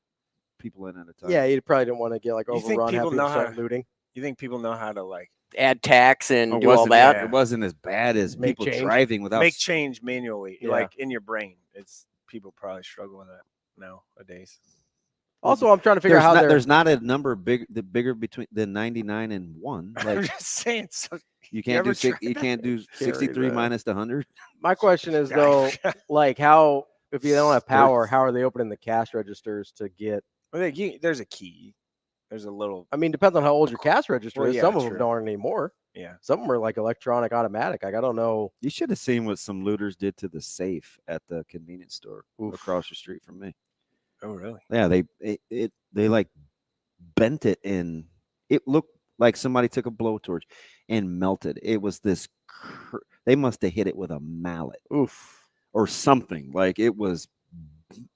people in at a time. Yeah, you probably didn't want to get like You think overrun. people Have know people how start looting. You think people know how to like add tax and It do all wasn't- that. It wasn't as bad as Make people change. driving without. make change manually, Yeah. like in your brain? It's people probably struggle with that nowadays. Also, I'm trying to figure out how there's not a number bigger between than 99 and 1. I'm Like just saying. So you can't ever do tried you that? can't do Carry 63 that. minus the 100. My question is though, like how if you don't have power, how are they opening the cash registers to get? There's a key. There's a little. I mean, depends on how old your cash register Well, is. yeah, Some of them true. don't anymore. Yeah. Some of them are like electronic automatic. Like I don't know. You should have seen what some looters did to the safe at the convenience store across the street from me. Oh really? Yeah, they like bent it in. It looked like somebody took a blowtorch and melted. It was this. They must have hit it with a mallet. Oof. Or something. Like it was.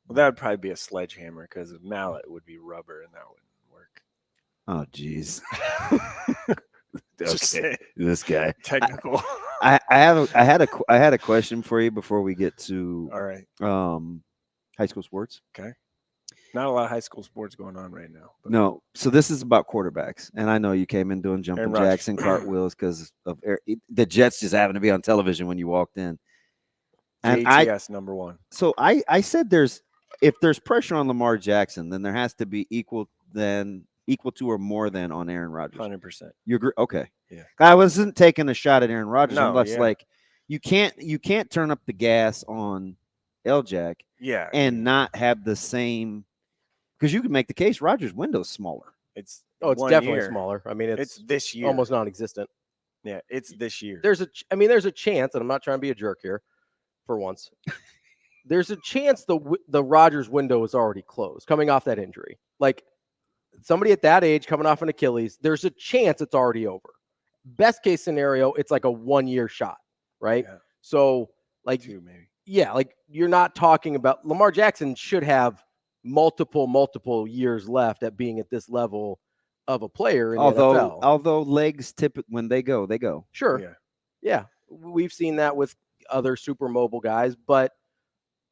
Well, that would probably be a sledgehammer because a mallet would be rubber and that wouldn't work. Oh, geez. Just saying. This guy. Technical. I had a question for you before we get to All right. High school sports. Okay. Not a lot of high school sports going on right now. But No, so this is about quarterbacks, and I know you came in doing jumping Aaron Rodgers. jacks and cartwheels because of the Jets just happened to be on television when you walked in. And JTS number one. So I said if there's pressure on Lamar Jackson, then there has to be equal to or more than on Aaron Rodgers. 100%. You agree? Okay. Yeah. I wasn't taking a shot at Aaron Rodgers No, unless yeah. like you can't turn up the gas on L-Jack Yeah. and not have the same because you can make the case Rodgers' window's smaller. It's It's 1 definitely year. smaller. I mean, It's this year. almost non-existent. Yeah, it's this year. There's a chance, and I'm not trying to be a jerk here, for once. There's a chance the Rodgers window is already closed, coming off that injury. Like somebody at that age coming off an Achilles, there's a chance it's already over. Best case scenario, it's like a 1 year shot. right? Yeah. So like, 2 maybe. yeah, like you're not talking about Lamar Jackson should have multiple years left at being at this level of a player in the NFL. Although legs when they go, they go. Sure. Yeah. We've seen that with other super mobile guys, but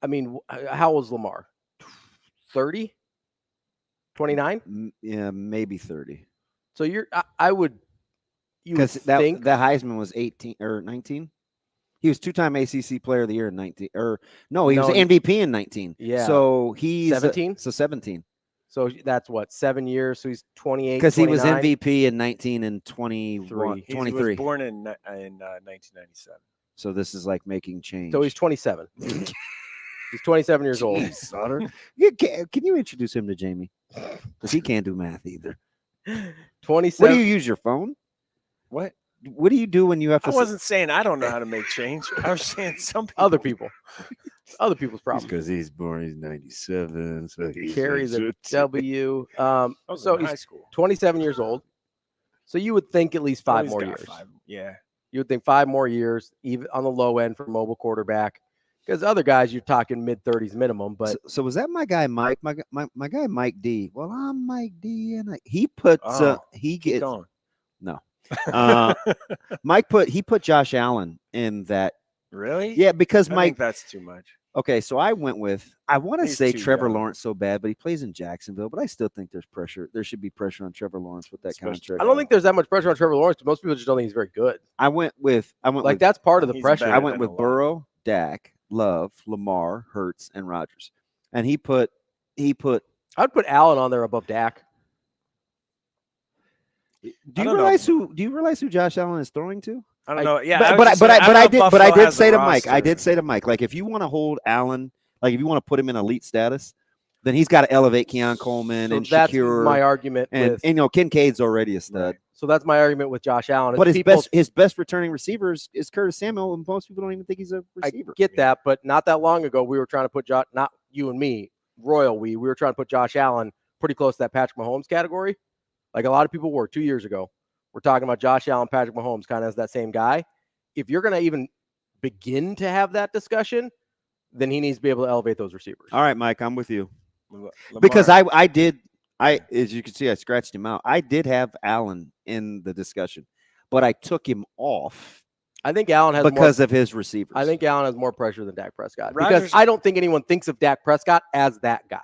I mean, how old is Lamar? 30? 29? Yeah, maybe 30. So I would think the Heisman was 18 or 19. He was 2-time ACC Player of the Year in 19. Or no, he was MVP in 19. Yeah. So he's 17. 17. So that's what, 7 years. So he's 28. Because he was MVP in 19 and 23. He was born in 1997. So this is like making change. So he's 27. He's 27 years old. Sautter. Can you introduce him to Jamie? Because he can't do math either. 27. What do you use, your phone? What? What do you do when you have to? I wasn't saying I don't know how to make change. I was saying some people. Other people. Other people's problems. Because he's 97. So he carries a W. So so high he's school. 27 years old. So you would think at least 5 He's more got years. 5. Yeah. You would think 5 more years, even on the low end for mobile quarterback. Because other guys, you're talking mid-30s minimum. But so was that my guy Mike? My guy Mike D. Well, I'm Mike D, and he puts he gets going. No. Mike put Josh Allen in that. Really? Yeah, because I Mike. think that's too much. Okay, so I went with, I want to He's say too Trevor young. Lawrence so bad, but he plays in Jacksonville. But I still think there's pressure. There should be pressure on Trevor Lawrence with that contract. I don't think there's that much pressure on Trevor Lawrence. Most people just don't think he's very good. I went with that's part of the pressure. I went with Burrow, Dak, Love, Lamar, Hurts, and Rodgers. And he put. I'd put Allen on there above Dak. Do you realize who Josh Allen is throwing to? I don't know. Yeah, but I did say to Mike. I did say to Mike, like, if you want to hold Allen, like if you want to put him in elite status, then he's got to elevate Keon Coleman and that's Shakir. my argument. And Kincaid's already a stud. Right. So that's my argument with Josh Allen. But his best returning receiver is Curtis Samuel, and most people don't even think he's a receiver. I get that, but not that long ago, we were trying to put not you and me, we were trying to put Josh Allen pretty close to that Patrick Mahomes category. Like a lot of people were 2 years ago. We're talking about Josh Allen, Patrick Mahomes, kind of as that same guy. If you're going to even begin to have that discussion, then he needs to be able to elevate those receivers. All right, Mike, I'm with you. Because I did, as you can see, I scratched him out. I did have Allen in the discussion, but I took him off. I think Allen has because of his receivers. I think Allen has more pressure than Dak Prescott because I don't think anyone thinks of Dak Prescott as that guy.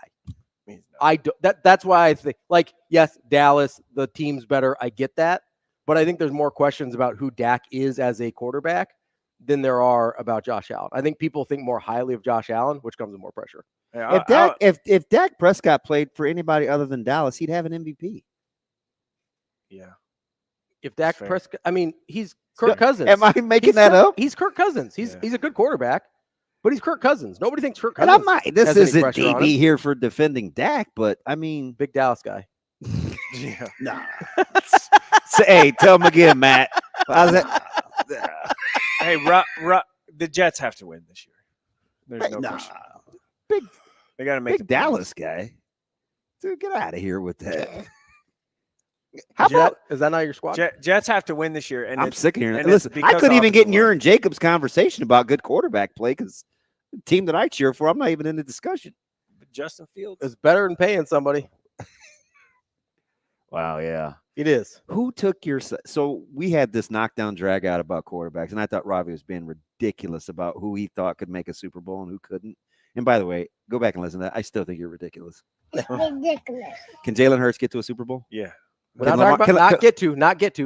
That's why I think, like, yes, Dallas, the team's better. I get that. But I think there's more questions about who Dak is as a quarterback than there are about Josh Allen. I think people think more highly of Josh Allen, which comes with more pressure. Yeah, if Dak Prescott played for anybody other than Dallas, he'd have an MVP. Yeah. If Dak Prescott, I mean, he's Kirk Cousins. Am I making that up? He's Kirk Cousins. He's a good quarterback, but he's Kirk Cousins. Nobody thinks Kirk And Cousins. I'm not. This isn't DB here for defending Dak, but I mean, big Dallas guy. Yeah. Nah. Hey, tell him again, Matt. Hey, the Jets have to win this year. There's no question. They got to make big Dallas guy. Dude, get out of here with that. Is that not your squad? Jets have to win this year, and I'm sick of hearing it. Listen, I couldn't even get in your and Jacob's conversation about good quarterback play because the team that I cheer for, I'm not even in the discussion. But Justin Fields is better than paying somebody. Wow, yeah. It is. Who took your – so we had this knockdown drag out about quarterbacks, and I thought Ravi was being ridiculous about who he thought could make a Super Bowl and who couldn't. And by the way, go back and listen to that. I still think you're ridiculous. Ridiculous. Can Jalen Hurts get to a Super Bowl? Yeah. We're not talking about not get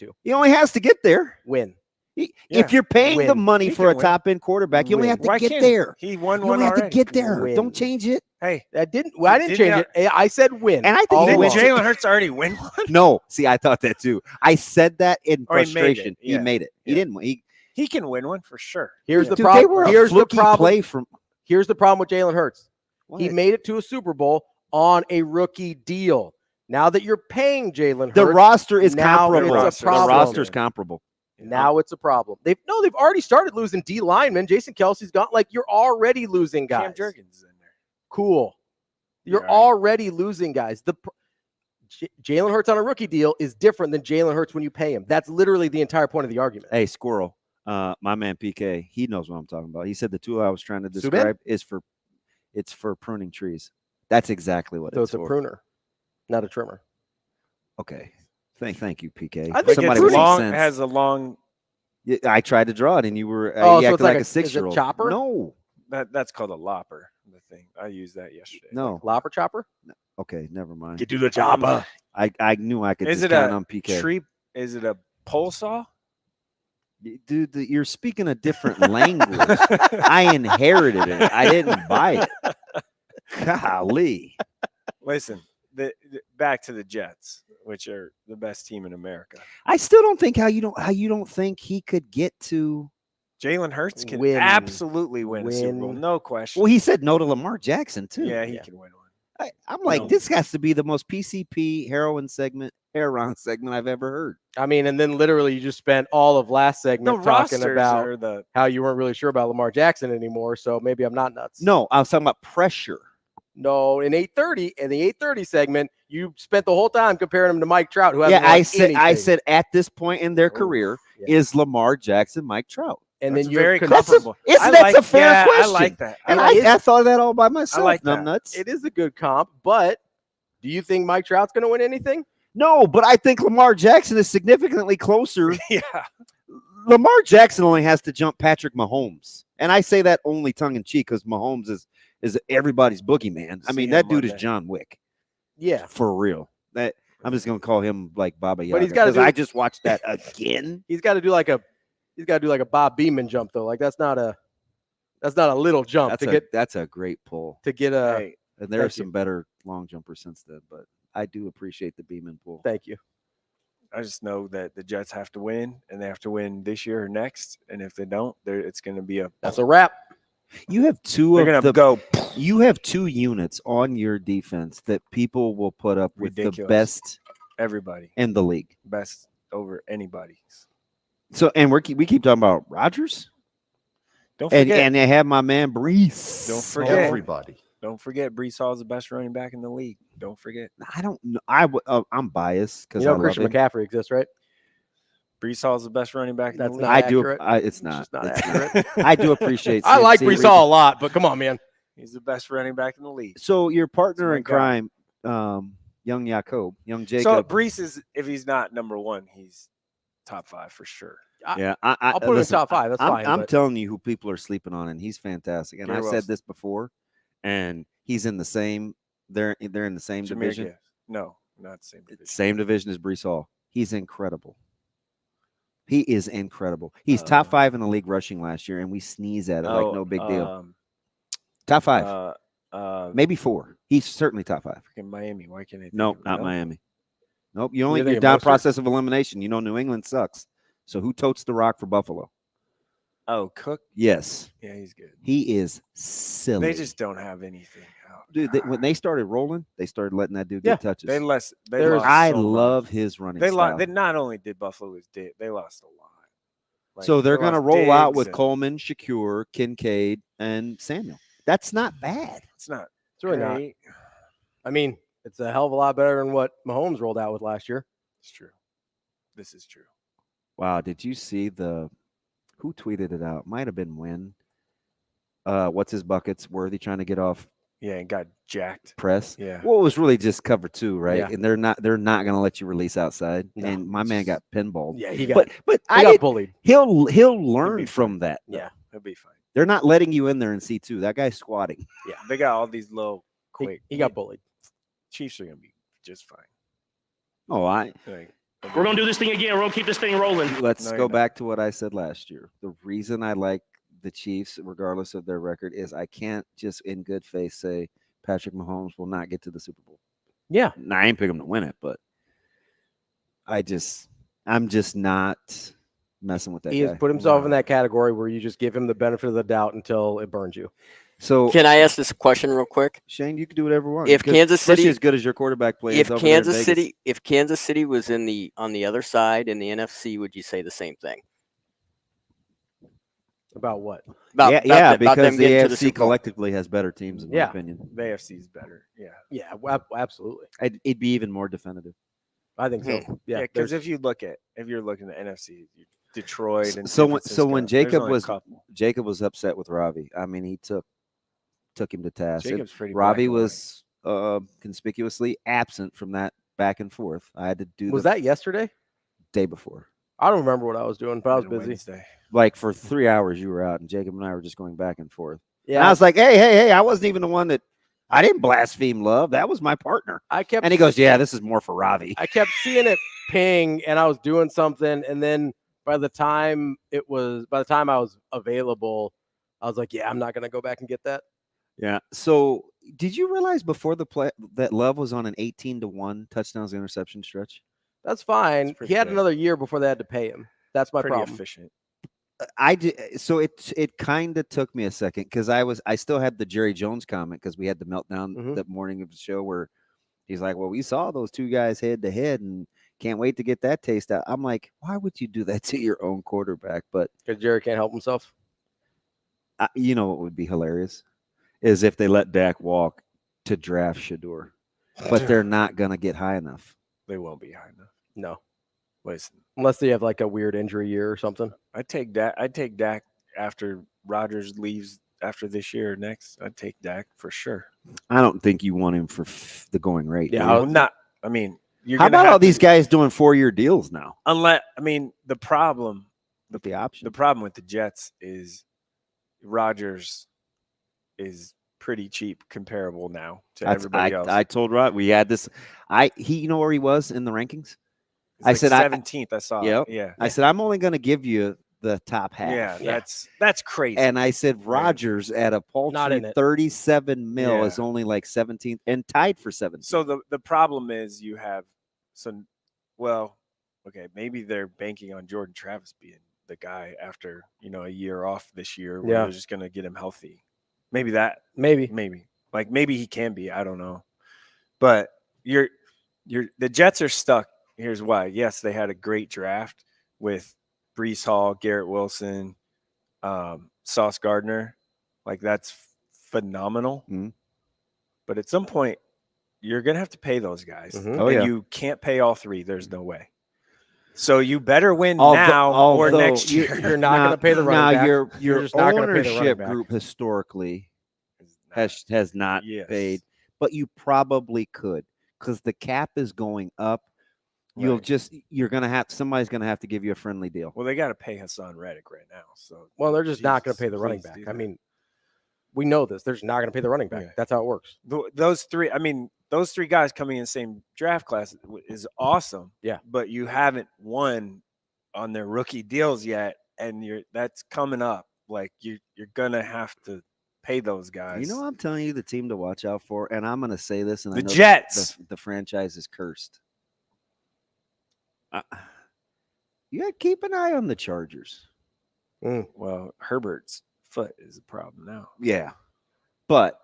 to. He only has to get there. Win. If you're paying the money for a top-end quarterback, you only have to get there. He won you one only have already. to get there. Win. Don't change it. Hey, I didn't change it. I said win. And I think did Jalen Hurts already win one? No. See, I thought that too. I said that in Or he made frustration. it. Yeah. He made it. He didn't win. He can win one for sure. Here's the Dude, problem. they were a Here's the fluky problem. play from. Here's the problem with Jalen Hurts. What? He made it to a Super Bowl on a rookie deal. Now that you're paying Jalen Hurts, The roster is now comparable. it's a problem. The roster's comparable. Now it's a problem. They've already started losing D linemen. Jason Kelsey's gone. Like, you're already losing guys. Cam Jurgens is in there. Cool. You're already losing guys. Jalen Hurts on a rookie deal is different than Jalen Hurts when you pay him. That's literally the entire point of the argument. Hey, Squirrel. My man PK, he knows what I'm talking about. He said the tool I was trying to describe is for pruning trees. That's exactly what So it's it's a for. pruner, not a trimmer. Okay. Thank you, PK. I think Somebody it's with some long. sense. It has a long. Yeah, I tried to draw it, and you were Oh, you so acted it's like like a 6-year-old. Is it chopper? No. That's called a lopper. The thing I used that yesterday. No. Lopper chopper? Okay, never mind. Get to the chopper. I knew I could Is just it count a on PK. tree? Is it a pole saw? Dude, you're speaking a different language. I inherited it. I didn't buy it. Golly. Listen, back to the Jets, which are the best team in America. I still don't think how you don't think he could get to Jalen Hurts can Win. absolutely win a Super Bowl, Win. no question. Well, he said no to Lamar Jackson too. Yeah, he can win one. I'm like, this has to be the most PCP heroin segment I've ever heard. I mean, and then literally you just spent all of last segment The talking rosters about are the how you weren't really sure about Lamar Jackson anymore. So maybe I'm not nuts. No, I was talking about pressure. No, in the 8:30 segment, you spent the whole time comparing him to Mike Trout, who Yeah, hasn't I said at this point in their career, is Lamar Jackson Mike Trout? And That's then you're very comparable. That's a fair question. I like that. And I thought of that all by myself. I like that. Numbnuts. It is a good comp, but do you think Mike Trout's going to win anything? No, but I think Lamar Jackson is significantly closer. Yeah. Lamar Jackson only has to jump Patrick Mahomes. And I say that only tongue in cheek because Mahomes is everybody's boogeyman. I mean, that dude is John Wick. Yeah. For real. I'm just gonna call him like Baba Yaga. But he's got to. I just watched that again. He's got to do like a Bob Beamon jump though. Like that's not a little jump That's a great pull. to get a. Hey, And there are Thank you. some better long jumpers since then, but I do appreciate the Beeman pull. Thank you. I just know that the Jets have to win, and they have to win this year or next. And if they don't, it's going to be That's a wrap. You have two They're of gonna the go. You have two units on your defense that people will put up with the Ridiculous. best Everybody in the league. best over anybody. So, and we keep talking about Rodgers, Don't forget. and they have my man Brees. Don't forget. Everybody. Don't forget. Brees Hall is the best running back in the league. Don't forget. I don't know. I'm biased because You know I Christian love him. McCaffrey exists, right? Brees Hall is the best running back in That's the league. not I do. accurate. It's not. just not It's accurate. I do appreciate. I like CMC. Brees Hall a lot, but come on, man. He's the best running back in the league. So your partner my in guy. crime, young Jacob. So Brees is, if he's not number one, he's top 5 for sure. Yeah, I'll put him in top 5. That's fine. I'm but telling you who people are sleeping on, and he's fantastic. And Gary I said Wilson. this before, and he's in the same. They're in the same Jameer division. Gibbs. No, not the same division. Same division as Brees Hall. He's incredible. He is incredible. He's top 5 in the league rushing last year, and we sneeze at it like no big deal. Top 5, maybe 4. He's certainly top 5. Freaking Miami. Why can't they? Nope, think of it? not No? Miami. Nope, you're thinking down Mostert? process of elimination. You know New England sucks. So who totes the rock for Buffalo? Oh, Cook. Yes, Yeah, he's good. he is silly. They just don't have anything. Oh, Dude, when they started rolling, they started letting that dude Yeah, get touches. They lost. They There's- lost I so much. love his running They style. lost. They not only did Buffalo lose, they lost a lot. Like, So they're they going to lost roll out Diggs with and- Coleman, Shakur, Kincaid, and Samuel. That's not bad. It's not. it's really not. great. I mean, it's a hell of a lot better than what Mahomes rolled out with last year. It's true. This is true. Wow, did you see who tweeted it out? Might have been Win. What's his buckets? Worthy trying to get off Yeah, and got jacked. press. Yeah. Well, it was really just cover 2, right? Yeah. And they're not going to let you release outside. No, and my man got pinballed. Yeah, he got But he got bullied. he'll learn from that. Yeah. He'll be fine. They're not letting you in there in C2. That guy's squatting. Yeah, they got all these little quick. He got bullied. Chiefs are gonna be just fine. Oh, Like, We're going to do this thing again. We're going to keep this thing rolling. let's No, go you're not. back to what I said last year. The reason I like the Chiefs, regardless of their record, is I can't just in good faith say Patrick Mahomes will not get to the Super Bowl. Yeah. Now, I ain't picking him to win it, but I'm just not messing with that He guy. has put himself in that category where you just give him the benefit of the doubt until it burns you. So Can I ask this question real quick? Shane, you can do whatever you want. If Because Kansas especially City- as good as your quarterback plays, If over there in Kansas Vegas. City was on the other side in the NFC, would you say the same thing? About what? About because them the getting to the AFC Super Bowl? collectively has better teams, in my Yeah. opinion. the AFC is better. Yeah. Yeah, absolutely. It'd be even more definitive. I think so. Yeah, Yeah, because there's- if you're looking at NFC, Detroit and so San when Francisco. Jacob was upset with Ravi. I mean, he took him to task. Jacob's pretty Ravi black and was conspicuously absent from that back and forth. I had to do. Was that yesterday? Day before. I don't remember what I was doing, but I was busy. Wednesday. Like for 3 hours, you were out, and Jacob and I were just going back and forth. Yeah, and I was like, hey, I wasn't even the one that. I didn't blaspheme love. That was my partner. And he goes, yeah, this is more for Ravi. I kept seeing it ping, and I was doing something, and then by the time I was available, I was like, yeah, I'm not gonna go back and get that. Yeah. So did you realize before the play that Love was on an 18-1 touchdowns interception stretch? That's fine. He had good. another year before they had to pay him. That's my Pretty problem. efficient. I did. So it kind of took me a second because I still had the Jerry Jones comment because we had the meltdown that morning of the show where he's like, well, we saw those two guys head to head and can't wait to get that taste out. I'm like, why would you do that to your own quarterback? But because Jerry can't help himself. You know what would be hilarious is if they let Dak walk to draft Shador, but they're not gonna get high enough. They won't be high enough. No. Listen, unless they have like a weird injury year or something. I'd take Dak after Rodgers leaves after this year or next. I'd take Dak for sure. I don't think you want him for the going rate. Yeah, I'm not. I mean, how about all these guys doing 4-year deals now? The problem with the option. The problem with the Jets is Rodgers is pretty cheap, comparable now to everybody else. I told Rod we had this. You know where he was in the rankings? I said 17th. I saw. Yep. Yeah. I said I'm only going to give you the top half. Yeah, that's crazy. And I said Rodgers at a paltry 37 mil is only like 17th and tied for 17th. So the problem is you have some. Well, okay, maybe they're banking on Jordan Travis being the guy after a year off this year. Where they're just going to get him healthy. Maybe maybe he can be. I don't know, but the Jets are stuck. Here's why. Yes, they had a great draft with Breece Hall, Garrett Wilson, Sauce Gardner. Like, that's phenomenal. Mm-hmm. But at some point, you're going to have to pay those guys. Mm-hmm. Oh, yeah. You can't pay all three. There's no way. So you better win now or next year. You're not going to pay the running back. Your just not gonna pay the running ownership back. group historically has not paid, but you probably could because the cap is going up. Somebody's gonna have to give you a friendly deal. Well, they got to pay Hassan Reddick right now. So they're just not going to pay the running back. I mean, we know this. They're just not going to pay the running back. Yeah. That's how it works. Those three guys coming in the same draft class is awesome. Yeah, but you haven't won on their rookie deals yet, and that's coming up. Like you're gonna have to pay those guys. I'm telling you the team to watch out for, and I'm gonna say this, and the Jets. The franchise is cursed. You got to keep an eye on the Chargers. Well, Herbert's foot is a problem now. Yeah, but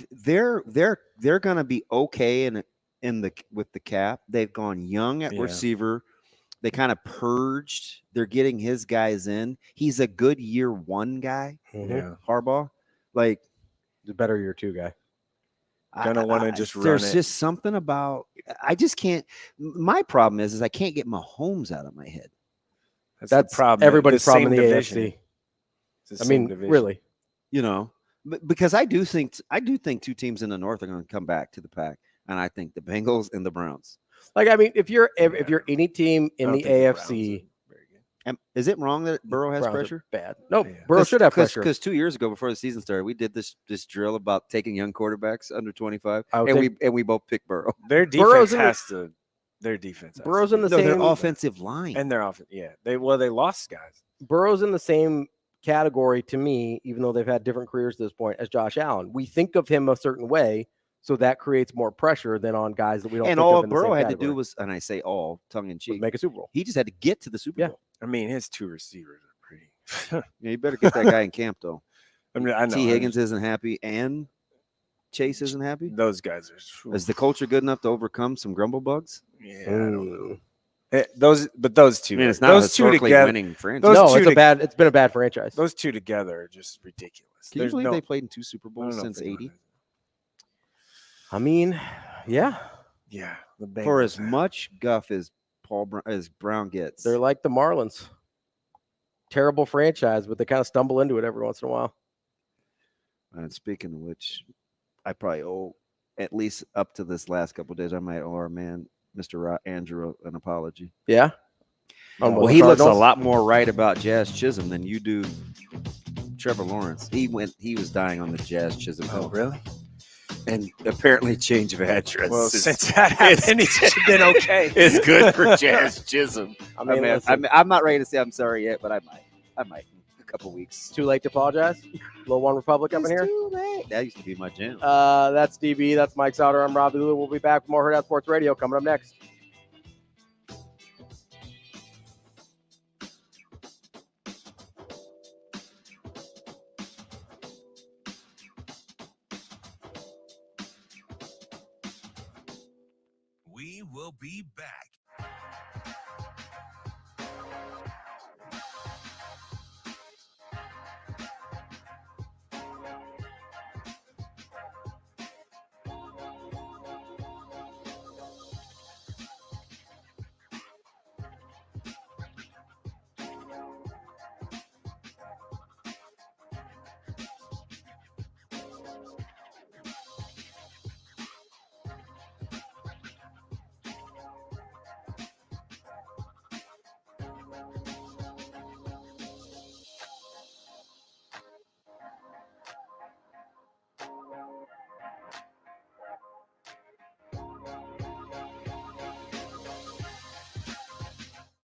they're going to be okay with the cap. They've gone young at receiver. They kind of purged. They're getting his guys in. He's a good year one guy. Yeah, Harbaugh, like the better year two guy. Gonna want to just run There's just something about I just can't. My problem is I can't get Mahomes out of my head. That's the problem. Everybody's problem in the AFC. I mean, really, because I do think two teams in the North are going to come back to the pack, and I think the Bengals and the Browns. Like, I mean, if you're any team in the AFC. Is it wrong that Burrow has pressure? Bad. No, Burrow should have pressure. Because 2 years ago, before the season started, we did this drill about taking young quarterbacks under 25, and we both picked Burrow. Their defense Their defense. Burrow's in the same. Their offensive line and their offense. Yeah, they lost guys. Burrow's in the same category to me, even though they've had different careers at this point as Josh Allen. We think of him a certain way. So that creates more pressure than on guys that we don't. And think all of in the Burrow same had category. to do was, and I say all tongue in cheek, make a Super Bowl. He just had to get to the Super Bowl. I mean, his two receivers are pretty. Yeah, you better get that guy in camp though. I know. T. Higgins isn't happy, and Chase isn't happy. Those guys are. Is the culture good enough to overcome some grumble bugs? Yeah, I don't know. Those two. I mean, it's not those two together. Winning franchise. No, it's been a bad franchise. Those two together are just ridiculous. Can you believe they played in 2 Super Bowls since '80? I mean, yeah. Yeah. For as much guff as Brown gets. They're like the Marlins. Terrible franchise, but they kind of stumble into it every once in a while. And speaking of which, I probably owe, at least up to this last couple of days, I might owe our man, Mr. Andrew, an apology. Yeah? Well, he looks a lot more right about Jazz Chisholm than you do Trevor Lawrence. He was dying on the Jazz Chisholm. Oh, really? And apparently change of address. Well, since that happened, it's been okay. It's good for Jazz Chisholm. I mean, I'm not ready to say I'm sorry yet, but I might. In a couple weeks. Too late to apologize? Little One Republic up in here? Too late. That used to be my jam. That's DB. That's Mike Sautter. I'm Ravi. We'll be back with more Hurrdat Sports Radio coming up next. We will be back.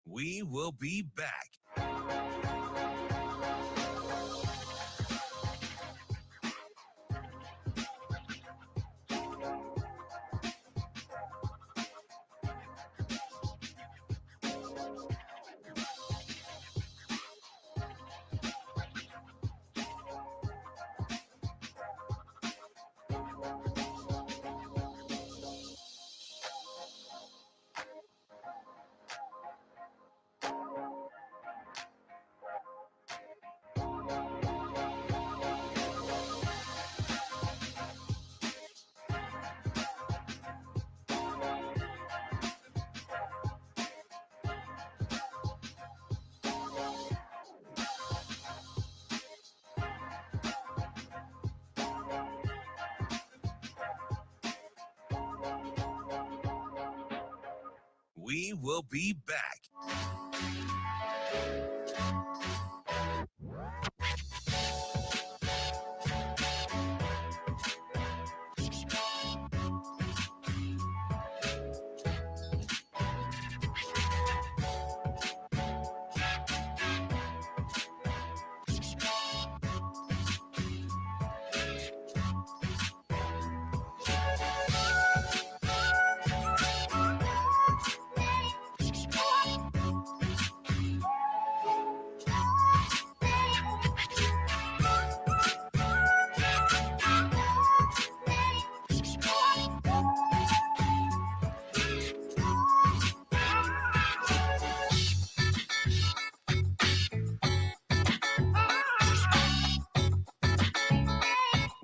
We will be back. We will be back.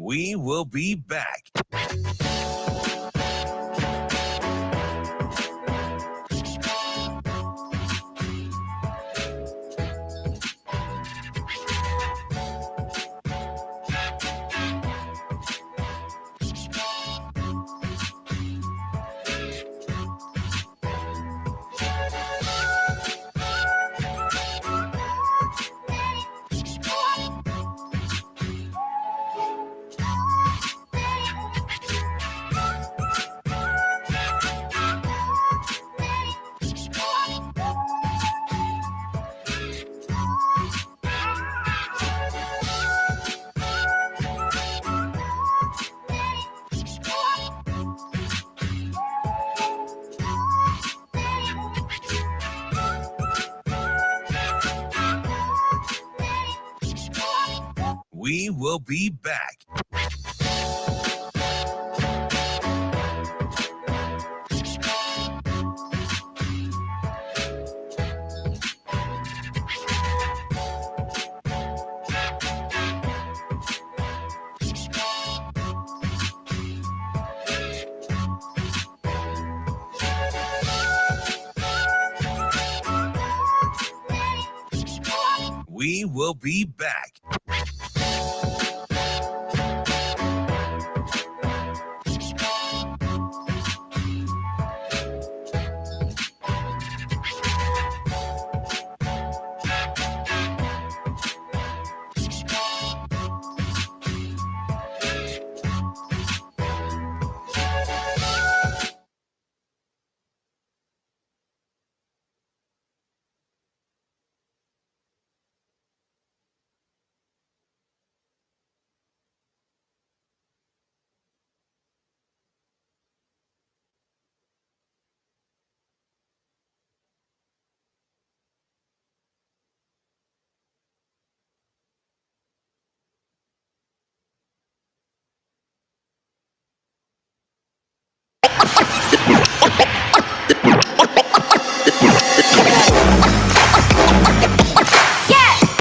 We will be back. We will be back. will be back.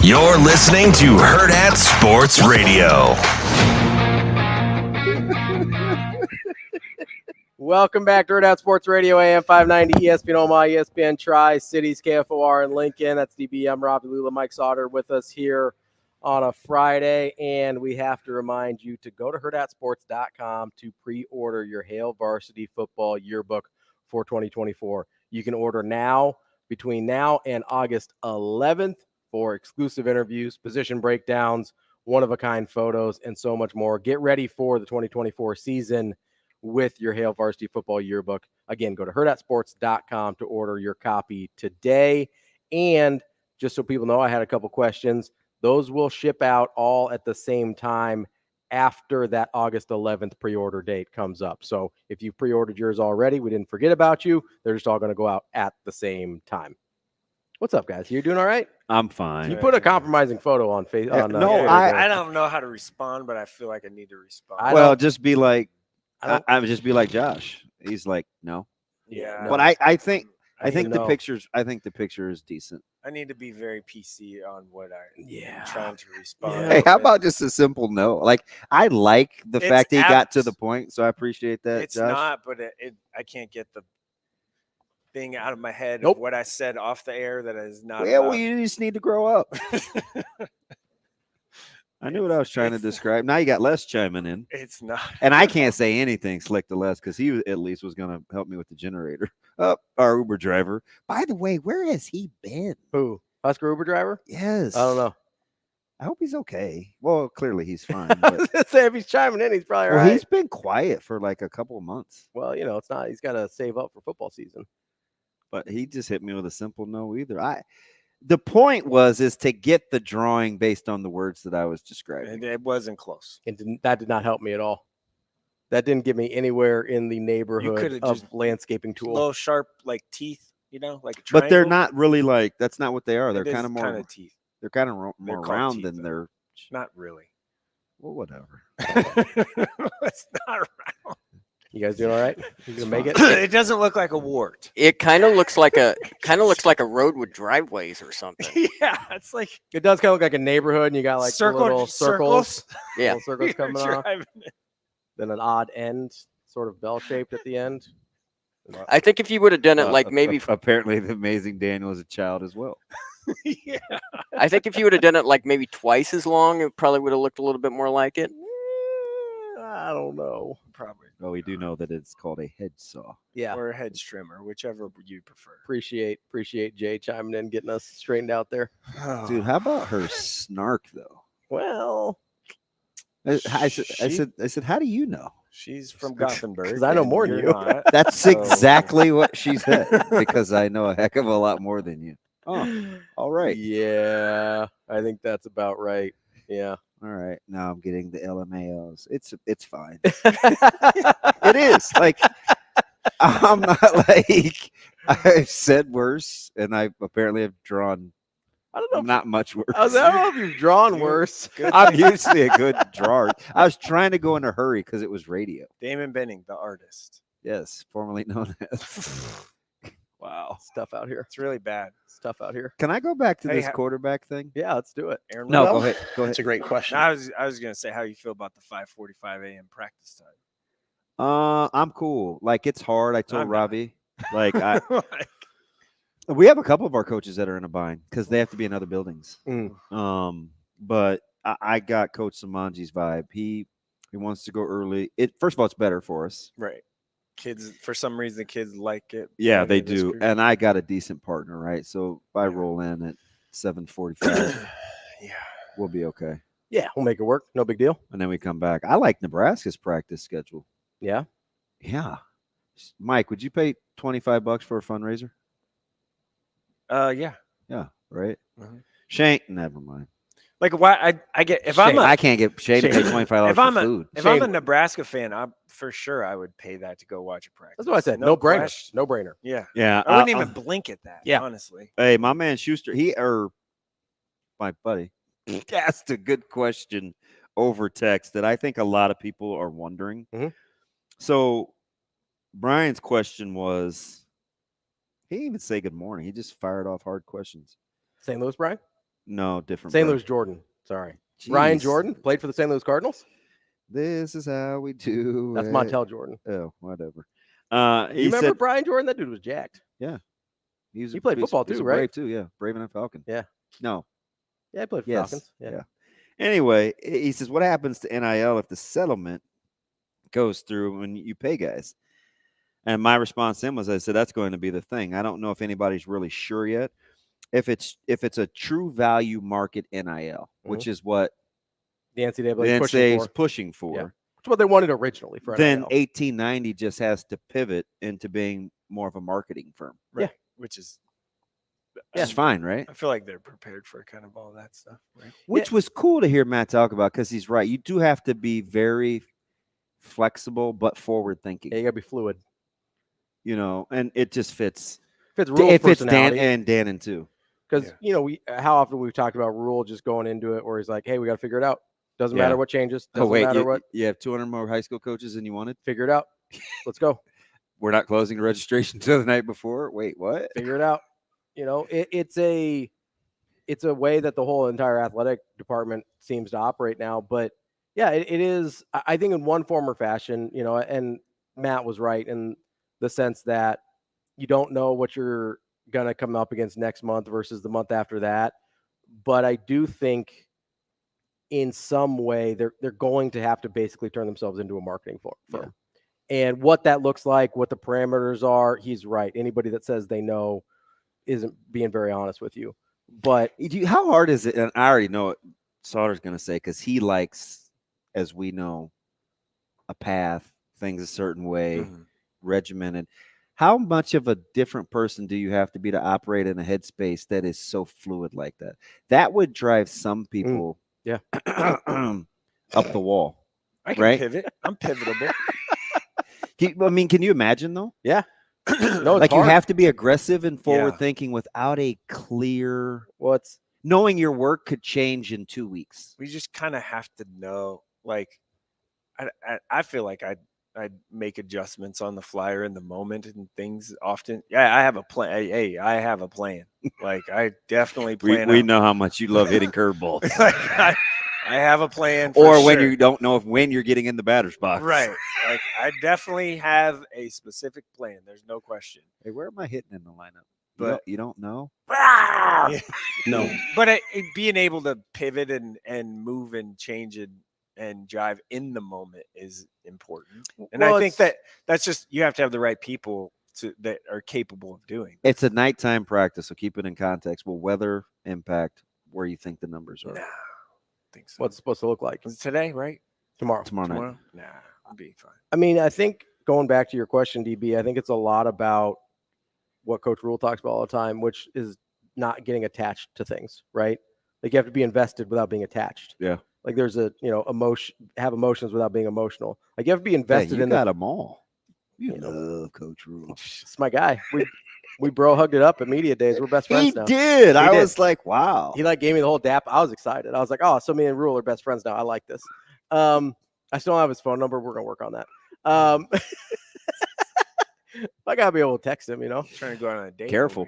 You're listening to Hurrdat Sports Radio. Welcome back to Hurrdat Sports Radio, AM 590, ESPN Omaha, ESPN Tri-Cities, KFOR in Lincoln. That's DB. I'm Ravi, Lulla, Mike Sautter with us here on a Friday. And we have to remind you to go to hurrdatsports.com to pre-order your Hale Varsity Football Yearbook for 2024. You can order now, between now and August 11th, for exclusive interviews, position breakdowns, one-of-a-kind photos, and so much more. Get ready for the 2024 season with your Hale Varsity Football Yearbook. Again, go to hurrdatsports.com to order your copy today. And just so people know, I had a couple questions. Those will ship out all at the same time after that August 11th pre-order date comes up. So if you've pre-ordered yours already, we didn't forget about you. They're just all going to go out at the same time. What's up, guys? You doing all right? I'm fine. You put a compromising photo on Facebook. I don't know how to respond, but I feel like I need to respond. Well, just be like, I would just be like Josh. He's like, no. Yeah. But I think the know. pictures. I think the picture is decent. I need to be very PC on what I'm trying to respond. Hey, how about just a simple no? Like, I like the fact he got to the point, so I appreciate that. It's Josh. not, but I can't get the thing out of my head of what I said off the air that is not. Yeah, well, you just need to grow up. I knew what I was trying to describe. Now you got Les chiming in. It's not. And I can't say anything slick to Les because he at least was going to help me with the generator. Our Uber driver. By the way, where has he been? Who? Husker Uber driver? Yes. I don't know. I hope he's okay. Well, clearly he's fine. But Say if he's chiming in, he's probably well, right. he's been quiet for like a couple of months. Well, it's not. He's got to save up for football season. But he just hit me with a simple no either. The point is to get the drawing based on the words that I was describing. It wasn't close. That did not help me at all. That didn't get me anywhere in the neighborhood of landscaping tool. Little sharp like teeth, like a triangle. But they're not really like, that's not what they are. They're kind of more kind of teeth. They're kind of more round teeth, than they're. Not really. Well, whatever. It's not round. You guys doing all right? You gonna make it? It doesn't look like a wart. It kind of looks like a road with driveways or something. Yeah, it's like it does kind of look like a neighborhood, and you got like little circles. Yeah, little circles coming off. Then an odd end, sort of bell-shaped at the end. I think if you would have done it like maybe. Apparently, the amazing Daniel is a child as well. Yeah. I think if you would have done it like maybe twice as long, it probably would have looked a little bit more like it. I don't know. Probably. Well, we do know that it's called a head saw. Yeah. Or a hedge trimmer, whichever you prefer. Appreciate Jay chiming in, getting us straightened out there. Dude, how about her snark though? Well, I said, how do you know? She's from Gothenburg. Because I know more than you. That's exactly what she said. Because I know a heck of a lot more than you. Oh, all right. Yeah, I think that's about right. Yeah. All right. Now I'm getting the LMAOs. It's fine. It is. Like, I'm not like, I've said worse, and I apparently have drawn. I don't know. Not much worse. I don't know if you've drawn worse. I'm usually a good drawer. I was trying to go in a hurry because it was radio. Damon Benning, the artist. Yes, formerly known as. Wow. Stuff out here. It's really bad. Stuff out here. Can I go back to this quarterback thing? Yeah, let's do it. Aaron No, Rodgers? go ahead. Go ahead. That's a great question. I was going to say how you feel about the 5:45 a.m. practice time. I'm cool. Like, it's hard. I told I'm not. Ravi. Like, I. We have a couple of our coaches that are in a bind because they have to be in other buildings. But I got Coach Samanji's vibe. He wants to go early. First of all, it's better for us. Right. Kids, for some reason, the kids like it. Yeah, they do. And I got a decent partner, right? So if I roll in at 7:45, we'll be okay. Yeah, we'll make it work. No big deal. And then we come back. I like Nebraska's practice schedule. Yeah? Yeah. Mike, would you pay $25 for a fundraiser? Yeah. Yeah, right? Mhm. Shane, never mind. Like, why I get if Shane, I can't get Shane to pay $25 for food. If I'm a Nebraska fan, for sure I would pay that to go watch a practice. That's what I said. No brainer. question. No brainer. Yeah. Yeah. I wouldn't even blink at that. Yeah. Honestly. Hey, my man Schuster, my buddy, asked a good question over text that I think a lot of people are wondering. Mhm. So Brian's question was, he didn't even say good morning. He just fired off hard questions. St. Louis Brian? No, different. St. Brian. Louis Jordan. Sorry. Jeez. Ryan Jordan played for the St. Louis Cardinals. This is how we do That's it. Montel Jordan. Oh, whatever. You remember Brian Jordan? That dude was jacked. Yeah. He played football too, right? Brave too, yeah. Brave and Falcon. Yeah. No. Yeah, he played for Yes. Falcons. Yeah. Anyway, he says, what happens to NIL if the settlement goes through when you pay guys? And my response to him was, I said, that's going to be the thing. I don't know if anybody's really sure yet. If it's a true value market NIL, which is what the NCAA is pushing for. Yeah. Which is what they wanted originally for then NIL. 1890 just has to pivot into being more of a marketing firm. Right. Yeah. Which is It's fine, right? I feel like they're prepared for kind of all that stuff. Right. Which was cool to hear Matt talk about because he's right. You do have to be very flexible but forward thinking. Yeah, you gotta be fluid. And it just fits. Fits Rule's it fits personality. Dan and Dannon too. Because how often we've talked about Rule just going into it where he's like, hey, we got to figure it out. Doesn't matter what changes. Doesn't matter what. You have 200 more high school coaches than you wanted? Figure it out. Let's go. We're not closing the registration till the night before. Wait, what? Figure it out. It's a way that the whole entire athletic department seems to operate now. But yeah, it is. I think in one form or fashion, and Matt was right in the sense that you don't know what you're going to come up against next month versus the month after that. But I do think in some way they're going to have to basically turn themselves into a marketing firm. Yeah. And what that looks like, what the parameters are, he's right. Anybody that says they know isn't being very honest with you. But how hard is it? And I already know what Sauter's going to say because he likes, as we know, a path, things a certain way, regimented. How much of a different person do you have to be to operate in a headspace that is so fluid like that? That would drive some people up the wall. I can pivot. I'm pivotable. Can you imagine though? Yeah. No, it's like hard. You have to be aggressive and forward thinking without a clear knowing your work could change in 2 weeks. We just kind of have to know. Like, I feel like I'd make adjustments on the flyer in the moment and things often. Yeah, I have a plan. Hey, I have a plan. Like, I definitely plan. We know how much you love hitting curveballs. I have a plan. Or when you don't know when you're getting in the batter's box. Right. Like, I definitely have a specific plan. There's no question. Hey, where am I hitting in the lineup? But you don't know? No. But being able to pivot and move and change it and drive in the moment is important. And I think that's just, you have to have the right people that are capable of doing. It's a nighttime practice, so keep it in context. Will weather impact where you think the numbers are? Nah, I think so. What's it supposed to look like? Is it today, right? Tomorrow night. Nah, I'll be fine. I mean, I think going back to your question, DB, I think it's a lot about what Coach Rule talks about all the time, which is not getting attached to things, right? Like, you have to be invested without being attached. Yeah. Like, there's have emotions without being emotional. Like, you have to be invested in got them all. You love Coach Rule. It's my guy. We bro hugged it up at media days. We're best friends now. Did. I was like, wow. He gave me the whole dap. I was excited. I was like, oh, so me and Rule are best friends now. I like this. I still don't have his phone number. We're gonna work on that. I gotta be able to text him, Trying to go on a date. Careful.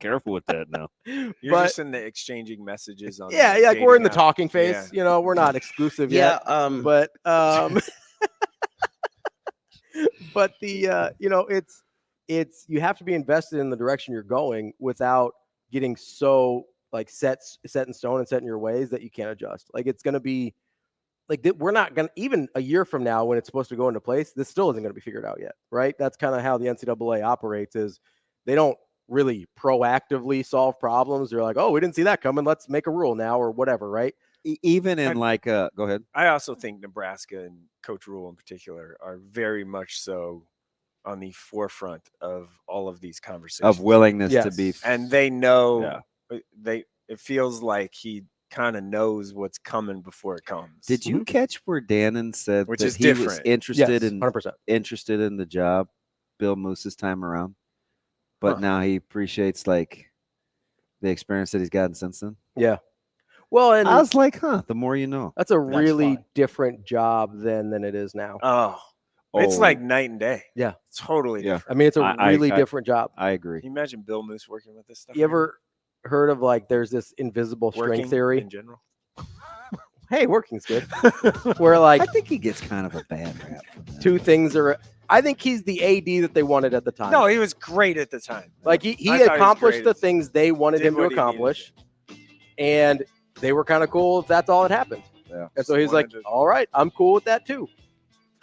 Careful with that now. You're just in the exching messages on. Yeah, like we're in the talking phase. Yeah. We're not exclusive yet. But but the you have to be invested in the direction you're going without getting so like set in stone and set in your ways that you can't adjust. Like it's going to be like we're not going to, even a year from now when it's supposed to go into place, this still isn't going to be figured out yet, right? That's kind of how the NCAA operates, is they don't really proactively solve problems. They're like, oh, we didn't see that coming, let's make a rule now or whatever, right? Even in go ahead. I also think Nebraska and Coach Rule in particular are very much so on the forefront of all of these conversations. Of willingness to be. And they know, it feels like he kind of knows what's coming before it comes. Did you catch where Dannon said Which that is he different. was interested in 100%. Interested in the job Bill Moose's time around, but now he appreciates like the experience that he's gotten since then? Yeah. Well, and I was like, the more you know. That's a really different job than it is now. It's like night and day. Yeah. Totally different. I mean, it's a really different job. I agree. Can you imagine Bill Moose working with this stuff? You ever heard of like there's this invisible string Working theory? in general? Hey, working's good. Where like I think he gets kind of a bad rap for that. Two things are. I think he's the AD that they wanted at the time. No, he was great at the time. Like he accomplished the things they wanted him to accomplish, and they were kind of cool if that's all that happened. Yeah. And so he's like, all right, I'm cool with that too.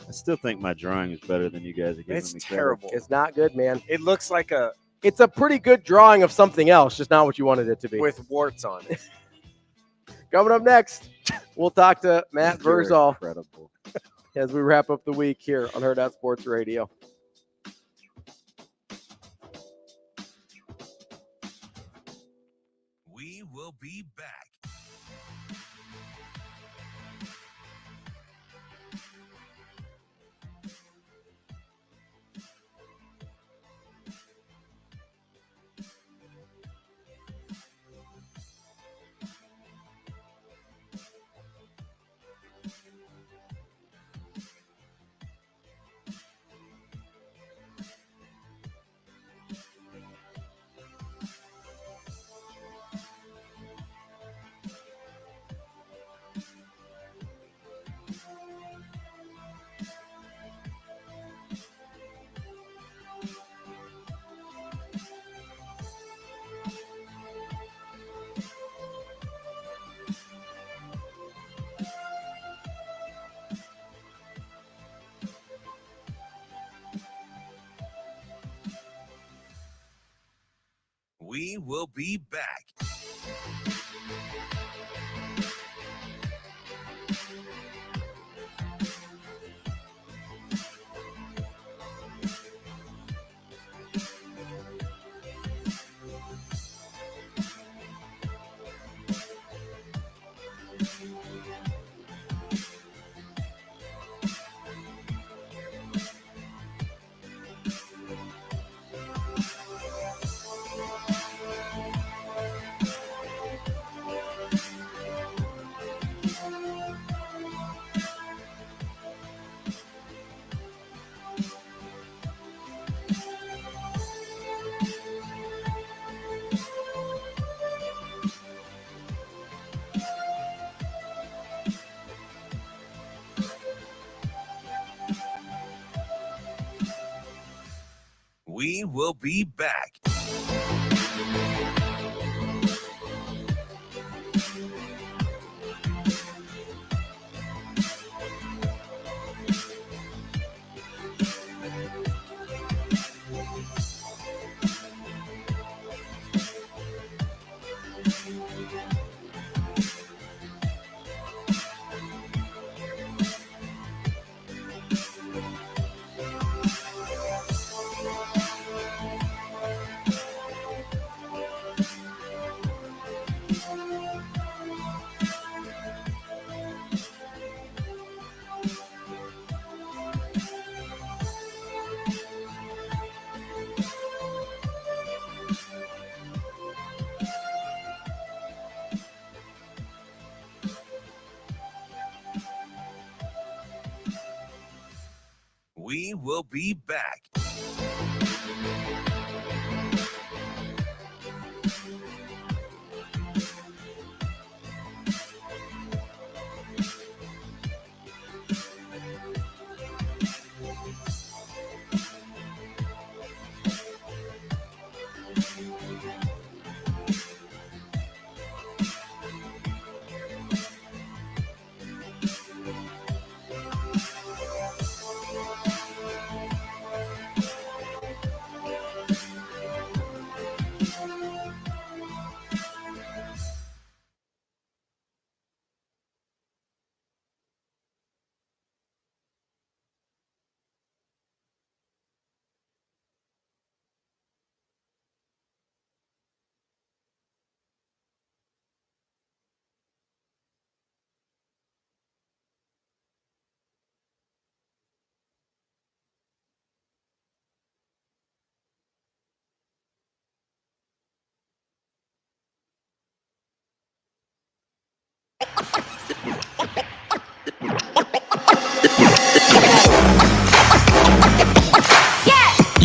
I still think my drawing is better than you guys are giving me. It's credit. terrible. It's not good, man. It looks like It's a pretty good drawing of something else, just not what you wanted it to be. with warts on it. Coming up next, we'll talk to Matt You're Vrzal incredible. as we wrap up the week here on Hurrdat Sports Radio. We will be back. We will be back. We will be back. We will be back.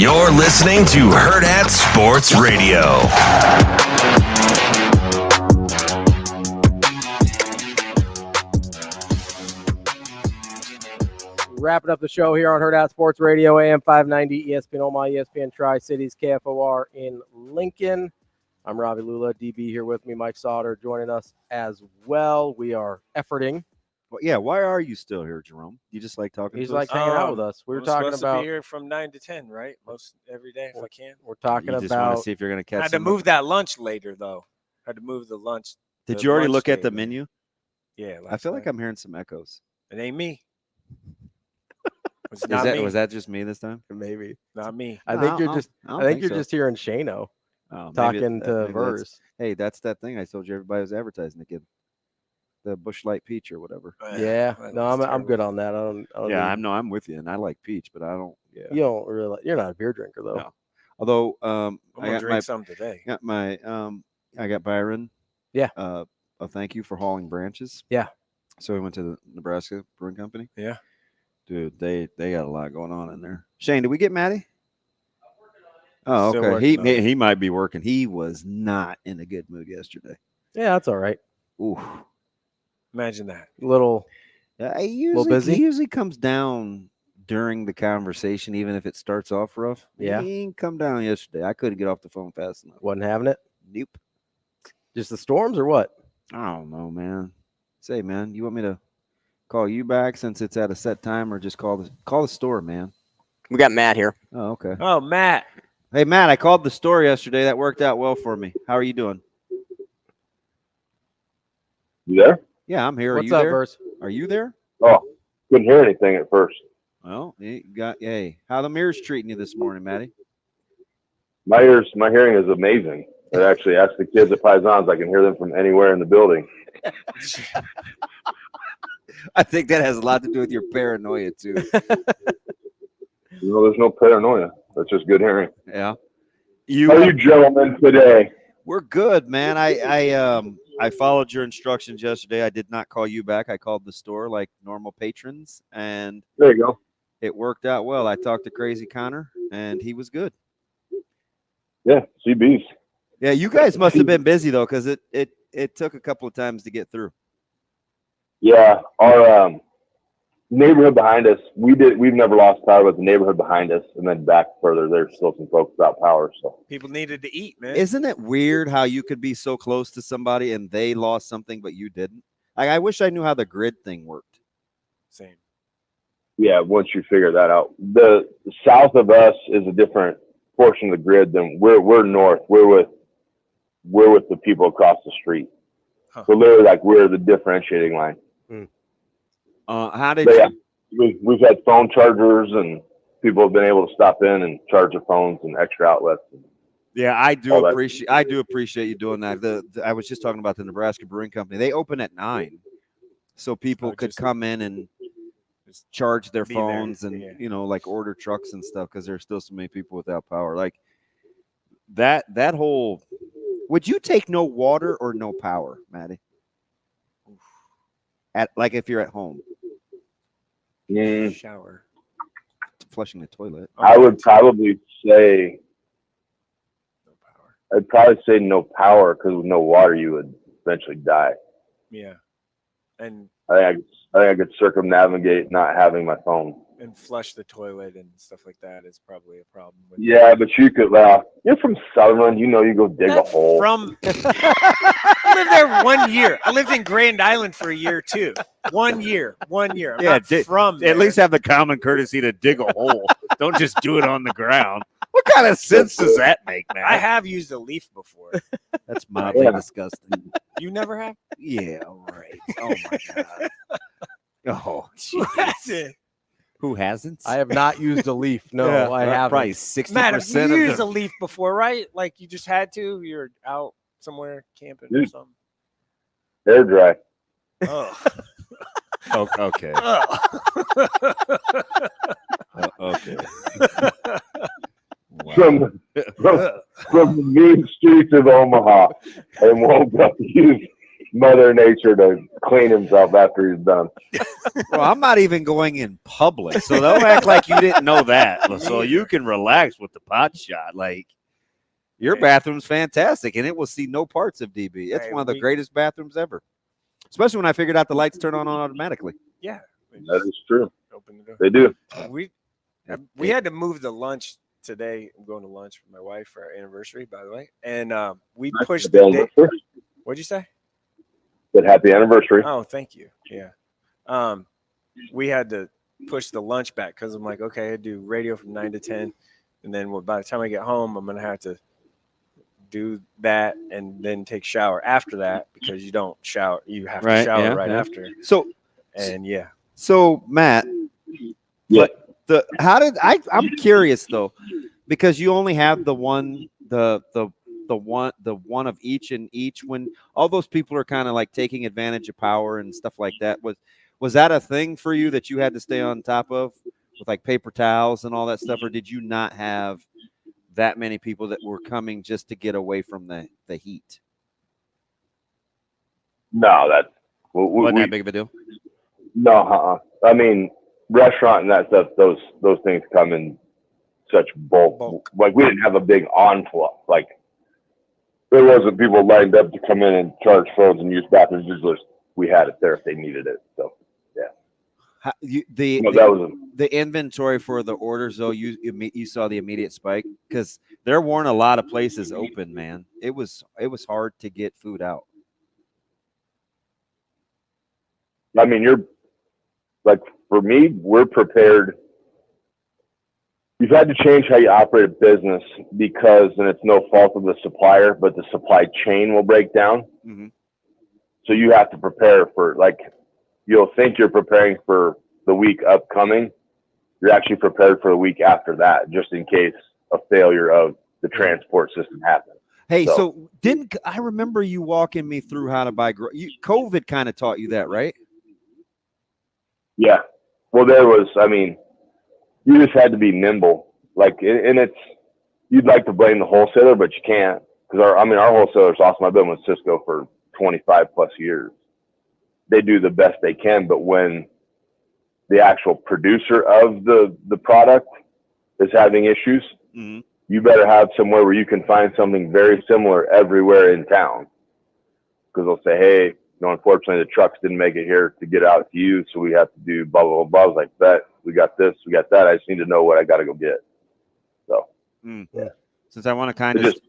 You're listening to Hurrdat Sports Radio. Wrapping up the show here on Hurrdat Sports Radio, AM 590, ESPN Omaha, ESPN Tri-Cities, KFOR in Lincoln. I'm Ravi, Lulla, DB here with me, Mike Sautter joining us as well. We are efforting. Well, yeah, why are you still here, Jerome? You just like talking He's to like us? hanging out with us. We were talking supposed about to be here from 9 to 10, right? Most every day if I can. We're talking You just want about to see if you're going to catch I had to move that lunch later, though. I had to move the lunch. Did the you already lunch look at day the later. menu? Yeah. I feel like I'm hearing some echoes. It ain't me. It's Is not that, me. was that just me this time? maybe. Not me. I No, think I you're don't- just. I don't I think think you're so. just hearing Shano Oh, maybe talking to maybe that's- Verghese. Hey, that's that thing I told you everybody was advertising again. The Busch Light Peach or whatever. Yeah, no, I'm good on that. I don't Yeah, need- I'm with you, and I like peach, but I don't. Yeah, You don't really. You're not a beer drinker though. No. Although I'm I gonna got drink my some today. got my I got Byron. Yeah. A thank you for hauling branches. Yeah. So we went to the Nebraska Brewing Company. Yeah. Dude, they got a lot going on in there. Shane, did we get Matty? Oh, Still okay. working on it. He might be working. He was not in a good mood yesterday. Yeah, that's all right. Ooh. Imagine that. Little busy? He usually comes down during the conversation, even if it starts off rough. Yeah. He didn't come down yesterday. I couldn't get off the phone fast enough. Wasn't having it. Nope. Just the storms or what? I don't know, man. Say, man, you want me to call you back since it's at a set time, or just call the store, man? We got Matt here. Oh, okay. Oh, Matt. Hey, Matt, I called the store yesterday. That worked out well for me. How are you doing? You there? Yeah, I'm here. What's are you up, there? Verse? Are you there? Oh, couldn't hear anything at first. Well, you got. Hey, how the mirrors treating you this morning, Matty? My hearing is amazing. I actually asked the kids at Paisans. I can hear them from anywhere in the building. I think that has a lot to do with your paranoia too. There's no paranoia. That's just good hearing. Yeah. How are you gentlemen today? We're good, man. I followed your instructions yesterday. I did not call you back. I called the store like normal patrons, and there you go. It worked out well. I talked to Crazy Connor, and he was good. Yeah, CBs. Yeah, you guys must have been busy though, because it took a couple of times to get through. Yeah, our neighborhood behind us, we've never lost power, but the neighborhood behind us, and then back further, there's still some folks without power. So People needed to eat, man. Isn't it weird how you could be so close to somebody and they lost something, but you didn't? I wish I knew how the grid thing worked. Same. yeah, once you figure that out, the south of us is a different portion of the grid than we're north. We're with the people across the street. Huh. So literally, like, we're the differentiating line. How did we've had phone chargers, and people have been able to stop in and charge their phones and extra outlets. Yeah, I do all that. appreciate you doing that. I was just talking about the Nebraska Brewing Company. They open at 9, so people could come in and charge their phones and like order trucks and stuff, because there's still so many people without power. Like that whole. Would you take no water or no power, Maddie? Like if you're at home, shower, flushing the toilet. I would probably say no power. I'd probably say no power, because with no water you would eventually die. Yeah, and I think I could circumnavigate not having my phone. and flush the toilet and stuff like that is probably a problem. With Yeah, but you could. You're from Sutherland, you go dig a hole. I lived there 1 year. I lived in Grand Island for a year too. 1 year. I'm not from there. At least have the common courtesy to dig a hole. Don't just do it on the ground. What kind of sense does that make, man? I have used a leaf before. That's mildly disgusting. You never have? Yeah, right. Oh my god. Oh, Who hasn't? Who hasn't? I have not used a leaf. No, Yeah, I haven't. Probably 60%. Matt, you of used them. a leaf before, right? Like you just had to. You're out somewhere camping or Dude. something. Air dry. Oh. Okay. Okay. From the mean streets of Omaha, and won't use Mother Nature to clean himself after he's done. Bro, I'm not even going in public, so don't act like you didn't know that. So you can relax with the pot shot. Like, your bathroom's fantastic, and it will see no parts of DB. It's one of the greatest bathrooms ever, especially when I figured out the lights turn on automatically. Yeah, that is true. Open the door. They do. We had to move the lunch today. I'm going to lunch with my wife for our anniversary, by the way, and we pushed the date. What'd you say? Good happy anniversary. Oh, thank you. Yeah. We had to push the lunch back because I'm like, okay, I do radio from 9 to 10, and then by the time I get home, I'm gonna have to do that and then take shower after that because you don't shower. You have to shower after. So Matt, I'm curious though, because you only have the one of each in each, when all those people are kind of like taking advantage of power and stuff like that. Was that a thing for you that you had to stay on top of with like paper towels and all that stuff, or did you not have that many people that were coming just to get away from the heat? No, wasn't that big of a deal. No, I mean, restaurant and that stuff, those things come in such bulk. Like, we didn't have a big onslaught. Like, there wasn't people lined up to come in and charge phones and use bathrooms. We had it there if they needed it. So, yeah. The inventory for the orders, though, you saw the immediate spike because there weren't a lot of places open, man. It was hard to get food out. I mean, for me, we're prepared. You've had to change how you operate a business because, and it's no fault of the supplier, but the supply chain will break down. Mm-hmm. So you have to prepare for, like, you'll think you're preparing for the week upcoming. You're actually prepared for the week after that, just in case a failure of the transport system happens. Hey, so I remember you walking me through how to buy COVID kind of taught you that, right? Yeah. Well, you just had to be nimble. Like, and you'd like to blame the wholesaler, but you can't, because our wholesaler's awesome. I've been with Cisco for 25 plus years. They do the best they can, but when the actual producer of the product is having issues, mm-hmm. you better have somewhere where you can find something very similar everywhere in town. Because they'll say, hey, unfortunately, the trucks didn't make it here to get out to you, so we have to do blah, blah, blah. Like that. We got this, we got that. I just need to know what I got to go get. So, yeah. Since I want to kind of just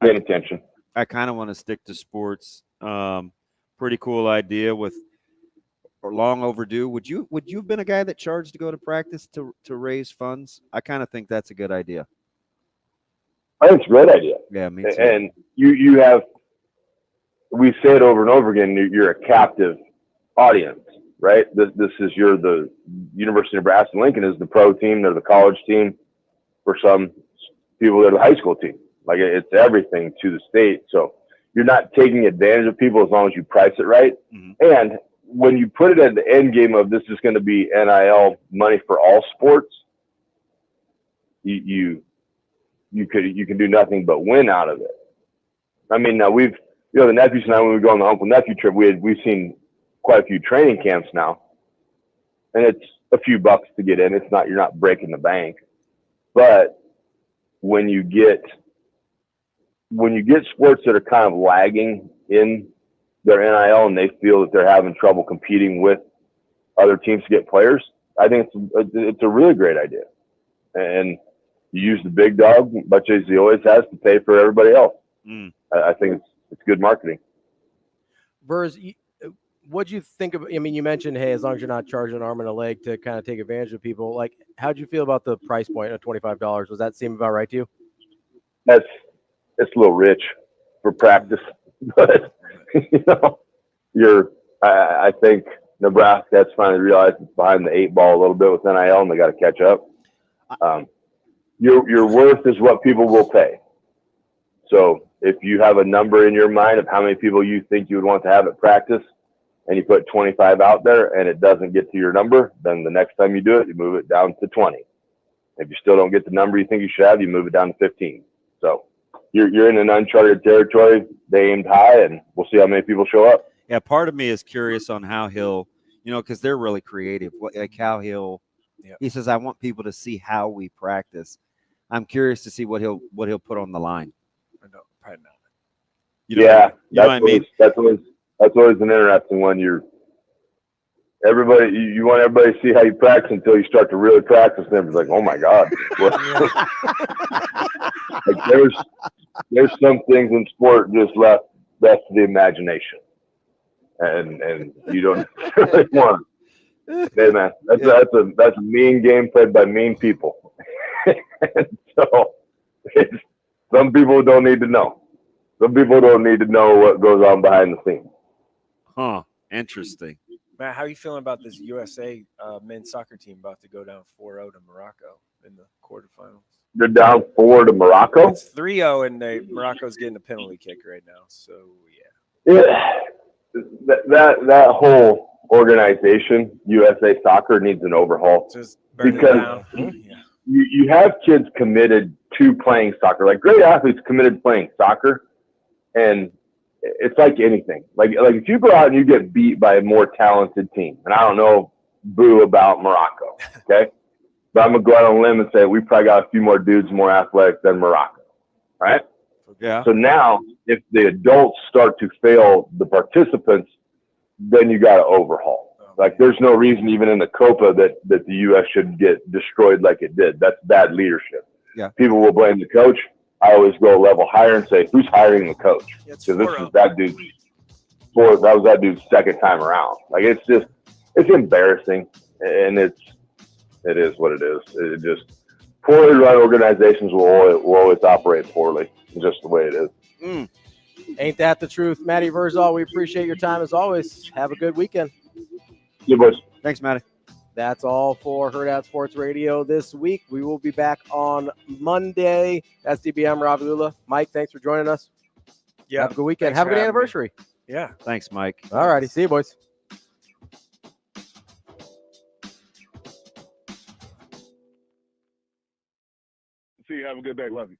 paying attention, I kind of want to stick to sports. Pretty cool idea or long overdue. Would you have been a guy that charged to go to practice to raise funds? I kind of think that's a good idea. I think it's a great idea. Yeah, me too. And you have, we say it over and over again, you're a captive audience, right? You're the University of Nebraska Lincoln is the pro team, they're the college team. For some people, they're the high school team. Like, it's everything to the state. So you're not taking advantage of people as long as you price it right. Mm-hmm. And when you put it at the end game of this is going to be NIL money for all sports, you can do nothing but win out of it. I mean, now the nephews and I, when we go on the uncle nephew trip, we've seen quite a few training camps now, and it's a few bucks to get in. You're not breaking the bank, but when you get sports that are kind of lagging in their NIL and they feel that they're having trouble competing with other teams to get players, I think it's a really great idea. And you use the big dog, much as he always has, to pay for everybody else. I think it's good marketing. Verz, what'd you think of? I mean, you mentioned, hey, as long as you're not charging an arm and a leg to kind of take advantage of people. Like, how'd you feel about the price point of $25? Was that seem about right to you? It's a little rich for practice, but I think Nebraska has finally realized it's behind the 8 ball a little bit with NIL, and they got to catch up. Your worth is what people will pay. So if you have a number in your mind of how many people you think you would want to have at practice, and you put 25 out there and it doesn't get to your number, then the next time you do it, you move it down to 20. If you still don't get the number you think you should have, you move it down to 15. So you're in an uncharted territory. They aimed high, and we'll see how many people show up. Yeah, part of me is curious on how he'll, because they're really creative. Like how he'll. Yep. He says, "I want people to see how we practice." I'm curious to see what he'll put on the line. No, probably not. Yeah, you know what I mean. That's always an interesting one. You want everybody to see how you practice until you start to really practice, and everybody's like, "Oh my God!" Like there's some things in sport just left to the imagination, and you don't really want. Hey man, that's a mean game played by mean people. And so some people don't need to know. Some people don't need to know what goes on behind the scenes. Huh. Interesting. Matt, how are you feeling about this USA men's soccer team about to go down 4-0 to Morocco in the quarterfinals? They're down 4 to Morocco. It's 3-0, and Morocco's getting a penalty kick right now. So that whole organization, USA Soccer, needs an overhaul because you have kids committed to playing soccer, like great athletes committed to playing soccer, and it's like anything. Like if you go out and you get beat by a more talented team, and I don't know boo about Morocco, okay, but I'm gonna go out on a limb and say we probably got a few more dudes more athletic than Morocco, right? Yeah. So now, if the adults start to fail the participants, then you got to overhaul. Like there's no reason even in the Copa that the U.S. should get destroyed like it did. That's bad leadership. Yeah. People will blame the coach. I always go a level higher and say, who's hiring the coach? Because this is that dude's second time around. Like it's embarrassing, and it is what it is. It just poorly run organizations will always operate poorly. It's just the way it is. Ain't that the truth? Matty Vrzal, we appreciate your time as always. Have a good weekend. Yeah, boys. Thanks, Matty. That's all for Hurrdat Sports Radio this week. We will be back on Monday. That's DBM, Ravi, Lulla. Mike, thanks for joining us. Yeah. Have a good weekend. Have a good anniversary. Yeah. Thanks, Mike. All righty. See you, boys. See you. Have a good day. Love you.